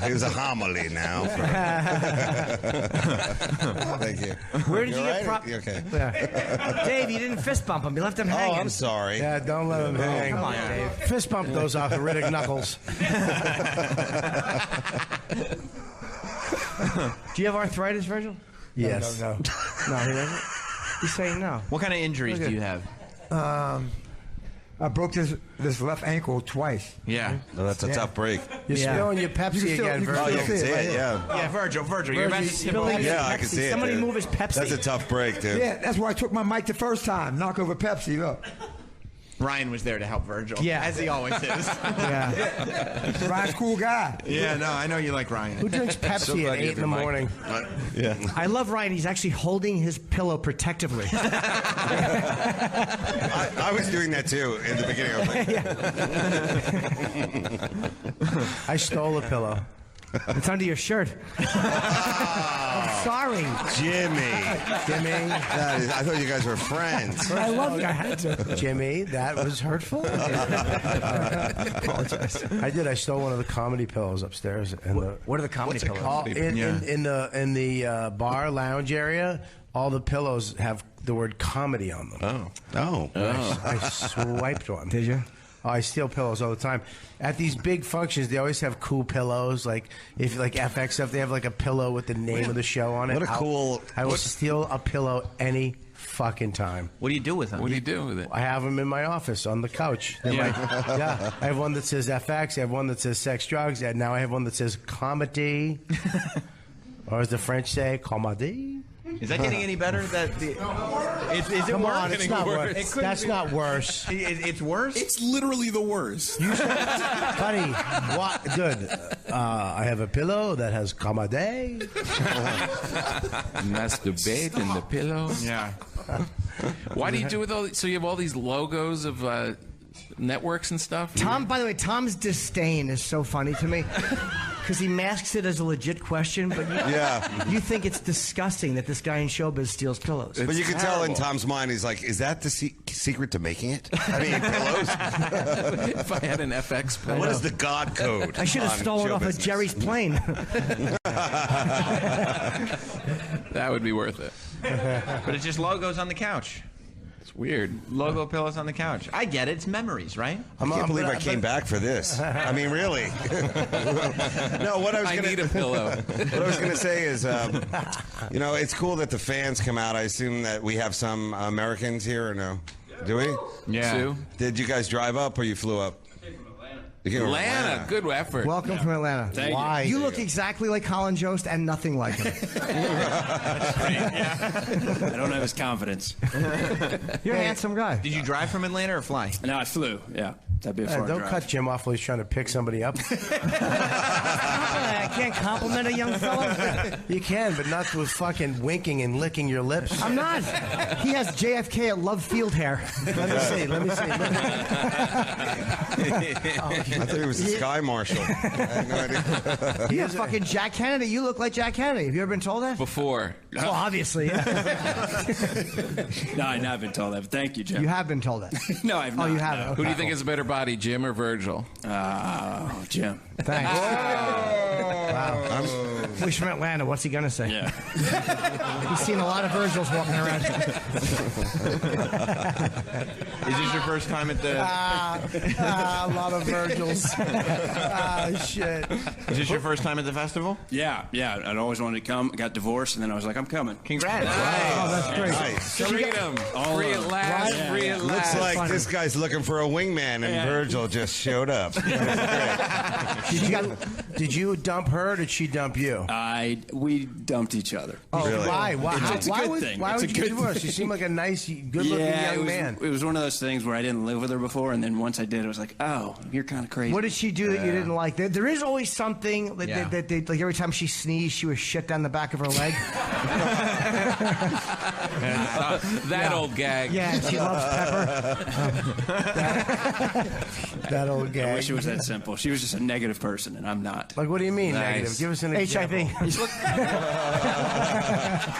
It was a homily now. Thank you.
Where did you get
Okay.
Yeah. Dave, you didn't fist bump him. You left him hanging.
Oh, I'm sorry.
Yeah, don't let him hang.
Come on, Dave.
Fist bump those arthritic knuckles.
Do you have arthritis, Virgil?
Yes.
No.
No, he doesn't. He's saying no.
What kind of injuries do you have?
I broke this left ankle twice.
Yeah.
No, that's a tough break.
You're spilling your Pepsi again, Virgil.
Oh, you can see it, yeah.
Yeah, Virgil, you're about to spill
spilling
Yeah, I can see it.
Somebody
dude.
move his Pepsi.
That's a tough break, dude.
Yeah, that's why I took my mic the first time. Knock over Pepsi, look.
Ryan was there to help Virgil.
Yeah.
As he always is.
Yeah.
Ryan's a cool guy.
Yeah, no, I know you like Ryan.
Who drinks Pepsi at 8 in the morning?
Yeah.
I love Ryan. He's actually holding his pillow protectively.
I was doing that too in the beginning. I was like,
I stole a pillow.
It's under your shirt. I'm sorry.
Jimmy.
I thought you guys were friends.
I love you. I had to.
Jimmy, that was hurtful.
Apologize.
I stole one of the comedy pillows upstairs.
What are the comedy pillows?
In the bar lounge area, all the pillows have the word comedy on them.
Oh.
I swiped one.
Did you?
Oh, I steal pillows all the time. At these big functions, they always have cool pillows. Like if like FX stuff, they have like a pillow with the name of the show on it.
What a cool...
I will steal a pillow any fucking time.
What do you do with them?
What do you do with it?
I have them in my office on the couch. They're yeah. I have one that says FX. I have one that says sex, drugs. And now I have one that says comedy. Or as the French say, comedy.
Is that getting any better? Is it
Come
worse?
on, it's not worse. That's not worse.
It's worse?
It's literally the worst.
Buddy, what? Good. I have a pillow that has comedy.
Masturbate in the pillow.
Yeah.
Why do you do with all? So you have all these logos of networks and stuff.
Tom, by the way, Tom's disdain is so funny to me. Because he masks it as a legit question, but you think it's disgusting that this guy in showbiz steals pillows.
But you can tell in Tom's mind, he's like, is that the secret to making it? I mean, pillows?
If I had an FX pillow.
What is the God code?
I should have stolen off of Jerry's plane.
That would be worth it.
But it's just logos on the couch.
It's weird.
Logo pillows on the couch. I get it. It's memories, right?
I can't believe I came back for this. I mean, really. No, what I was going to...
need a pillow.
What I was going to say is, you know, it's cool that the fans come out. I assume that we have some Americans here, or no? Do we?
Yeah. Sue?
Did you guys drive up or you flew up?
Atlanta, good effort.
Welcome from Atlanta.
Thank
Why? You
you.
look exactly like Colin Jost and nothing like him.
I don't have his confidence.
You're a handsome guy.
Did you drive from Atlanta or fly?
No, I flew. Yeah, that'd be a far
Don't
drive.
cut Jim off while he's trying to pick somebody up.
I can't compliment a young fellow.
You can, but not with fucking winking and licking your lips.
I'm not. He has JFK at Love Field hair.
Let me see.
I thought he was a sky marshal. I had no idea.
You're fucking Jack Kennedy. You look like Jack Kennedy. Have you ever been told that?
Before.
Well, obviously. Yeah.
No, I've not been told that. But thank you, Jim.
You have been told that.
No, I've not.
Oh, you haven't.
No.
Okay.
Who do you think has a better body, Jim or Virgil?
Jim.
Thanks. Wow. He's from Atlanta. What's he gonna say?
Yeah.
He's seen a lot of Virgils walking around.
Is this your first time at the...
a lot of Virgils. Shit.
Is this your first time at the festival?
Yeah. I'd always wanted to come. Got divorced, and then I was like, I'm coming.
Congrats.
Oh, that's great.
Nice.
Freedom. Free at last.
Yeah.
Free at last.
Looks like this guy's looking for a wingman, and Virgil just showed up.
Did you dump her or did she dump you?
We dumped each other.
Oh,
Really?
why?
It's a good thing.
Why
It's
would
a
you
good
divorce?
thing.
You seem like a nice, good-looking young man.
It was one of those things where I didn't live with her before, and then once I did, I was like, oh, you're kind of crazy.
What did she do that you didn't like? There is always something that like every time she sneezed, she was shit down the back of her leg.
That old gag.
Yeah, she loves pepper.
That old gag.
I wish it was that simple. She was just a negative person, and I'm not.
Like, what do you mean
Nice.
negative? Give us an example.
HIV.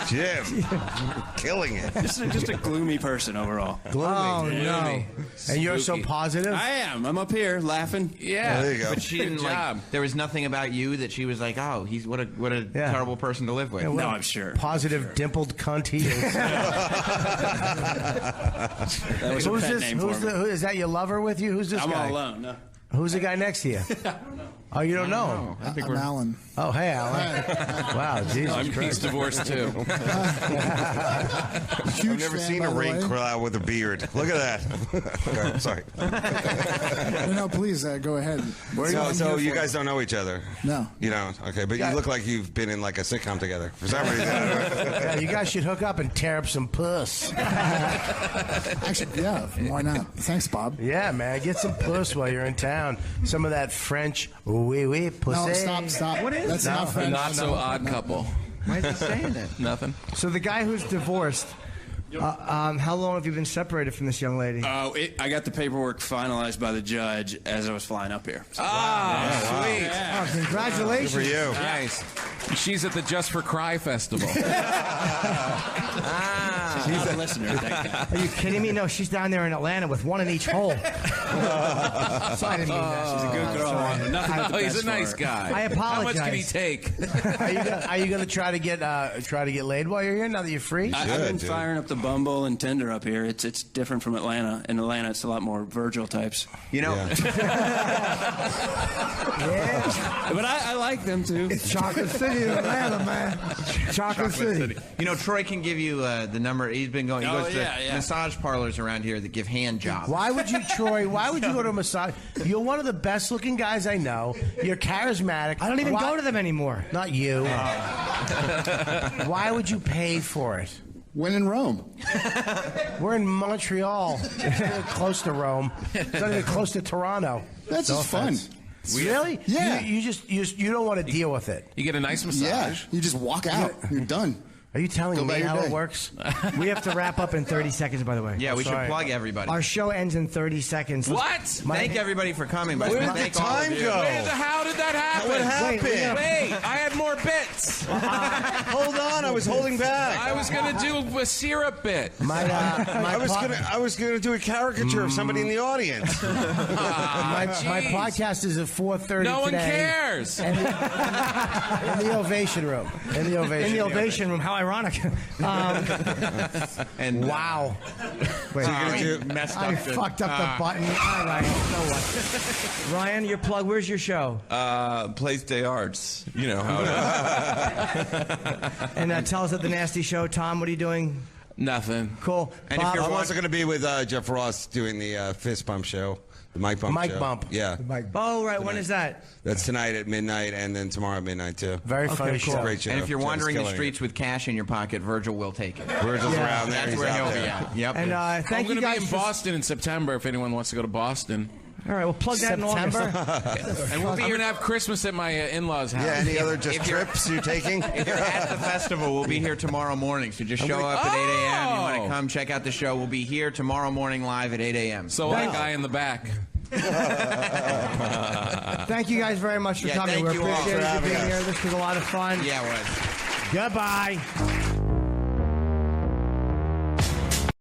Jim, killing it.
Just a gloomy person overall.
Gloomy.
Oh, no.
And you're so
Spooky.
positive?
I am. I'm up here laughing.
Yeah.
There you go.
But she didn't
job.
like... There was nothing about you that she was like, oh, he's what a terrible person to live with.
No, I'm sure.
Positive dimpled cunt he is.
That was a pet name for me.
Is that your lover with you? Who's this
I'm
guy?
all alone. No.
Who's the guy next to you? Oh, you don't know him?
I'm Alan.
Oh, hey, Alan. Wow, Jesus
He's
Christ.
divorced too.
I've never seen a rain cloud with a beard. Look at that. Okay, sorry.
No, please go ahead.
So you guys don't know each other?
No.
You don't? Okay, but you look like you've been in like a sitcom together for some reason.
Yeah, you guys should hook up and tear up some puss.
Actually, yeah, why not? Thanks, Bob.
Yeah, man, get some puss while you're in town. Some of that French oui pussy.
No, stop.
What is
That's
it?
not French.
Not so odd couple.
Why is he saying that?
Nothing.
So the guy who's divorced, How long have you been separated from this young lady?
I got the paperwork finalized by the judge as I was flying up here. So,
Sweet.
Oh, congratulations.
Good for you.
Nice. She's at the Just for Cry festival.
She's not a listener.
Are you kidding me? No, she's down there in Atlanta with one in each hole. So I didn't mean that.
She's a good girl. Nothing but the
He's
best
a nice
for her.
guy.
I apologize.
How much can he take?
Are you gonna try to get laid while you're here? Now that you're free,
I've been firing up the Bumble and Tinder up here. It's different from Atlanta. In Atlanta, it's a lot more Virgil types.
You know.
But I like them too.
It's Chocolate City in Atlanta, man. Chocolate City.
You know, Troy can give you the number. He's been going. He goes to massage parlors around here that give hand jobs.
Why would you, Troy? Why would you go to a massage? You're one of the best-looking guys I know. You're charismatic.
I don't even go to them anymore.
Not you. Why would you pay for it?
When in Rome.
We're in Montreal. It's not even close to Rome. It's not even close to Toronto.
That's just fun.
Really?
Yeah.
You don't want to deal with it.
You get a nice massage.
Yeah. You just walk out. You're done.
Are you telling
Go
me
about your
how it
day.
works?
We have to wrap up in 30 seconds, by the way.
Yeah, we should
Sorry.
plug everybody.
Our show ends in 30 seconds.
What?
Thank everybody for coming.
Where did the
Thank all of
time
you.
go?
How did that happen?
What happened?
Wait, I had more bits.
Hold on, I was holding back.
I was going to do a syrup bit.
I was gonna do a caricature of somebody in the audience.
My podcast is at 4:30
No one
today.
cares.
In the Ovation Room. In the Ovation
Room. How ironic.
And
wow.
Wait,
messed
I
up.
fucked up the button. All right. So what? Ryan, your plug. Where's your show?
Place Day Arts. You know how it is.
And tell us at the Nasty Show. Tom, what are you doing?
Nothing.
Cool.
And
Bob,
if
I'm
you're
also going to be with Jeff Ross doing the Fist Bump show. The Mike Bump
Mike
show.
Bump.
Yeah.
oh, right. When is that?
That's tonight at midnight and then tomorrow at midnight, too.
Very funny
cool.
show.
Great show.
And if you're
Jeff's
wandering the
killing
streets
it.
with cash in your pocket, Virgil will take it.
Virgil's around there.
That's
He's
where
out
he'll be
there.
at. Yep.
And
I'm
thank
going
you
to be
guys
in
for...
Boston in September if anyone wants to go to Boston.
All right, well, plug that in August.
And we'll be here to have Christmas at my in-laws' house.
Yeah, any other trips you're taking?
If you're at the festival, we'll be here tomorrow morning. So just show up at 8 a.m. You want to come check out the show. We'll be here tomorrow morning live at 8 a.m.
So that guy in the back.
Thank you guys very much for coming.
thank
We
you all
appreciate
for
you
having
being
us.
here. This was a lot of fun.
Yeah, it was.
Goodbye.